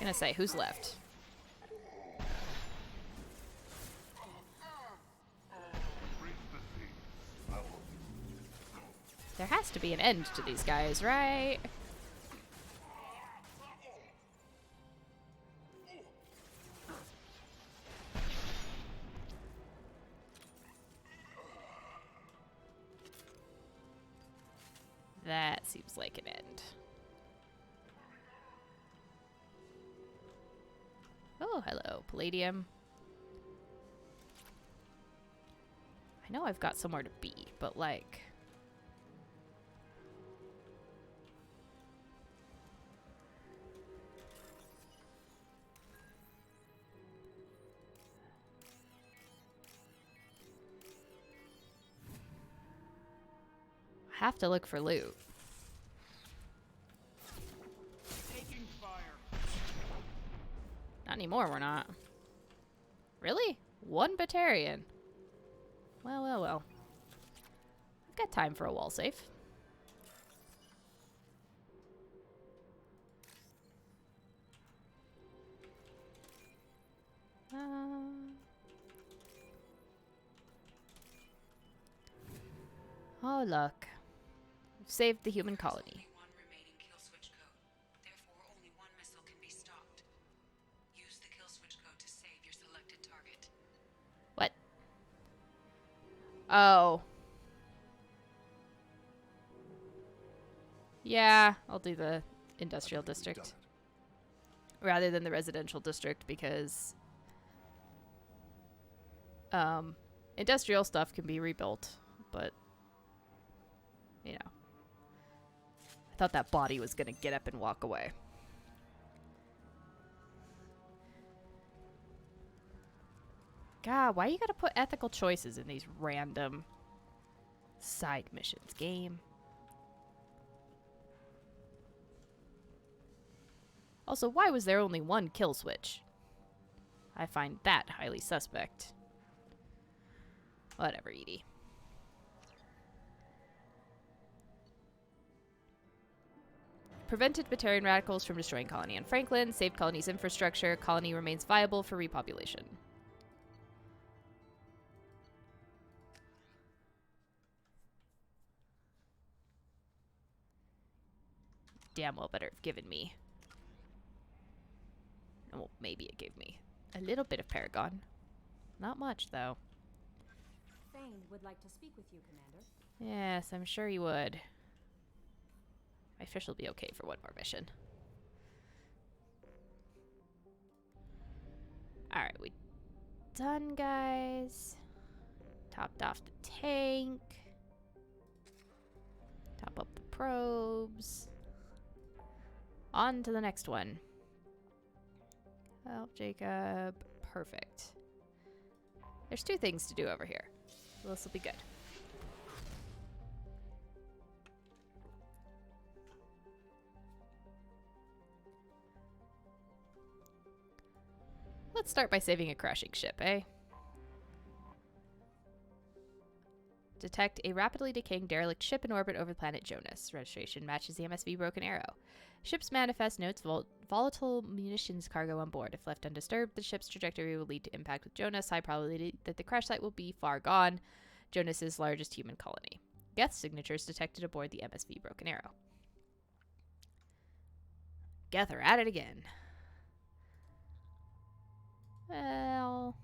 Gonna say, who's left? There has to be an end to these guys, right? That seems like an end. Oh, hello, Palladium. I know I've got somewhere to be, but like... I have to look for loot. Taking fire. Not anymore, we're not. Really? One Batarian. Well, well, well. I've got time for a wall safe. Oh, look. We've saved the human colony. One remaining kill switch code. Therefore, only one missile can be stopped. Use the kill switch code to save your selected target. What? Oh. Yeah, I'll do the industrial district rather than the residential district because industrial stuff can be rebuilt, but you know, I thought that body was gonna get up and walk away. God, why you gotta put ethical choices in these random side missions, game? Also, why was there only one kill switch? I find that highly suspect. Whatever, Edie. Prevented Batarian radicals from destroying colony on Franklin. Saved colony's infrastructure. Colony remains viable for repopulation. Damn well better have given me. Well, maybe it gave me a little bit of Paragon. Not much, though. Thane would like to speak with you, Commander. Yes, I'm sure he would. My fish will be okay for one more mission. Alright, we done, guys. Topped off the tank. Top up the probes. On to the next one. Help Jacob. Perfect. There's two things to do over here. So this will be good. Let's start by saving a crashing ship, eh? Detect a rapidly decaying derelict ship in orbit over the planet Jonas. Registration matches the MSV Broken Arrow. Ship's manifest notes volatile munitions cargo on board. If left undisturbed, the ship's trajectory will lead to impact with Jonas. High probability that the crash site will be far gone. Jonas's largest human colony. Geth signatures detected aboard the MSV Broken Arrow. Geth are at it again. Well,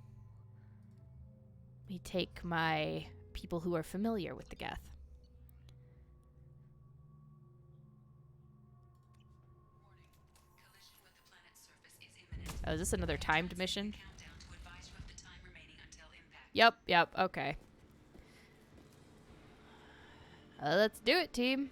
we take my people who are familiar with the Geth. Oh, is this another timed mission? Yep, okay. Let's do it, team.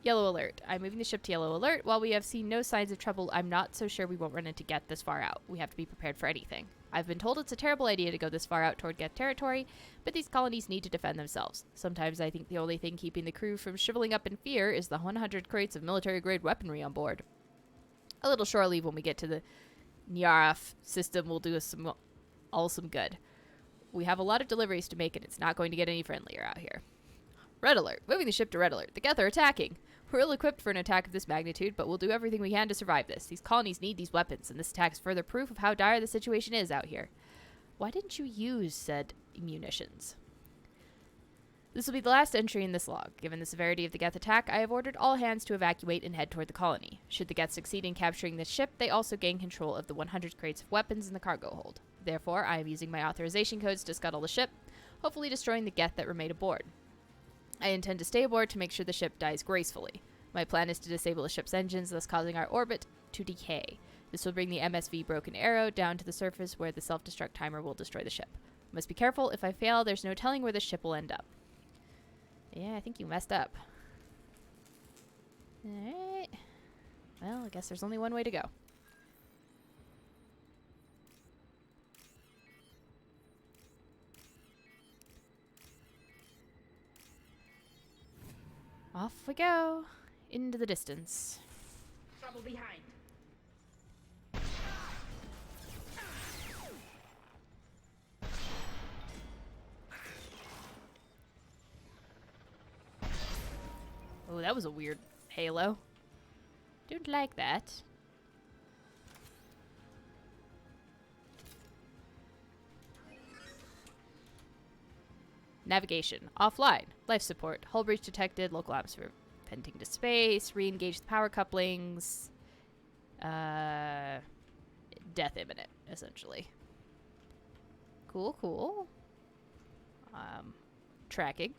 Yellow alert. I'm moving the ship to yellow alert. While we have seen no signs of trouble, I'm not so sure we won't run into Geth this far out. We have to be prepared for anything. I've been told it's a terrible idea to go this far out toward Geth territory, but these colonies need to defend themselves. Sometimes I think the only thing keeping the crew from shriveling up in fear is the 100 crates of military-grade weaponry on board. A little shore leave when we get to the Nyaraf system will do us some good. We have a lot of deliveries to make, and it's not going to get any friendlier out here. Red alert. Moving the ship to red alert. The Geth are attacking. We're ill-equipped for an attack of this magnitude, but we'll do everything we can to survive this. These colonies need these weapons, and this attack is further proof of how dire the situation is out here. Why didn't you use said munitions? This will be the last entry in this log. Given the severity of the Geth attack, I have ordered all hands to evacuate and head toward the colony. Should the Geth succeed in capturing this ship, they also gain control of the 100 crates of weapons in the cargo hold. Therefore, I am using my authorization codes to scuttle the ship, hopefully destroying the Geth that remain aboard. I intend to stay aboard to make sure the ship dies gracefully. My plan is to disable the ship's engines, thus causing our orbit to decay. This will bring the MSV Broken Arrow down to the surface where the self-destruct timer will destroy the ship. I must be careful. If I fail, there's no telling where the ship will end up. Yeah, I think you messed up. Alright. Well, I guess there's only one way to go. Off we go. Into the distance. Trouble behind. Oh, that was a weird halo. Don't like that. Navigation. Offline. Life support. Hull breach detected. Local atmosphere venting to space. Re-engage the power couplings. Death imminent, essentially. Cool, cool. Tracking.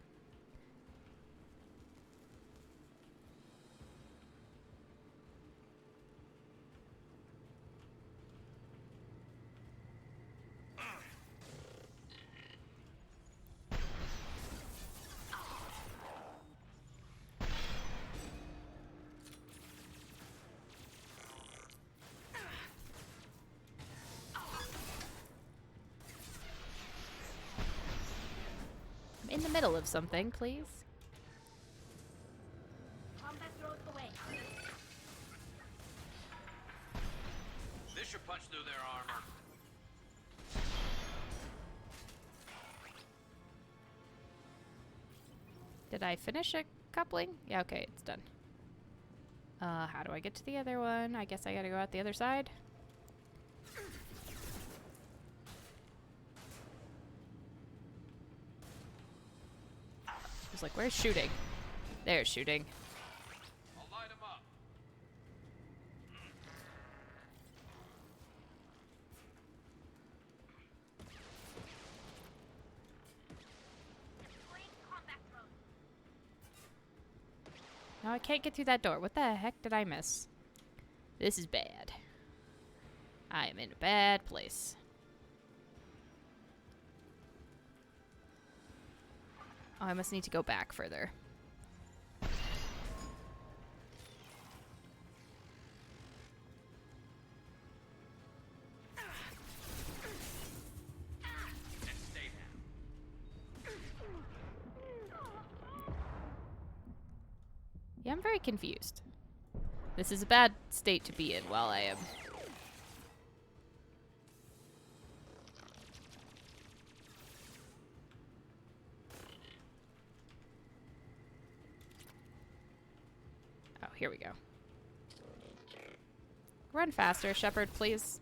In the middle of something, please. Combat drone away. This should punch through their armor. Did I finish a coupling? Yeah, okay, it's done. How do I get to the other one? I guess I gotta go out the other side. I was like, where's shooting? There's shooting. I'll light them up. Deploying combat drone. No, I can't get through that door. What the heck did I miss? This is bad. I am in a bad place. Oh, I must need to go back further. And stay down. Yeah, I'm very confused. This is a bad state to be in while I am here we go. Run faster, Shepard, please.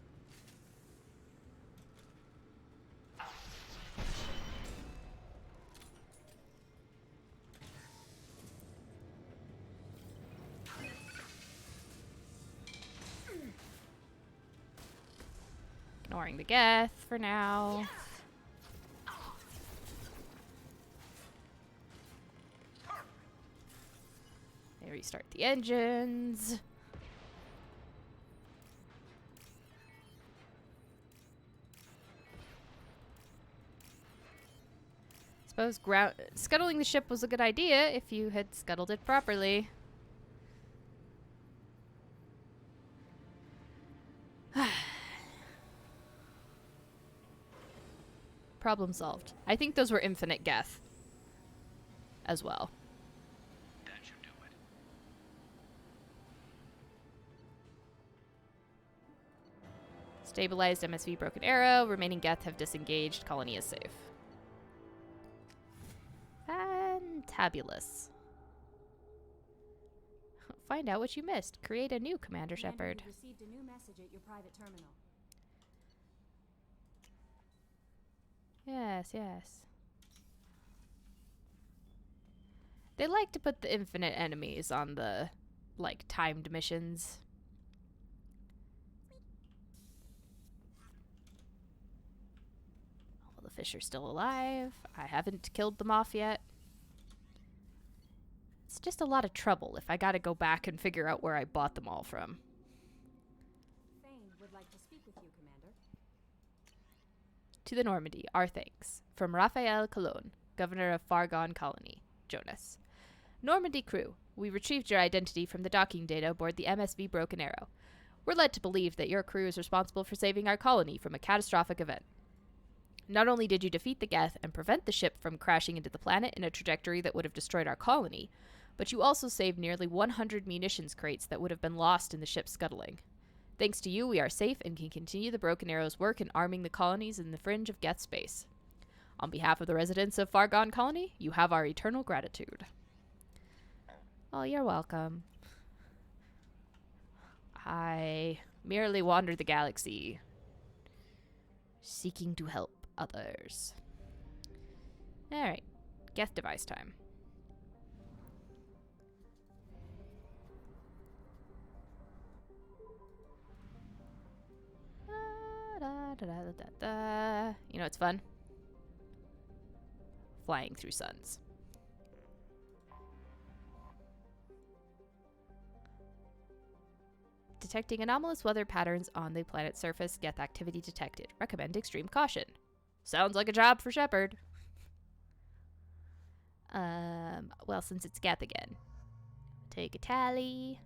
Ignoring the Geth for now. They restart the engines. Suppose scuttling the ship was a good idea if you had scuttled it properly. Problem solved. I think those were infinite Geth as well. That should do it. Stabilized MSV Broken Arrow. Remaining Geth have disengaged. Colony is safe. Fantabulous. Find out what you missed. Create a new Commander Shepard. You received a new message at your private terminal. Yes, yes. They like to put the infinite enemies on the, like, timed missions. Well, the fish are still alive. I haven't killed them off yet. It's just a lot of trouble if I gotta go back and figure out where I bought them all from. Thane would like to speak with you, Commander. To the Normandy, our thanks. From Raphael Colon, Governor of Fargon Colony, Jonas. Normandy crew, we retrieved your identity from the docking data aboard the MSV Broken Arrow. We're led to believe that your crew is responsible for saving our colony from a catastrophic event. Not only did you defeat the Geth and prevent the ship from crashing into the planet in a trajectory that would have destroyed our colony, but you also saved nearly 100 munitions crates that would have been lost in the ship's scuttling. Thanks to you, we are safe and can continue the Broken Arrow's work in arming the colonies in the fringe of Geth space. On behalf of the residents of Fargon Colony, you have our eternal gratitude. Oh, you're welcome. I merely wander the galaxy, seeking to help others. Alright, Geth device time. You know what's fun? Flying through suns. Detecting anomalous weather patterns on the planet's surface. Geth activity detected. Recommend extreme caution. Sounds like a job for Shepard. Well, since it's Geth again. Take a tally.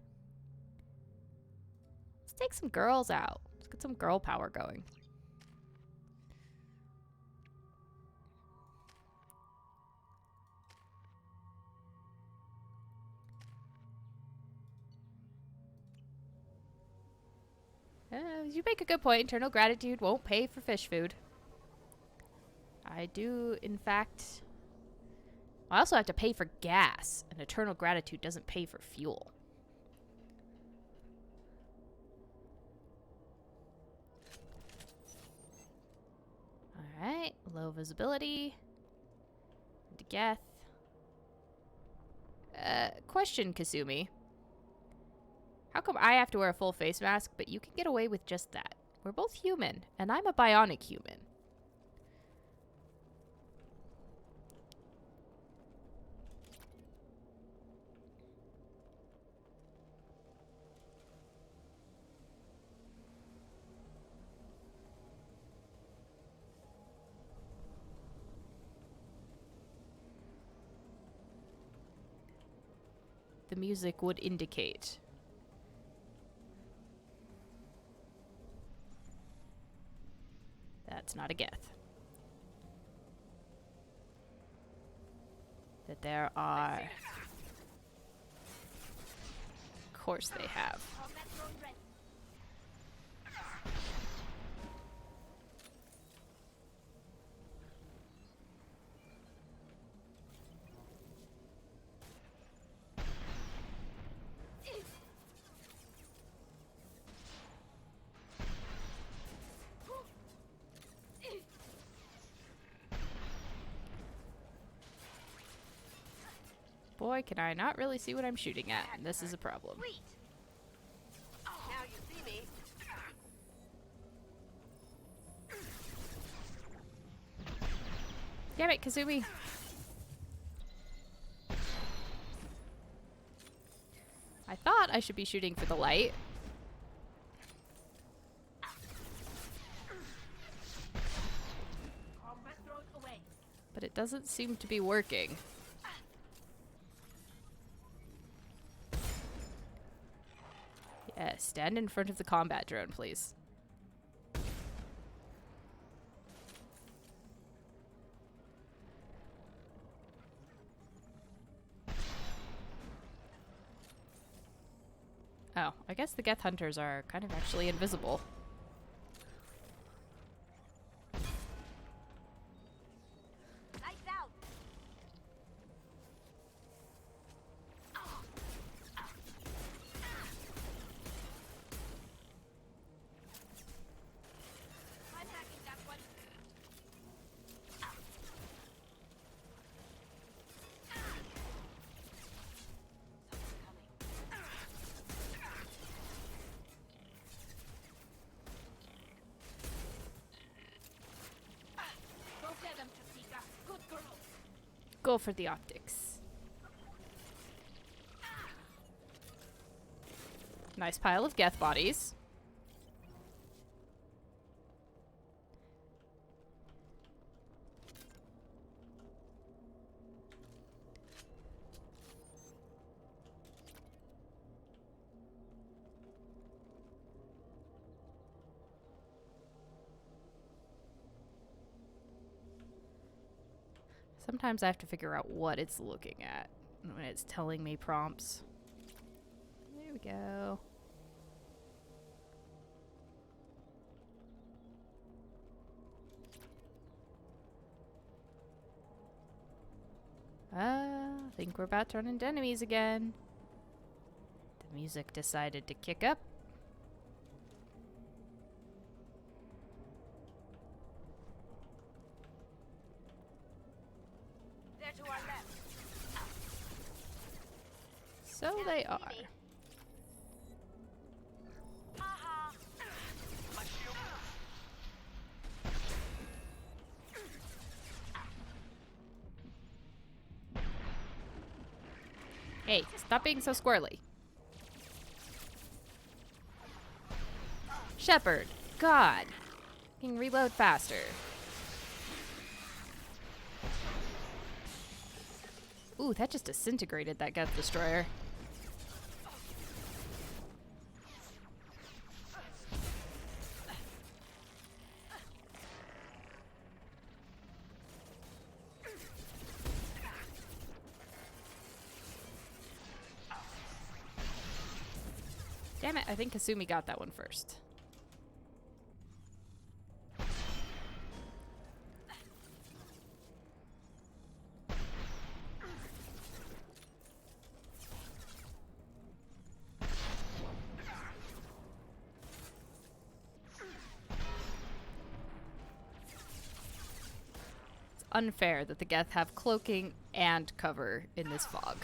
Let's take some girls out. Let's get some girl power going. You make a good point. Eternal gratitude won't pay for fish food. I do, in fact... I also have to pay for gas, and eternal gratitude doesn't pay for fuel. Alright, low visibility. Into Geth. Question, Kasumi. How come I have to wear a full face mask, but you can get away with just that? We're both human, and I'm a bionic human. The music would indicate. That's not a Geth. That there are... Of course they have. Boy, can I not really see what I'm shooting at. And this is a problem. Sweet. Now you see me. Damn it, Kazumi. I thought I should be shooting for the light. Combat throws away. But it doesn't seem to be working. Yeah, stand in front of the combat drone, please. Oh, I guess the Geth Hunters are kind of actually invisible. Lights out. I'm hacking that one. Go get them, Topeka. Good girl. Go for the optics. Nice pile of Geth bodies. Sometimes I have to figure out what it's looking at when it's telling me prompts. There we go. I think we're about to run into enemies again. The music decided to kick up. They're to our left. So they are. Aha. My shield. Hey, stop being so squirrely. Shepard, God. You can reload faster. Ooh, that just disintegrated that Geth Destroyer. Damn it, I think Kasumi got that one first. It's unfair that the Geth have cloaking and cover in this fog.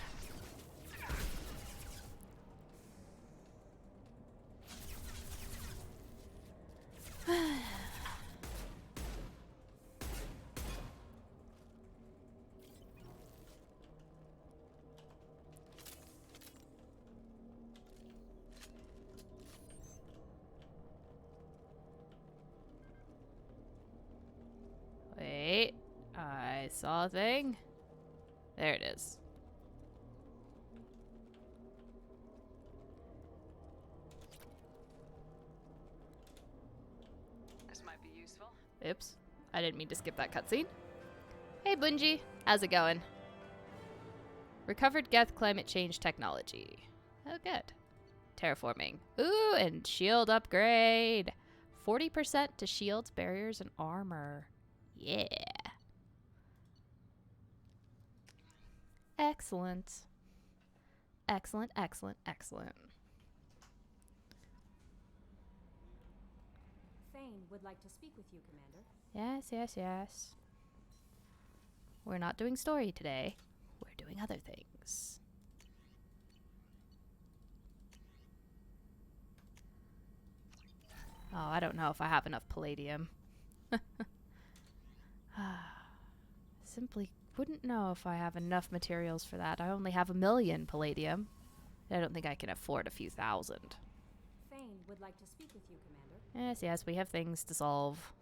Wait, I saw a thing. There it is. This might be useful. Oops, I didn't mean to skip that cutscene. Hey Bungie, how's it going? Recovered Geth climate change technology. Oh good. Terraforming. Ooh, and shield upgrade. 40% to shields, barriers, and armor. Yeah. Excellent. Excellent, excellent, excellent. Thane would like to speak with you, Commander. Yes, yes, yes. We're not doing story today. We're doing other things. things. Oh, I don't know if I have enough palladium. Simply wouldn't know if I have enough materials for that. I only have 1,000,000 palladium. I don't think I can afford a few thousand. Thane would like to speak with you, Commander. Yes, yes, we have things to solve.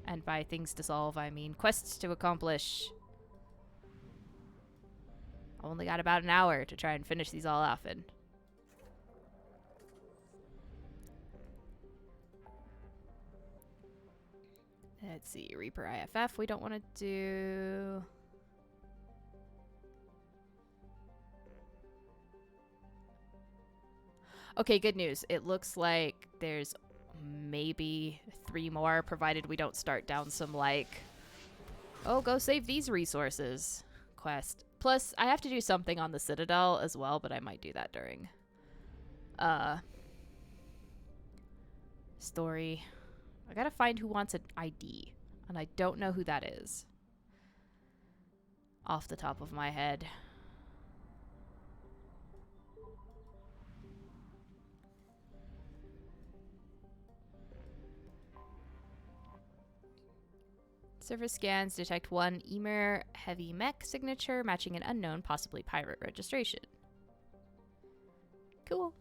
And by things to solve, I mean quests to accomplish. Only got about an hour to try and finish these all off in. Let's see, Reaper IFF we don't want to do. Okay, good news. It looks like there's maybe 3 more, provided we don't start down some, like, oh, go save these resources quest. Plus, I have to do something on the Citadel as well, but I might do that during story. I gotta find who wants an ID, and I don't know who that is off the top of my head. Surface scans detect 1 Emer heavy mech signature matching an unknown, possibly pirate registration. Cool.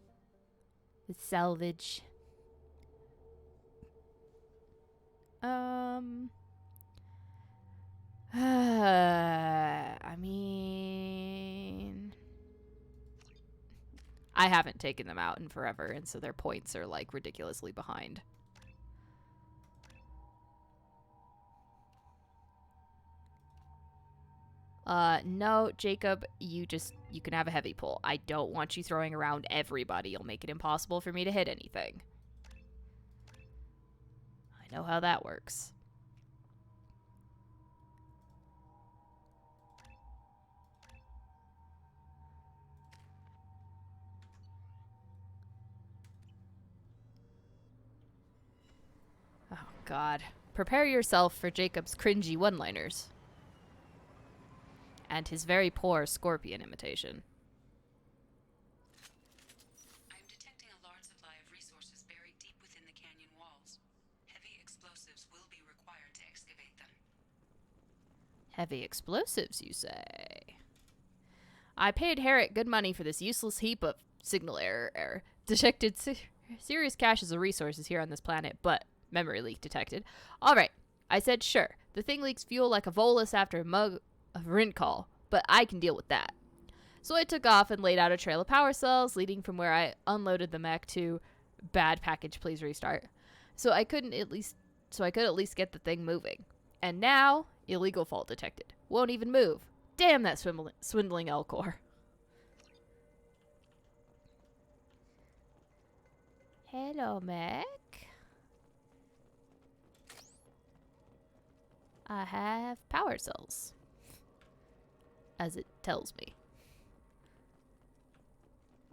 The salvage. I mean, I haven't taken them out in forever, and so their points are like ridiculously behind. No, Jacob, you can have a heavy pull. I don't want you throwing around everybody. You'll make it impossible for me to hit anything. I know how that works. Oh, God. Prepare yourself for Jacob's cringy one-liners. And his very poor scorpion imitation. I'm detecting a large supply of resources buried deep within the canyon walls. Heavy explosives will be required to excavate them. Heavy explosives, you say? I paid Herrick good money for this useless heap of signal error. Detected serious caches of resources here on this planet, but memory leak detected. Alright, I said sure. The thing leaks fuel like a Volus after a mug of Rincall, but I can deal with that. So I took off and laid out a trail of power cells leading from where I unloaded the mech to bad package, please restart. So I could at least get the thing moving. And now, illegal fault detected. Won't even move. Damn that swindling Elcor. Hello, mech. I have power cells, as it tells me.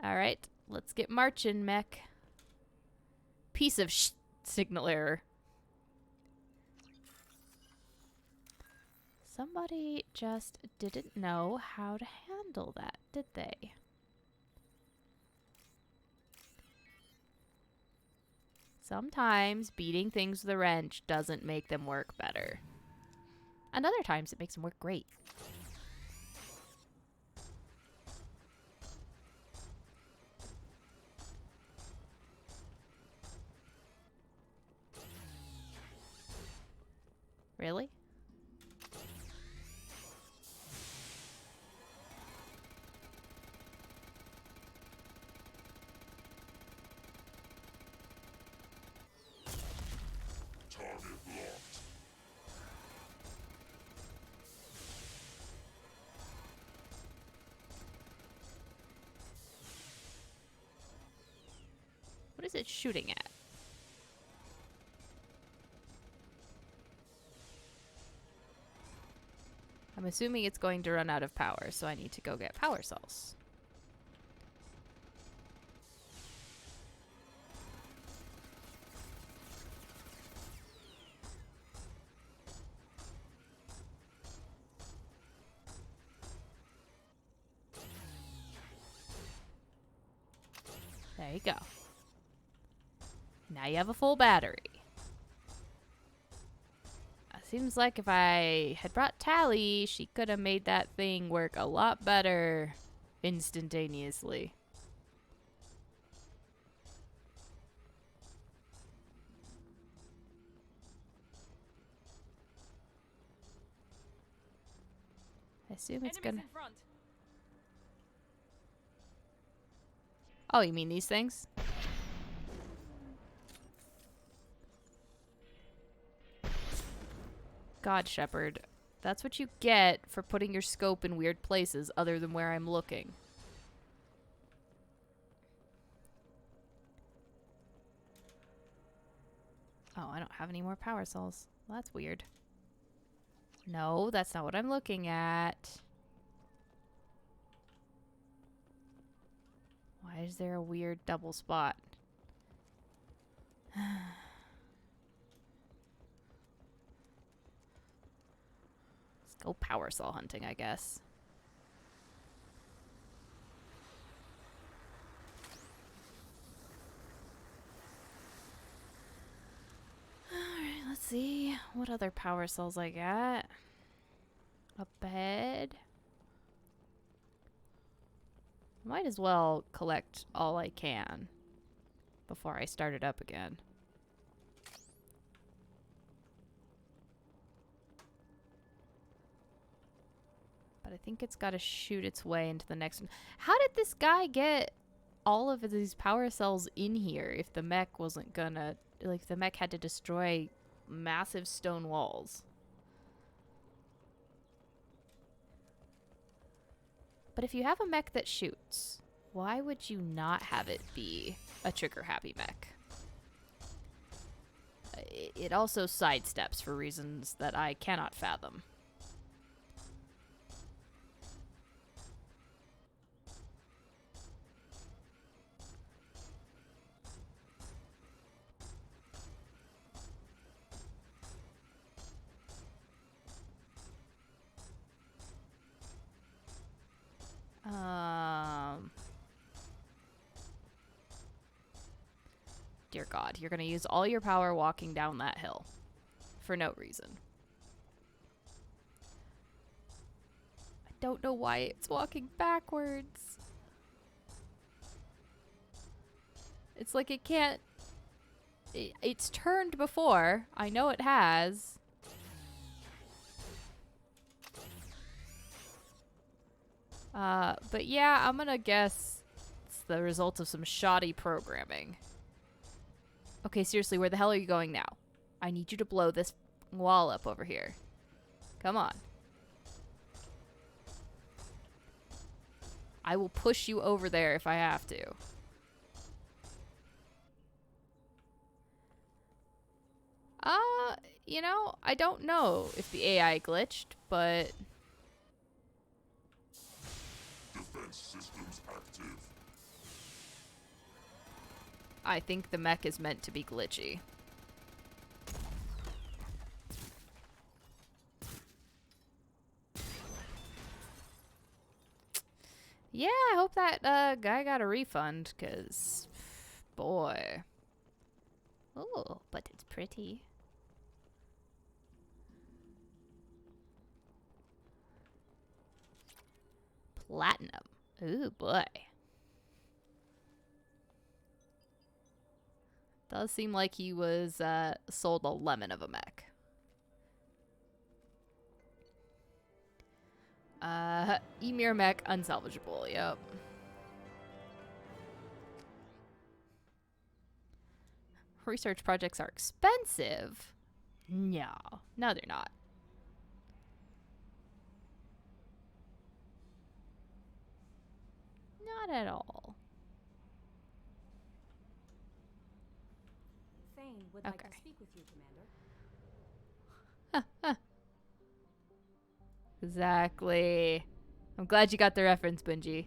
Alright, let's get marching, mech. Piece of signal error. Somebody just didn't know how to handle that, did they? Sometimes beating things with a wrench doesn't make them work better. And other times it makes them work great. Really? What is it shooting at? I'm assuming it's going to run out of power, so I need to go get power cells. There you go. Now you have a full battery. Seems like if I had brought Tally, she could have made that thing work a lot better instantaneously. I assume it's gonna... Oh, you mean these things? God, Shepard. That's what you get for putting your scope in weird places other than where I'm looking. Oh, I don't have any more power cells. Well, that's weird. No, that's not what I'm looking at. Why is there a weird double spot? Let's go power cell hunting, I guess. Alright, let's see what other power cells I got. Up ahead. Might as well collect all I can before I start it up again. But I think it's got to shoot its way into the next one. How did this guy get all of these power cells in here if the mech wasn't gonna... Like, the mech had to destroy massive stone walls? But if you have a mech that shoots, why would you not have it be a trigger-happy mech? It also sidesteps for reasons that I cannot fathom. Dear God, you're gonna use all your power walking down that hill. For no reason. I don't know why it's walking backwards. It's like it can't... It's turned before. I know it has. But yeah, I'm gonna guess it's the result of some shoddy programming. Okay, seriously, where the hell are you going now? I need you to blow this wall up over here. Come on. I will push you over there if I have to. You know, I don't know if the AI glitched, but... Defense systems active. I think the mech is meant to be glitchy. Yeah, I hope that guy got a refund, because, boy. Oh, but it's pretty. Platinum. Ooh, boy. Does seem like he was sold a lemon of a mech. Emir mech unsalvageable, yep. Research projects are expensive. No, they're not. Not at all. Thane would like Okay. to speak with you, Commander. Exactly. I'm glad you got the reference, Bungie.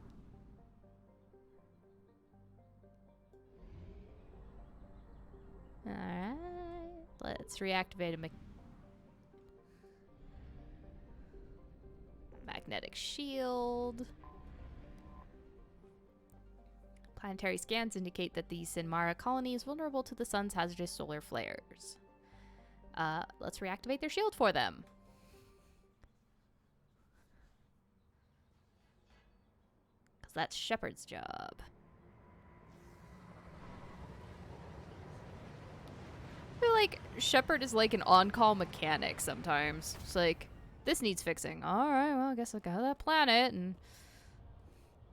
Alright. Let's reactivate a magnetic shield. Planetary scans indicate that the Sinmara colony is vulnerable to the sun's hazardous solar flares. Let's reactivate their shield for them. Because that's Shepard's job. I feel like Shepard is like an on-call mechanic sometimes. It's like, this needs fixing. Alright, well, I guess I'll go to that planet and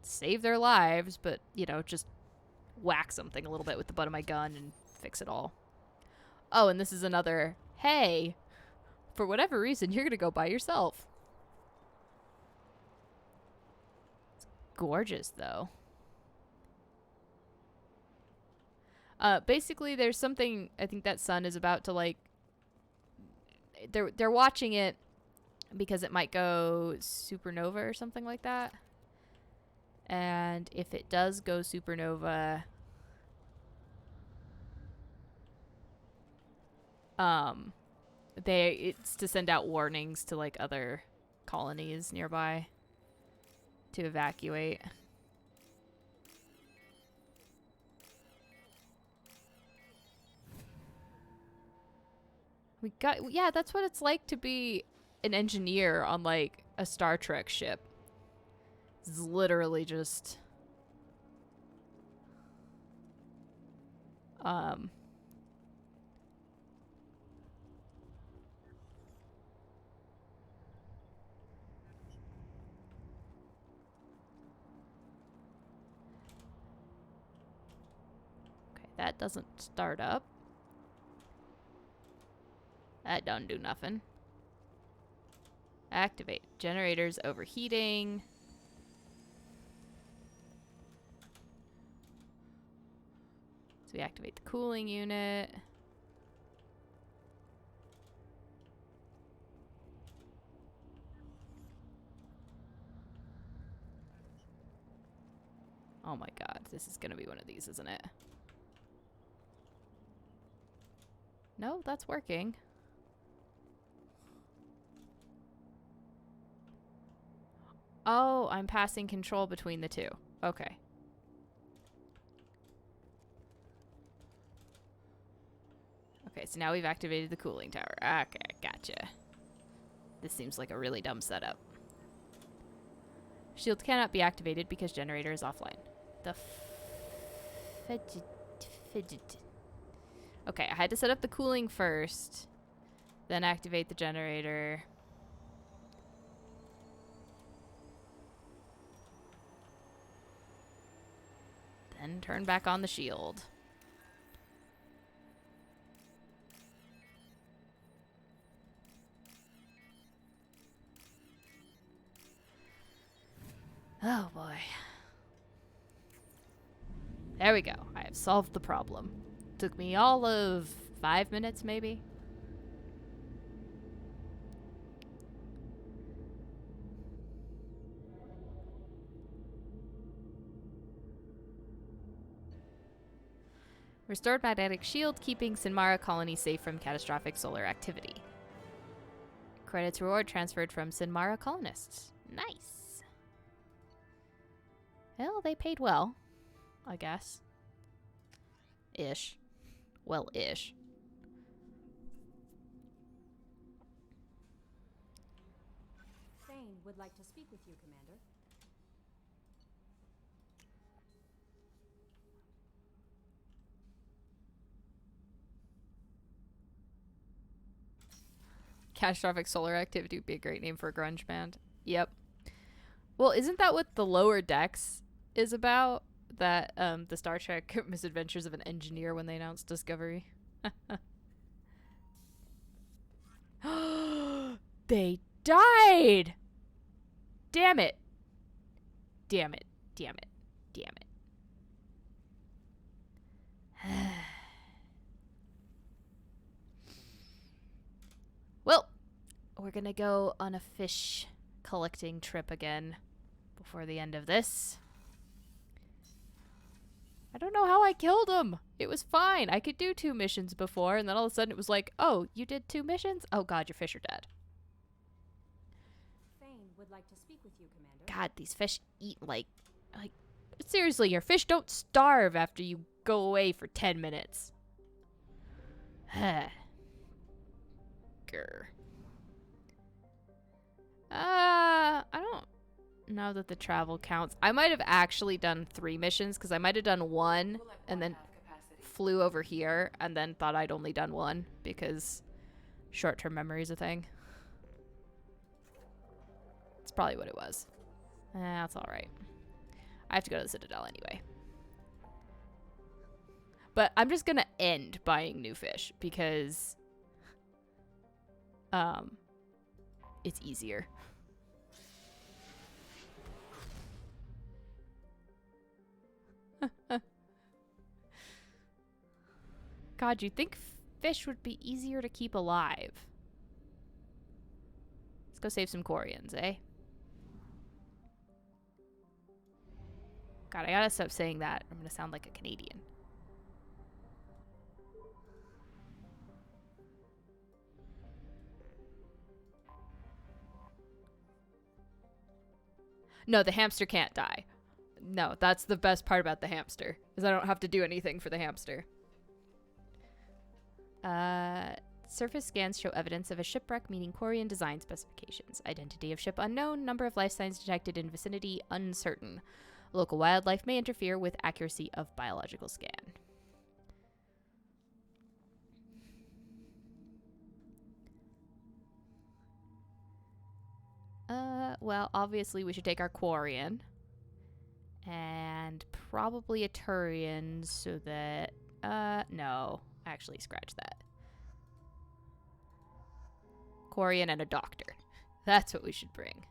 save their lives, but, you know, just whack something a little bit with the butt of my gun and fix it all. Oh, and this is another, hey, for whatever reason, you're gonna go by yourself. It's gorgeous, though. Basically, there's something, I think that sun is about to, like, they're watching it because it might go supernova or something like that. And if it does go supernova, it's to send out warnings to like other colonies nearby to evacuate. Yeah, that's what it's like to be an engineer on like a Star Trek ship. It's literally just okay, that doesn't start up. That don't do nothing. Activate. Generators overheating. So we activate the cooling unit. Oh my god, this is gonna be one of these, isn't it? No, that's working. Oh, I'm passing control between the two. Okay. Okay, so now we've activated the cooling tower. Okay, gotcha. This seems like a really dumb setup. Shield cannot be activated because generator is offline. The fidget. Okay, I had to set up the cooling first, then activate the generator. Then turn back on the shield. Oh boy. There we go. I have solved the problem. Took me all of 5 minutes, maybe. Restored magnetic shield, keeping Sinmara colony safe from catastrophic solar activity. Credits reward transferred from Sinmara colonists. Nice. Well, they paid well, I guess. Ish. Well-ish. Thane would like to speak with you, Commander. Catastrophic solar activity would be a great name for a grunge band. Yep. Well, isn't that what the Lower Decks is about? That, the Star Trek Misadventures of an Engineer when they announced Discovery. They died! Damn it. Damn it. Damn it. Damn it. Well, we're gonna go on a fish collecting trip again before the end of this. I don't know how I killed him. It was fine. I could do 2 missions before, and then all of a sudden it was like, oh, you did 2 missions? Oh god, your fish are dead. Thane would like to speak with you, Commander. God, these fish eat like Seriously, your fish don't starve after you go away for 10 minutes. Grr. I don't know that the travel counts. I might have actually done 3 missions because I might have done 1 and then flew over here and then thought I'd only done 1 because short-term memory is a thing. It's probably what it was. That's alright. I have to go to the Citadel anyway. But I'm just gonna end buying new fish because it's easier. God, you'd think fish would be easier to keep alive. Let's go save some Corians, eh? God, I gotta stop saying that. I'm gonna sound like a Canadian. No, the hamster can't die. No, that's the best part about the hamster, is I don't have to do anything for the hamster. Surface scans show evidence of a shipwreck meeting Corian design specifications. Identity of ship unknown, number of life signs detected in vicinity uncertain. Local wildlife may interfere with accuracy of biological scan. Well, obviously we should take our Quarian. And probably a Turian so that... no. Actually, scratch that. Quarian and a doctor. That's what we should bring.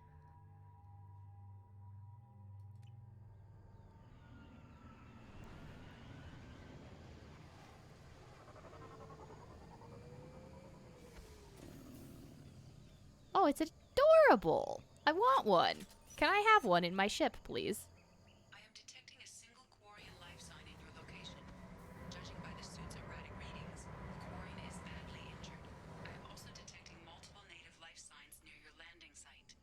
Oh, it's adorable! I want one! Can I have one in my ship, please? I am detecting a single Quarian life sign in your location. Judging by the suit's erratic readings, the Quarian is badly injured. I am also detecting multiple native life signs near your landing site.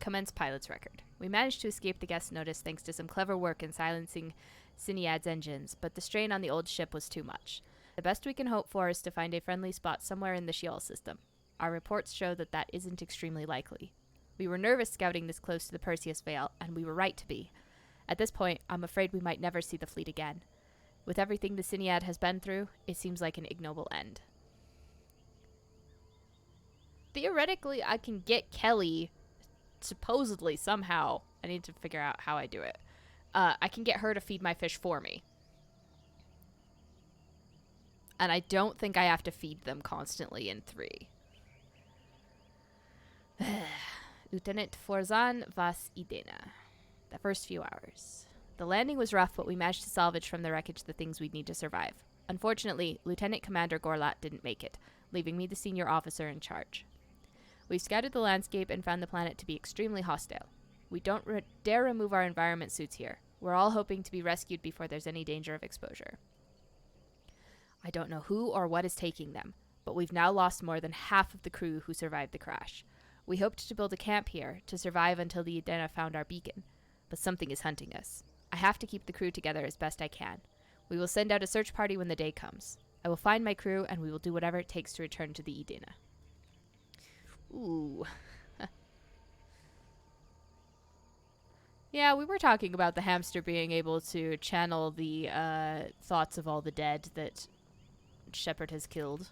Commence pilot's record. We managed to escape the guest notice thanks to some clever work in silencing Siniad's engines, but the strain on the old ship was too much. The best we can hope for is to find a friendly spot somewhere in the Sheol system. Our reports show that that isn't extremely likely. We were nervous scouting this close to the Perseus Veil, and we were right to be. At this point, I'm afraid we might never see the fleet again. With everything the Siniad has been through, it seems like an ignoble end. Theoretically, I can get Kelly, supposedly, somehow. I need to figure out how I do it. I can get her to feed my fish for me. And I don't think I have to feed them constantly in 3. Lieutenant Forzan Vas Idena. The first few hours. The landing was rough, but we managed to salvage from the wreckage the things we'd need to survive. Unfortunately, Lieutenant Commander Gorlat didn't make it, leaving me the senior officer in charge. We scouted the landscape and found the planet to be extremely hostile. We don't dare remove our environment suits here. We're all hoping to be rescued before there's any danger of exposure. I don't know who or what is taking them, but we've now lost more than half of the crew who survived the crash. We hoped to build a camp here to survive until the Idena found our beacon, but something is hunting us. I have to keep the crew together as best I can. We will send out a search party when the day comes. I will find my crew, and we will do whatever it takes to return to the Idena. Ooh. Yeah, we were talking about the hamster being able to channel the thoughts of all the dead that Shepard has killed.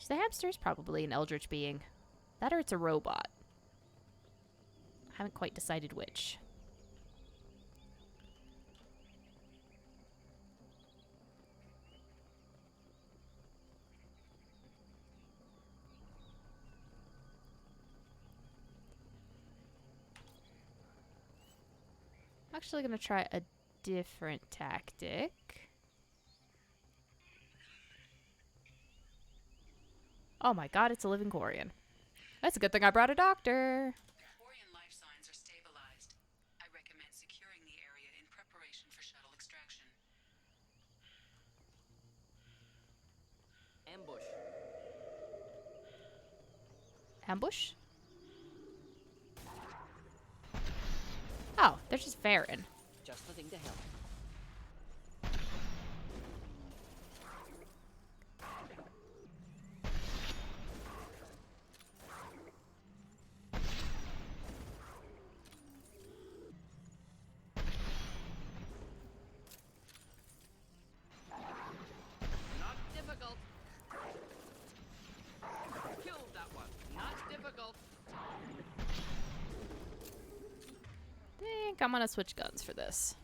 The hamster is probably an eldritch being. That or it's a robot. I haven't quite decided which. I'm actually going to try a different tactic. Oh my god, it's a living Quarian. That's a good thing I brought a doctor. Quarian life signs are stabilized. I recommend securing the area in preparation for shuttle extraction. Ambush. Ambush? They're just Varen. Just the thing to help. Not difficult. Killed that one. Not difficult. Think I'm gonna switch guns for this.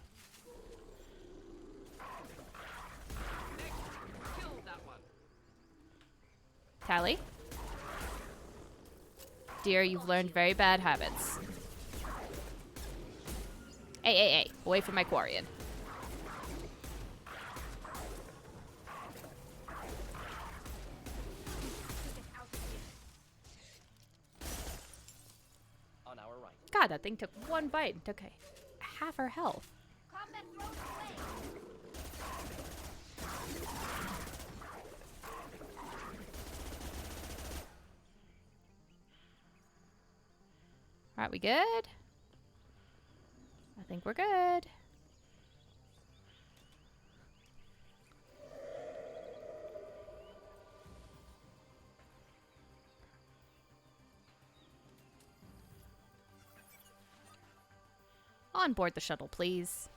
Next. Killed that one. Tally? Dear, you've learned very bad habits. Hey. Away from my Quarian. On our right. God, that thing took one bite and took half her health. Combat thrown away. Alright, we good? I think we're good. On board the shuttle, please.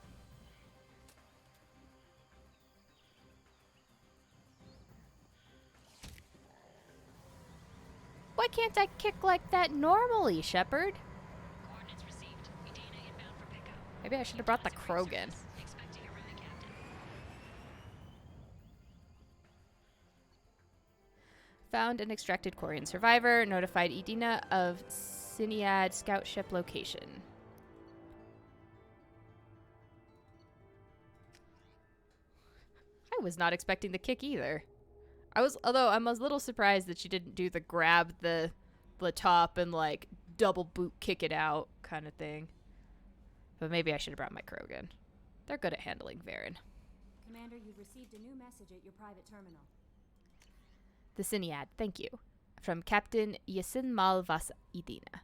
Why can't I kick like that normally, Shepard? Coordinates received. Edina inbound for pickup. Maybe I should have brought the Krogan. Expecting arrival, Captain. Found an extracted Quarian survivor. Notified Edina of Cinead scout ship location. I was not expecting the kick either. Although I'm a little surprised that she didn't do the grab the top and like double boot kick it out kind of thing. But maybe I should have brought my Krogan. They're good at handling Varen. Commander, you've received a new message at your private terminal. The Cinead, thank you. From Captain Yasin Malvas Idina.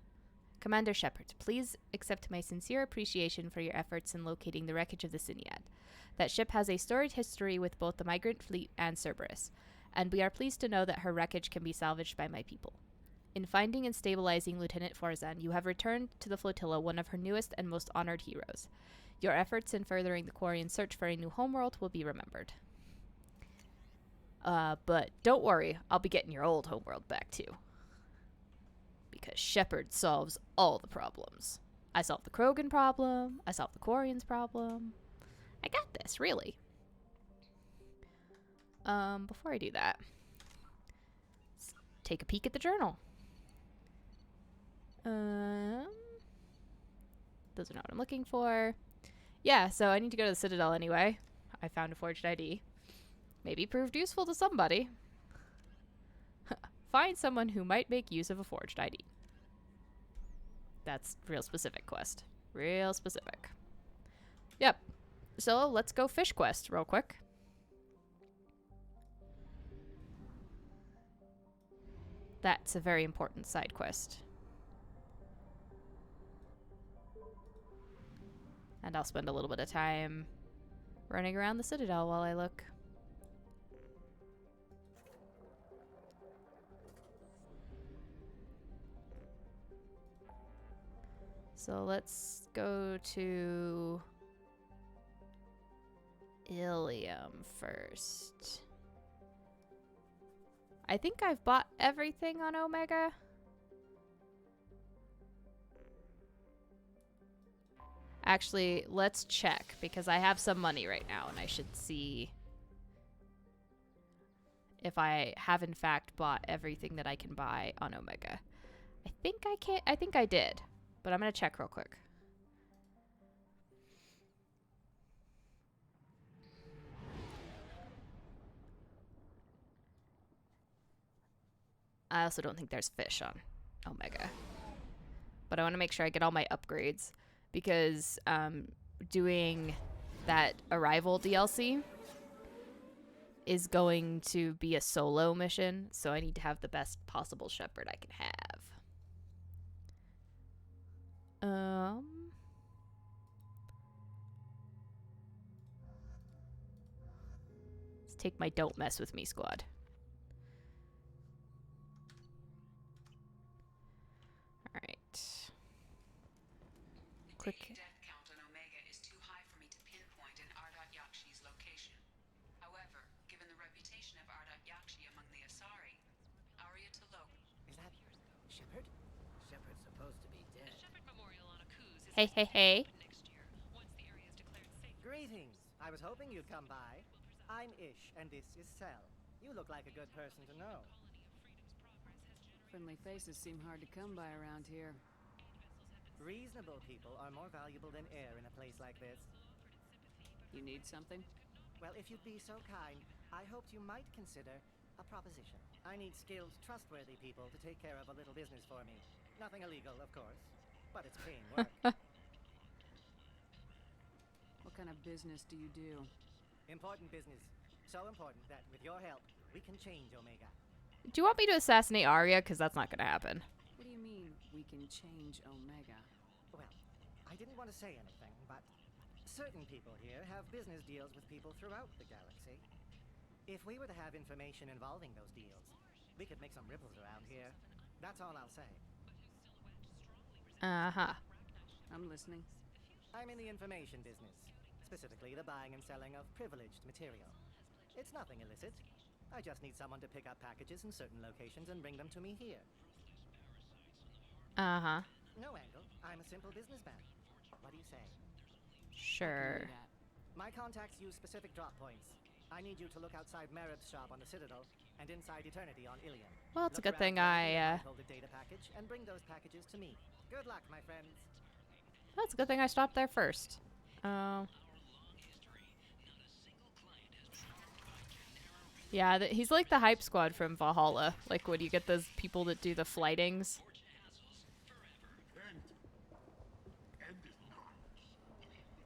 Commander Shepard, please accept my sincere appreciation for your efforts in locating the wreckage of the Cinead. That ship has a storied history with both the migrant fleet and Cerberus, and we are pleased to know that her wreckage can be salvaged by my people. In finding and stabilizing Lieutenant Forzan, you have returned to the flotilla one of her newest and most honored heroes. Your efforts in furthering the Quarian search for a new homeworld will be remembered. But don't worry, I'll be getting your old homeworld back too. Because Shepard solves all the problems. I solved the Krogan problem, I solved the Quarian's problem. I got this, really. Before I do that, let's take a peek at the journal. Those are not what I'm looking for. Yeah, so I need to go to the Citadel anyway. I found a forged ID. Maybe proved useful to somebody. Find someone who might make use of a forged ID. That's real specific quest. Real specific. Yep. So let's go fish quest real quick. That's a very important side quest. And I'll spend a little bit of time running around the Citadel while I look. So let's go to Ilium first. I think I've bought everything on Omega. Actually, let's check because I have some money right now and I should see if I have in fact bought everything that I can buy on Omega. I think I did, but I'm going to check real quick. I also don't think there's fish on Omega. But I want to make sure I get all my upgrades because doing that Arrival DLC is going to be a solo mission, so I need to have the best possible Shepard I can have. take my don't mess with me squad. Alright. The Click. death count on Omega is too high for me to pinpoint an Ardat Yakshi's location. However, given the reputation of Ardat Yakshi among the Asari, Aria to Lope. Is that Shepard? Shepard's supposed to be dead. Hey, hey, hey. Greetings. I was hoping you'd come by. I'm Ish, and this is Cell. You look like a good person to know. Friendly faces seem hard to come by around here. Reasonable people are more valuable than air in a place like this. You need something? Well, if you'd be so kind, I hoped you might consider a proposition. I need skilled, trustworthy people to take care of a little business for me. Nothing illegal, of course, but it's paying work. What kind of business do you do? Important business. So important that, with your help, we can change Omega. Do you want me to assassinate Arya? Because that's not going to happen. What do you mean, we can change Omega? Well, I didn't want to say anything, but certain people here have business deals with people throughout the galaxy. If we were to have information involving those deals, we could make some ripples around here. That's all I'll say. Uh-huh. I'm listening. I'm in the information business, specifically the buying and selling of privileged material. It's nothing illicit. I just need someone to pick up packages in certain locations and bring them to me here. Uh-huh. No angle. I'm a simple businessman. What do you say? Sure. My contacts use specific drop points. I need you to look outside Merib's shop on the Citadel and inside Eternity on Ilion. Well, it's a Look good thing around I, hold a data package and bring those packages to me. Good luck, my friends. That's a good thing I stopped there first. Yeah, he's like the hype squad from Valhalla. Like when you get those people that do the flightings.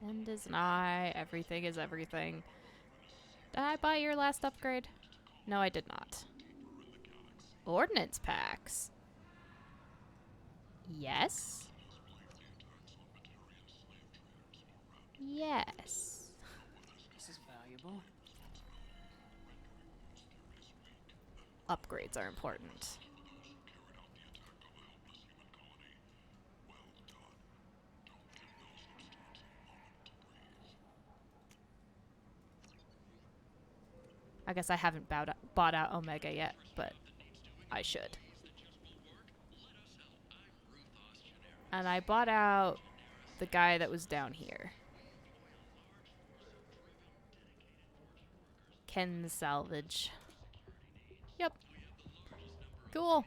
End is nigh. Everything is everything. Did I buy your last upgrade? No, I did not. Ordnance packs. Yes. Yes. This is valuable. Upgrades are important. I guess I haven't bought out Omega yet, but I should. And I bought out the guy that was down here. Ken's salvage. Yep. Cool.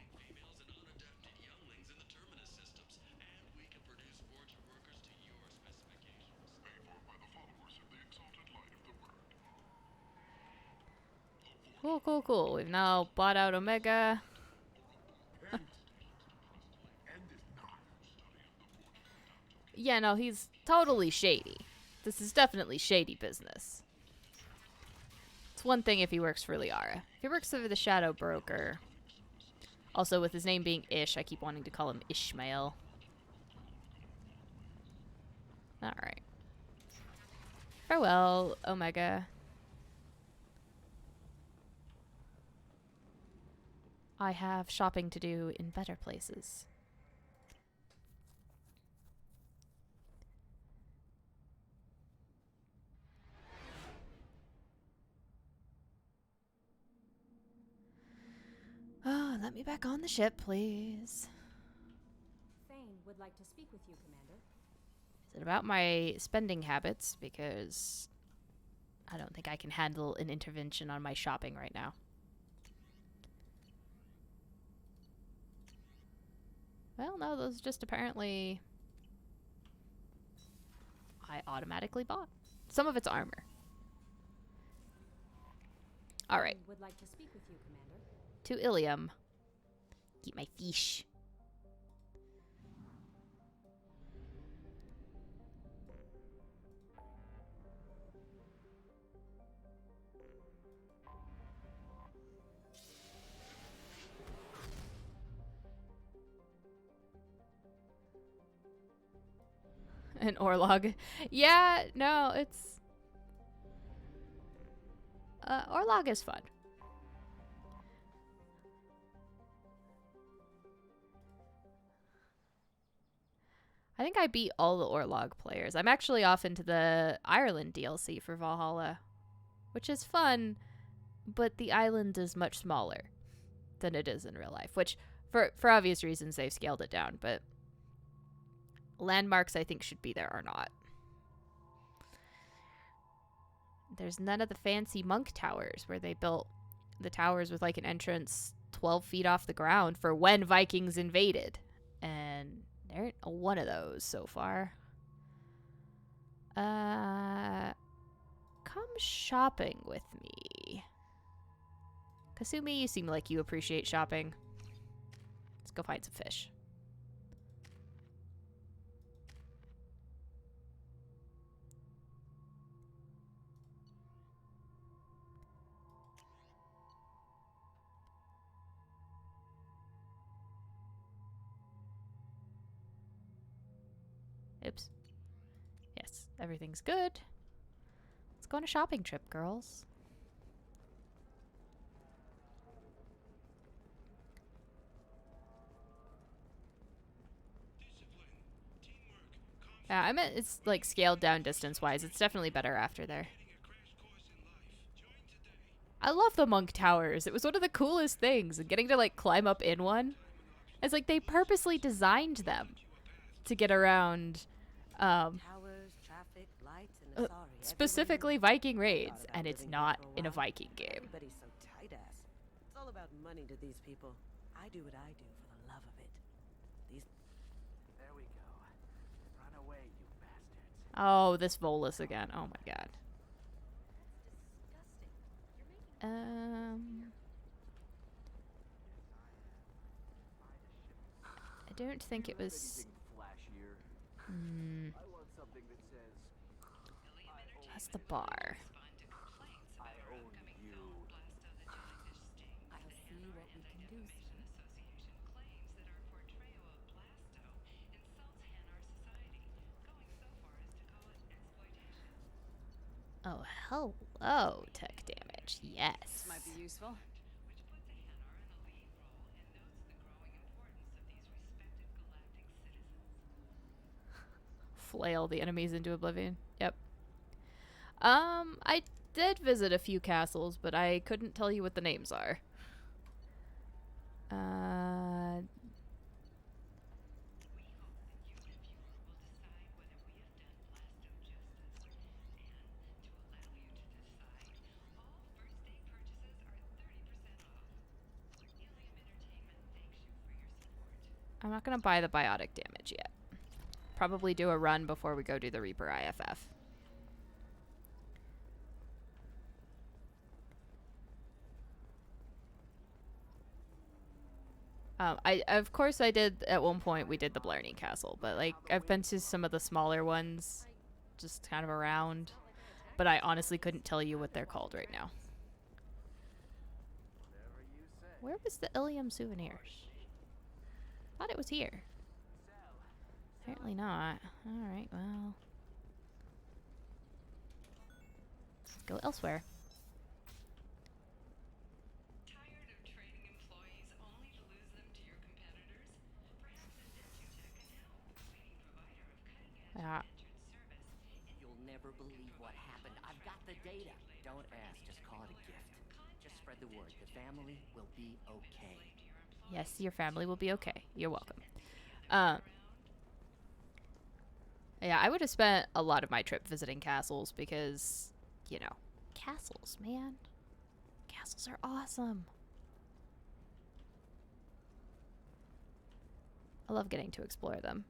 Cool, cool, cool. We've now bought out Omega. Yeah, no, he's totally shady. This is definitely shady business. It's one thing if he works for Liara. If he works for the Shadow Broker. Also, with his name being Ish, I keep wanting to call him Ishmael. Alright. Farewell, Omega. I have shopping to do in better places. Oh, let me back on the ship, please. Thane would like to speak with you, Commander. Is it about my spending habits? Because I don't think I can handle an intervention on my shopping right now. Well, no, those just apparently I automatically bought. Some of it's armor. All right. Would like to speak with you, Commander. To Ilium. Keep my fish. An Orlog. Yeah, no, it's Orlog is fun. I think I beat all the Orlog players. I'm actually off into the Ireland DLC for Valhalla, which is fun, but the island is much smaller than it is in real life, which for obvious reasons they've scaled it down, but landmarks I think should be there are not. There's none of the fancy monk towers where they built the towers with like an entrance 12 feet off the ground for when Vikings invaded. And there ain't one of those so far. Come shopping with me. Kasumi, you seem like you appreciate shopping. Let's go find some fish. Oops. Yes, everything's good. Let's go on a shopping trip, girls. Yeah, I meant it's like scaled down distance-wise. It's definitely better after there. I love the monk towers. It was one of the coolest things. And getting to like climb up in one. It's like they purposely designed them to get around Towers, traffic, lights, and specifically Viking raids, and it's not in a Viking game. Everybody's so tight-ass. It's all about money to these people. I do what I do for the love of it. These... There we go. Run away, you bastards. Oh, this Volus again. Oh my god. I don't think it was... That's the bar. Oh, hello, tech damage. Yes. This might be useful. Flail the enemies into oblivion. Yep. I did visit a few castles, but I couldn't tell you what the names are. I'm not gonna buy the biotic damage yet. Probably do a run before we go do the Reaper IFF. Of course I did at one point we did the Blarney Castle, but like I've been to some of the smaller ones just kind of around, but I honestly couldn't tell you what they're called right now. Where was the Ilium souvenirs? Thought it was here. Apparently not. Alright, well. Let's go elsewhere. Tired of training employees only to lose them to your competitors? Perhaps Indentutech can help. Leading provider of cutting-edge indentured service. You'll never believe what happened. I've got the data. Don't ask, just call it a gift. Just spread the word. The family will be okay. Yes, your family will be okay. You're welcome. Yeah, I would have spent a lot of my trip visiting castles because, you know, castles, man. Castles are awesome. I love getting to explore them.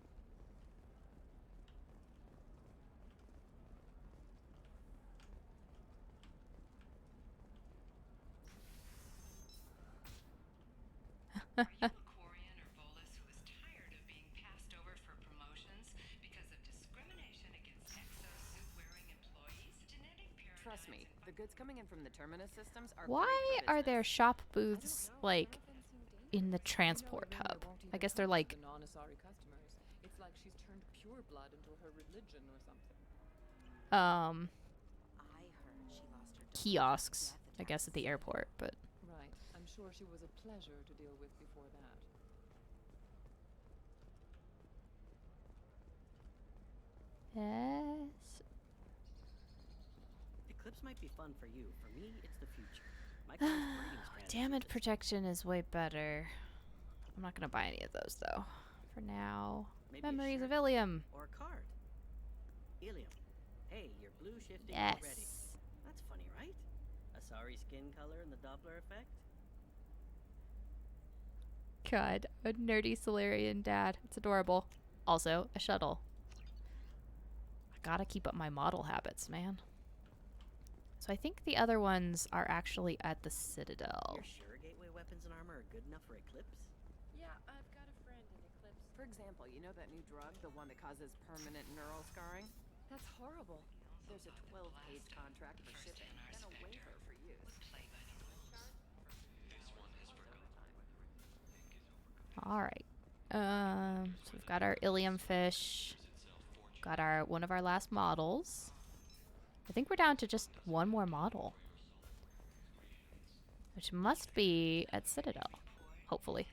Are you a Quarian or Volus who is tired of being passed over for promotions because of discrimination against exosuit-wearing employees? Genetic Trust me, the goods coming in from the Terminus systems are Why great for are business. there shop booths, like, in the transport hub? I guess they're like... It's like she's turned pure blood into her religion or something. I heard she lost her kiosks I guess, at the airport, but Right. I'm sure she was a pleasure to deal with before that. yes. Eclipse might be fun for you. For me, it's the future. My client's breeding strategy. Damage protection is way better. I'm not gonna buy any of those though. For now. Maybe a Memories of shirt Ilium. or a card. Ilium. Hey, you're blue shifting Yes. already. That's funny, right? A sorry skin color and the Doppler effect? God, a nerdy Solarian dad. It's adorable. Also, a shuttle. I gotta keep up my model habits, man. So I think the other ones are actually at the Citadel. You're sure gateway weapons and armor are good enough for Eclipse? Yeah, I've got a friend in Eclipse. For example, you know that new drug, the one that causes permanent neural scarring? That's horrible. There's a 12-page contract for shipping, then a waiver for use. Alright. So we've got our Ilium fish. Got our one of our last models. I think we're down to just one more model. Which must be at Citadel. Hopefully.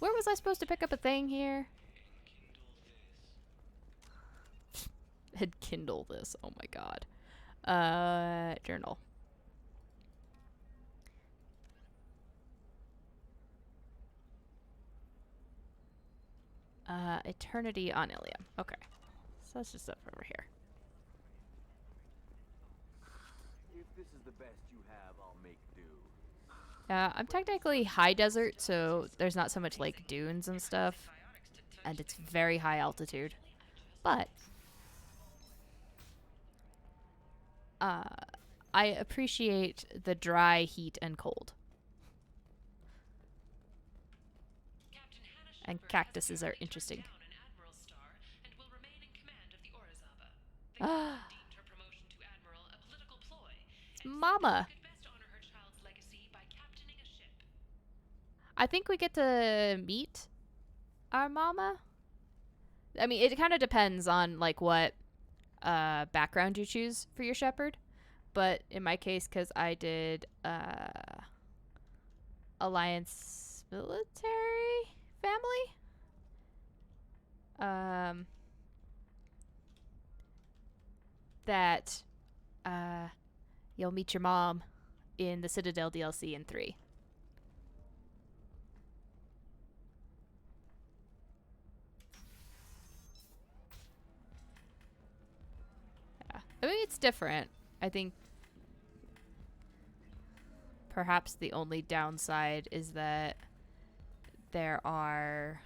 Where was I supposed to pick up a thing here? And Kindle this. Oh my god. Journal. Eternity on Ilium. Okay. So that's just up over here. If this is the best you have, I'll make do. I'm technically high desert, so there's not so much like dunes and stuff. And it's very high altitude. But I appreciate the dry heat and cold. And cactuses are interesting. Ah. It's Mama. I think we get to meet our mama. I mean, it kind of depends on like what background you choose for your Shepard. But in my case, because I did Alliance military family, that you'll meet your mom in the Citadel DLC in 3. Yeah. I mean, it's different. I think perhaps the only downside is that there are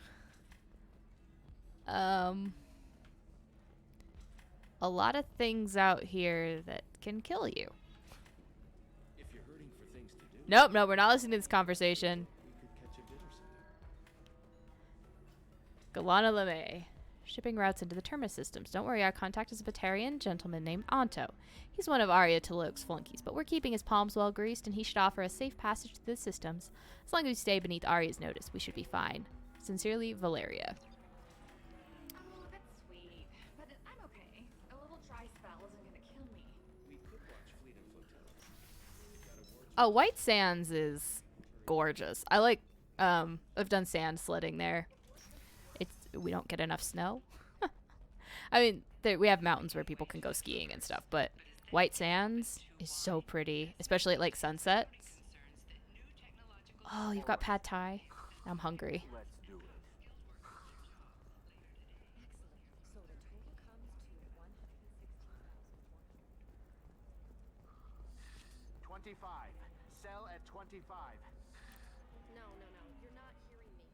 a lot of things out here that can kill you. If you're hurting for things to do. Nope, we're not listening to this conversation. We could catch a bit or something. Galana Leme. Shipping routes into the Terminus systems. Don't worry, our contact is a Batarian gentleman named Anto. He's one of Arya Taluk's flunkies, but we're keeping his palms well greased, and he should offer us safe passage to the systems. As long as we stay beneath Arya's notice, we should be fine. Sincerely, Valeria. Oh, that's sweet. But I'm okay. A little dry spell isn't gonna kill me. We could watch Fleet and Flotilla. Oh, White Sands is gorgeous. I like, I've done sand sledding there. We don't get enough snow. I mean, we have mountains where people can go skiing and stuff, but White Sands is so pretty, especially at like sunsets. Oh, you've got pad thai. I'm hungry. Let's do it. So the total comes to 116,400. 25. Sell at 25. No, you're not hearing me.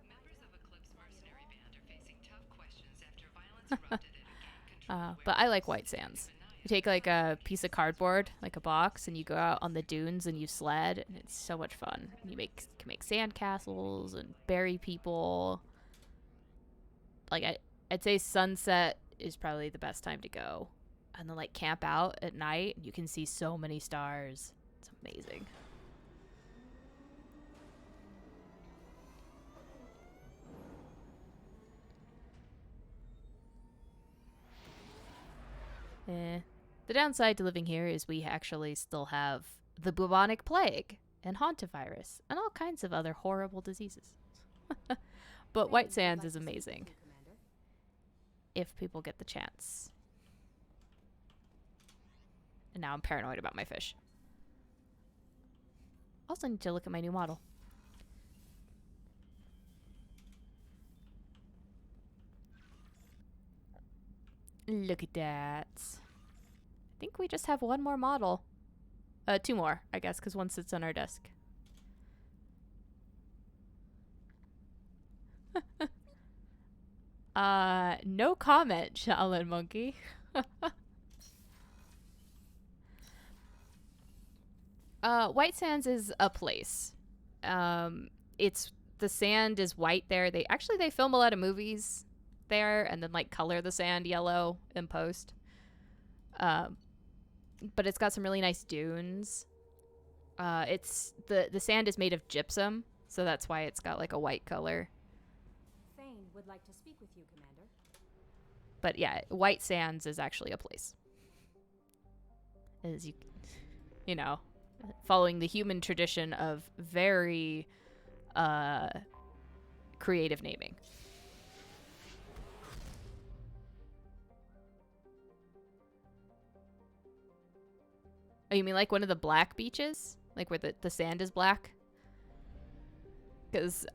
Members of Eclipse Mercenary Band are facing tough questions after violence erupted at a gang control. But I like White Sands. You take like a piece of cardboard, like a box, and you go out on the dunes and you sled, and it's so much fun. And you can make sand castles and bury people. Like I'd say sunset is probably the best time to go, and then like camp out at night. And you can see so many stars. It's amazing. The downside to living here is we actually still have the bubonic plague and hantavirus and all kinds of other horrible diseases. But White Sands is amazing if people get the chance. And now I'm paranoid about my fish. Also need to look at my new model. Look at that. I think we just have one more model. Two more, I guess, because one sits on our desk. No comment, Shaolin Monkey. White Sands is a place. It's the sand is white there. They film a lot of movies there and then like color the sand yellow in post. But it's got some really nice dunes. It's the sand is made of gypsum, so that's why it's got like a white color. Thane would like to speak with you, Commander. But yeah, White Sands is actually a place. As you know, following the human tradition of very creative naming. Oh, you mean like one of the black beaches? Like where the sand is black? Because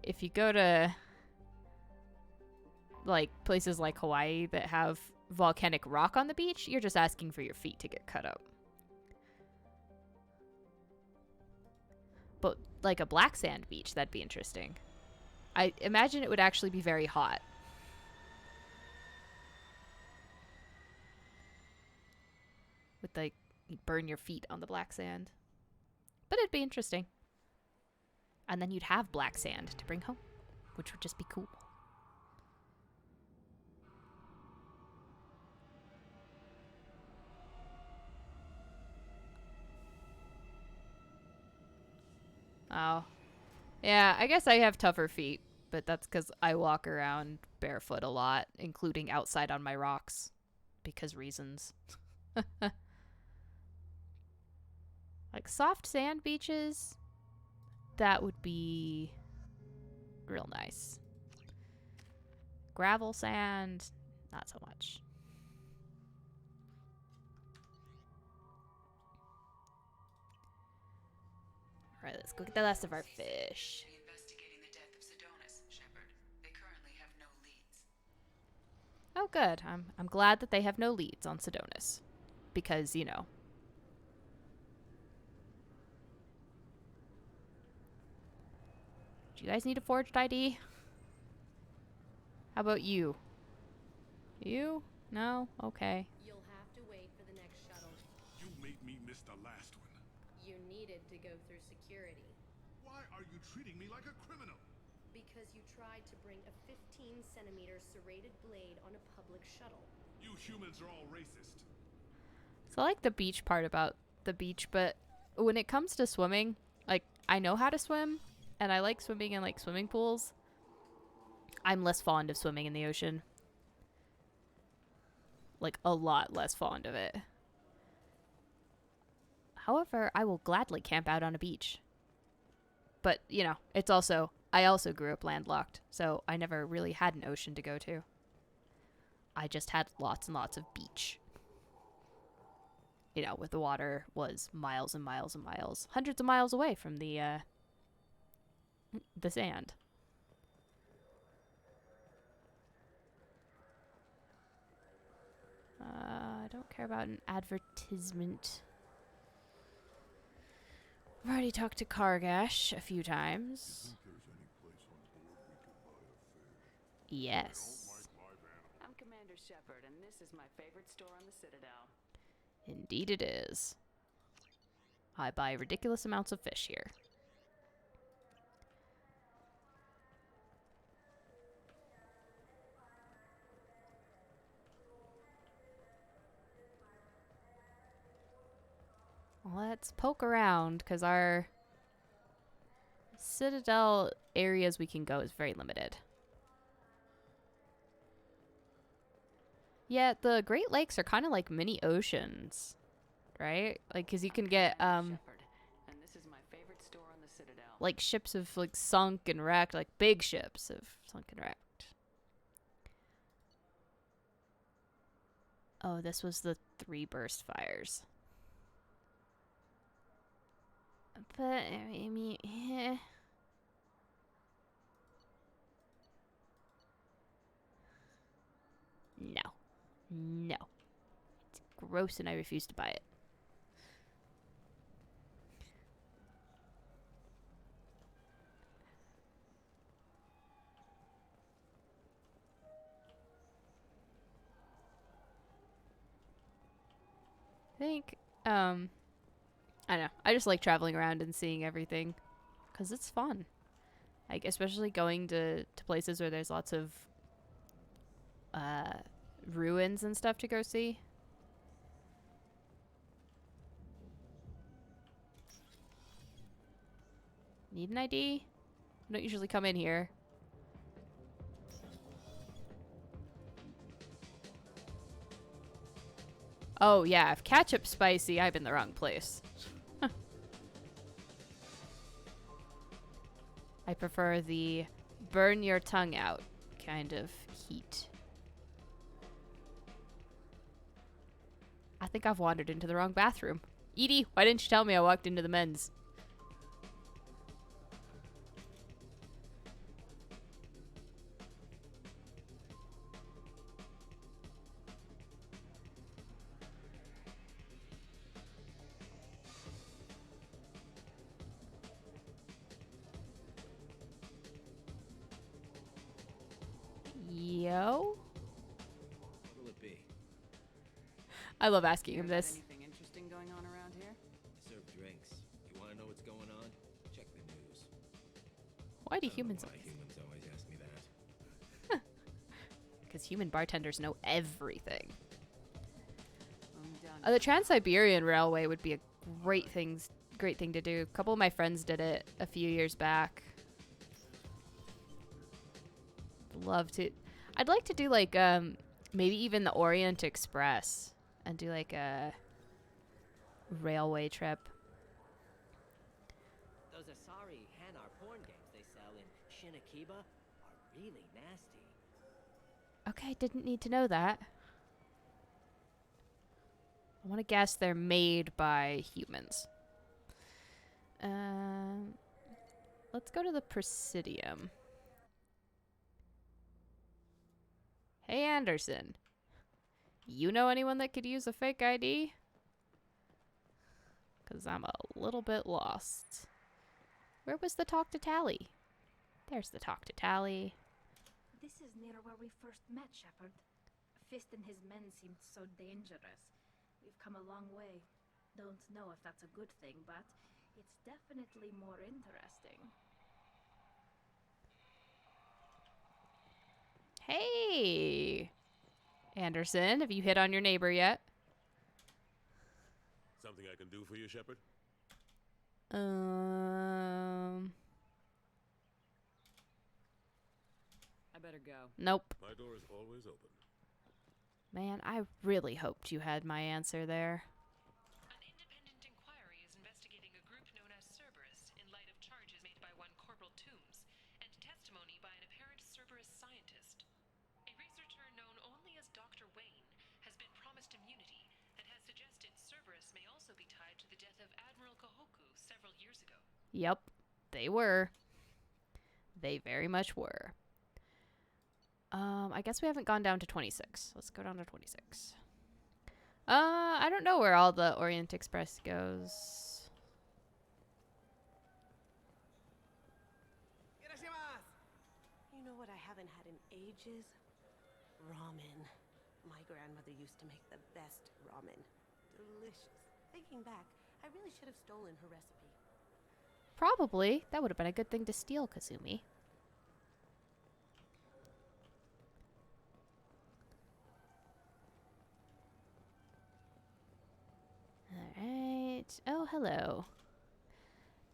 if you go to like places like Hawaii that have volcanic rock on the beach, you're just asking for your feet to get cut up. But like a black sand beach, that'd be interesting. I imagine it would actually be very hot. With like, you burn your feet on the black sand. But it'd be interesting. And then you'd have black sand to bring home, which would just be cool. Oh. Yeah, I guess I have tougher feet, but that's because I walk around barefoot a lot, including outside on my rocks. Because reasons. Like soft sand beaches, that would be real nice. Gravel sand, not so much. Alright, let's go get the last of our fish. Investigating the death of Sedonis, Shepard. They currently have no leads. Oh, good. I'm glad that they have no leads on Sedonis. Because, you know. Do you guys need a forged ID? How about you? You? No? Okay. You'll have to wait for the next shuttle. You made me miss the last one. You needed to go through security. Why are you treating me like a criminal? Because you tried to bring a 15-centimeter serrated blade on a public shuttle. You humans are all racist. So I like the beach part about the beach, but when it comes to swimming, like, I know how to swim, and I like swimming in, like, swimming pools. I'm less fond of swimming in the ocean. Like, a lot less fond of it. However, I will gladly camp out on a beach. But, you know, it's also, I also grew up landlocked, so I never really had an ocean to go to. I just had lots and lots of beach. You know, with the water was miles and miles and miles, hundreds of miles away from the sand. I don't care about an advertisement. I've already talked to Kargash a few times. Yes. I'm Commander Shepard, and this is my favorite store on the Citadel. Indeed it is. I buy ridiculous amounts of fish here. Let's poke around, because our Citadel areas we can go is very limited. Yeah, the Great Lakes are kind of like mini oceans, right? Like, because you can get Shepard, and this is my favorite store on the Citadel. like ships have like sunk and wrecked, like big ships have sunk and wrecked. Oh, this was the 3 burst fires. But I mean, no, no, it's gross, and I refuse to buy it. I think, I don't know. I just like traveling around and seeing everything because it's fun. Like, especially going to places where there's lots of ruins and stuff to go see. Need an ID? I don't usually come in here. Oh, yeah, if ketchup's spicy, I'm in the wrong place. I prefer the burn your tongue out kind of heat. I think I've wandered into the wrong bathroom. Edie, why didn't you tell me I walked into the men's? Yo? What'll it be? I love asking him this. Anything interesting going on around here? I serve drinks. You want to know what's going on? Check the news. Why do humans always ask me that? Because human bartenders know everything. The Trans-Siberian Railway would be a great thing to do. A couple of my friends did it a few years back. Love to. I'd like to do like maybe even the Orient Express and do like a railway trip. Those Asari Hanar porn games they sell in Shinakiba are really nasty. Okay, didn't need to know that. I want to guess they're made by humans. Let's go to the Presidium. Hey, Anderson. You know anyone that could use a fake ID? Because I'm a little bit lost. Where was the talk to Tally? There's the talk to Tally. This is near where we first met, Shepard. Fist and his men seemed so dangerous. We've come a long way. Don't know if that's a good thing, but it's definitely more interesting. Hey! Anderson, have you hit on your neighbor yet? Something I can do for you, Shepard? I better go. Nope. My door is always open. Man, I really hoped you had my answer there. An independent inquiry is investigating a group known as Cerberus in light of charges made by one Corporal Toombs and testimony by an apparent Cerberus scientist. A researcher known only as Dr. Wayne has been promised immunity and has suggested Cerberus may also be tied to the death of Admiral Kohoku several years ago. Yep, they were. They very much were. I guess we haven't gone down to 26. Let's go down to 26. I don't know where all the Orient Express goes. You know what I haven't had in ages? Ramen. My grandmother used to make the best ramen. Delicious. Thinking back, I really should have stolen her recipe. Probably. That would have been a good thing to steal, Kazumi. Alright. Oh, hello.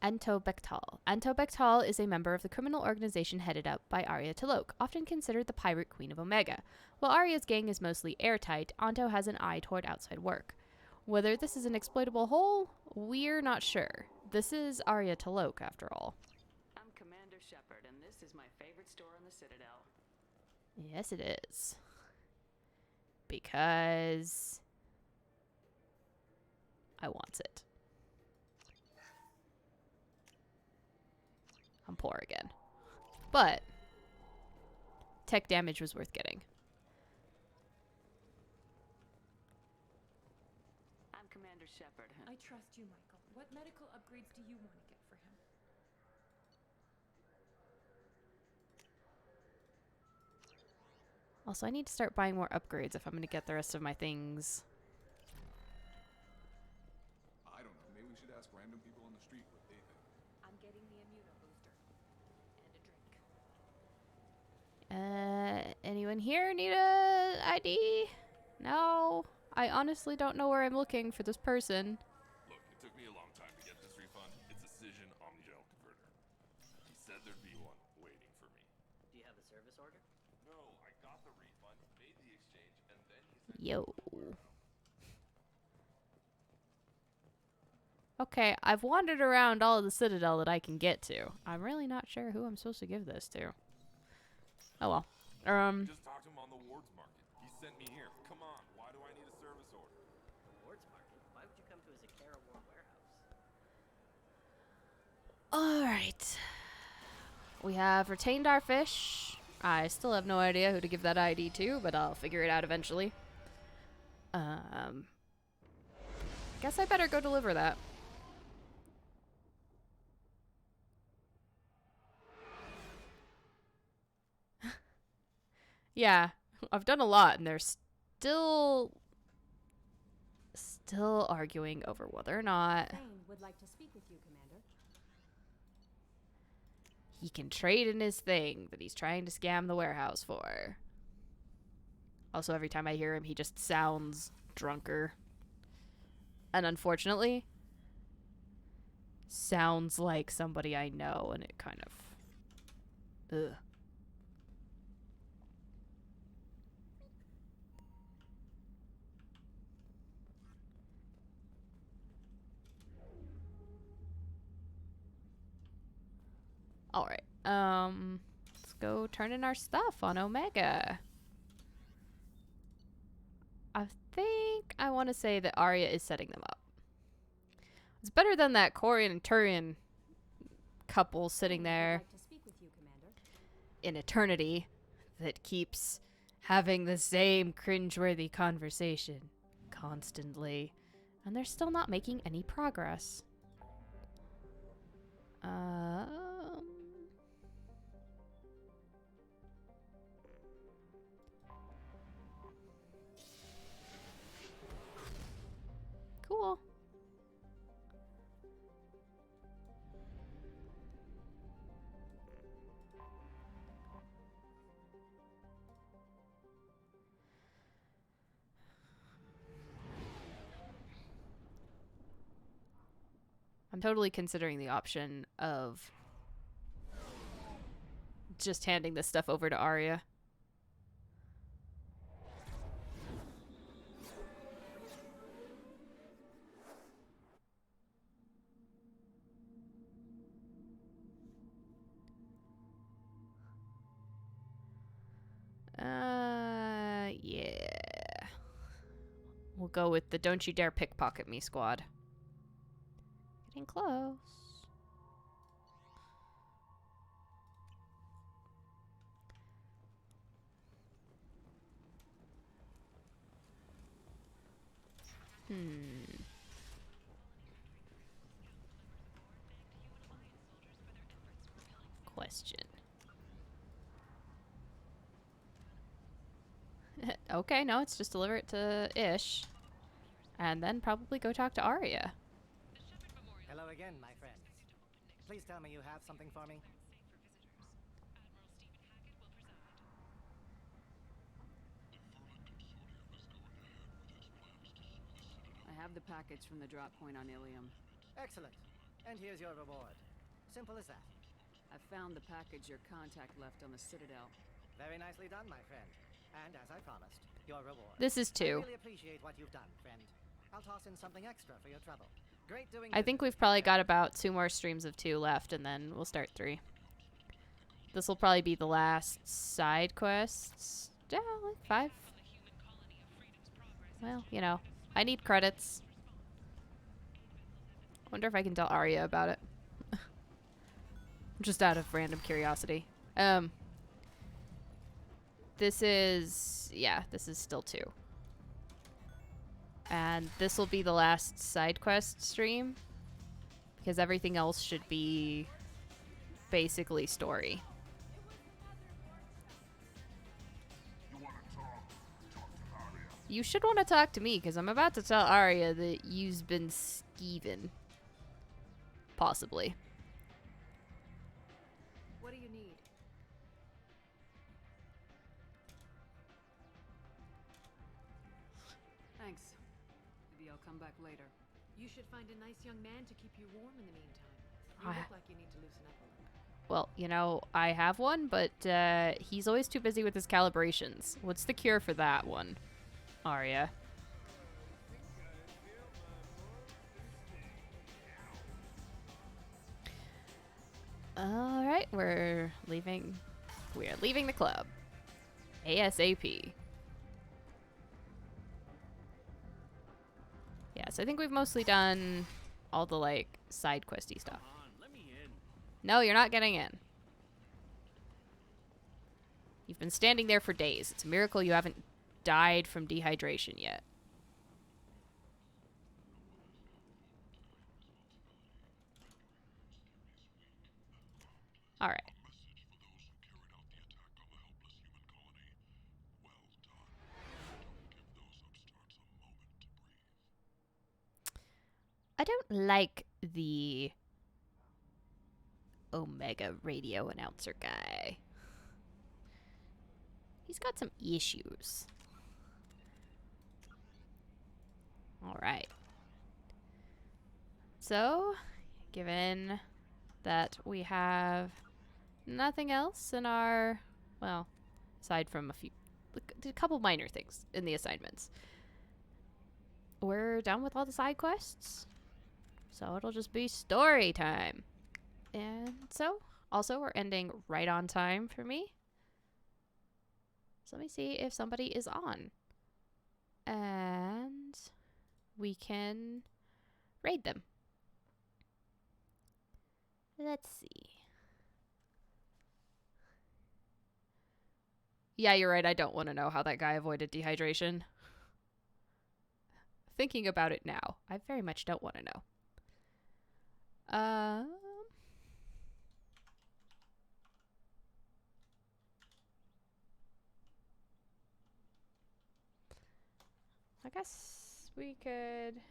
Anto Bektal. Anto Bektal is a member of the criminal organization headed up by Arya T'Loak, often considered the pirate queen of Omega. While Arya's gang is mostly airtight, Anto has an eye toward outside work. Whether this is an exploitable hole, we're not sure. This is Arya Talok, after all. I'm Commander Shepard, and this is my favorite store on the Citadel. Yes, it is. Because I want it. I'm poor again. But tech damage was worth getting. I'm Commander Shepard. I trust you, Michael. What medical upgrades do you want to get for him? Also, I need to start buying more upgrades if I'm going to get the rest of my things. I don't know. Maybe we should ask random people on the street what they think. I'm getting the immuno booster. And a drink. Anyone here need a ID? No. I honestly don't know where I'm looking for this person. Look, it took me a long time to get this refund. It's a Cision Omnigel converter. He said there'd be one waiting for me. Do you have a service order? No, I got the refund, made the exchange, and then he said... Yo. Okay, I've wandered around all of the Citadel that I can get to. I'm really not sure who I'm supposed to give this to. Oh well. Just talked to him on the Wards Market. He sent me here. Come on, why do I need a service order? The Wards Market? Why would you come to a Zakara War warehouse? Alright. We have retained our fish. I still have no idea who to give that ID to, but I'll figure it out eventually. Guess I better go deliver that. Yeah, I've done a lot, and they're still arguing over whether or not Thane would like to speak with you, Commander. he can trade in his thing that he's trying to scam the warehouse for. Also, every time I hear him, he just sounds drunker. And unfortunately, sounds like somebody I know, and it kind of... Ugh. Alright, let's go turn in our stuff on Omega. I think I want to say that Arya is setting them up. It's better than that Corian and Turian couple sitting there in eternity that keeps having the same cringeworthy conversation constantly, and they're still not making any progress. Cool. I'm totally considering the option of just handing this stuff over to Arya. Yeah. We'll go with the don't you dare pickpocket me squad. Getting close. Question. Okay, no, it's just deliver it to Ish. And then probably go talk to Arya. Hello again, my friend. Please tell me you have something for me. I have the package from the drop point on Ilium. Excellent. And here's your reward. Simple as that. I found the package your contact left on the Citadel. Very nicely done, my friend. And as I promised, your reward. This is 2. I really appreciate what you've done, friend. I'll toss in something extra for your trouble. Great doing I think business we've probably got about 2 more streams of 2 left, and then we'll start 3. This will probably be the last side quests. Yeah, like 5. Well, you know, I need credits. Wonder if I can tell Arya about it. Just out of random curiosity. This is still 2. And this will be the last side quest stream, because everything else should be basically story. You should want to talk to me, because I'm about to tell Arya that you've been skeeving. Possibly. What do you need? Thanks. Maybe I'll come back later. You should find a nice young man to keep you warm in the meantime. You I- look like you need to loosen up a little. Well, you know, I have one, but he's always too busy with his calibrations. What's the cure for that one, Arya? Alright, we're leaving the club. ASAP. Yeah, so I think we've mostly done all the, like, side questy stuff. No, you're not getting in. You've been standing there for days. It's a miracle you haven't died from dehydration yet. All right. I don't like the Omega radio announcer guy. He's got some issues. All right. So, given that we have nothing else in our, well, aside from a couple minor things in the assignments, we're done with all the side quests. So it'll just be story time. And so, also, we're ending right on time for me. So let me see if somebody is on. And we can raid them. Let's see. Yeah, you're right. I don't want to know how that guy avoided dehydration. Thinking about it now, I very much don't want to know. I guess we could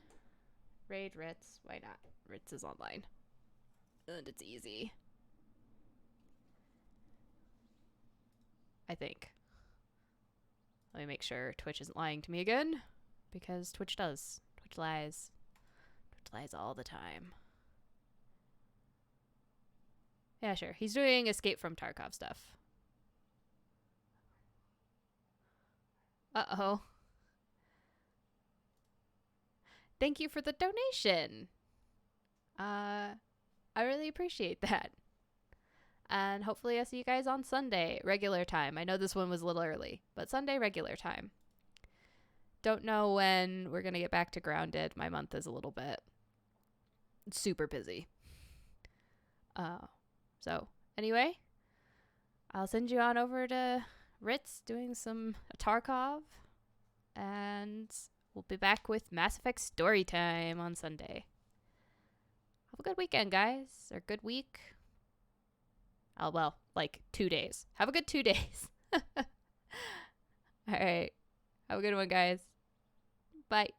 raid Ritz. Why not? Ritz is online. And it's easy. I think. Let me make sure Twitch isn't lying to me again. Because Twitch does. Twitch lies. Twitch lies all the time. Yeah, sure. He's doing Escape from Tarkov stuff. Uh-oh. Thank you for the donation. I really appreciate that. And hopefully I'll see you guys on Sunday, regular time. I know this one was a little early, but Sunday, regular time. Don't know when we're going to get back to Grounded. My month is a little bit super busy. So, anyway, I'll send you on over to Ritz doing some Tarkov. And we'll be back with Mass Effect story time on Sunday. Have a good weekend, guys. Or good week. Oh, well, like 2 days. Have a good 2 days. All right. Have a good one, guys. Bye.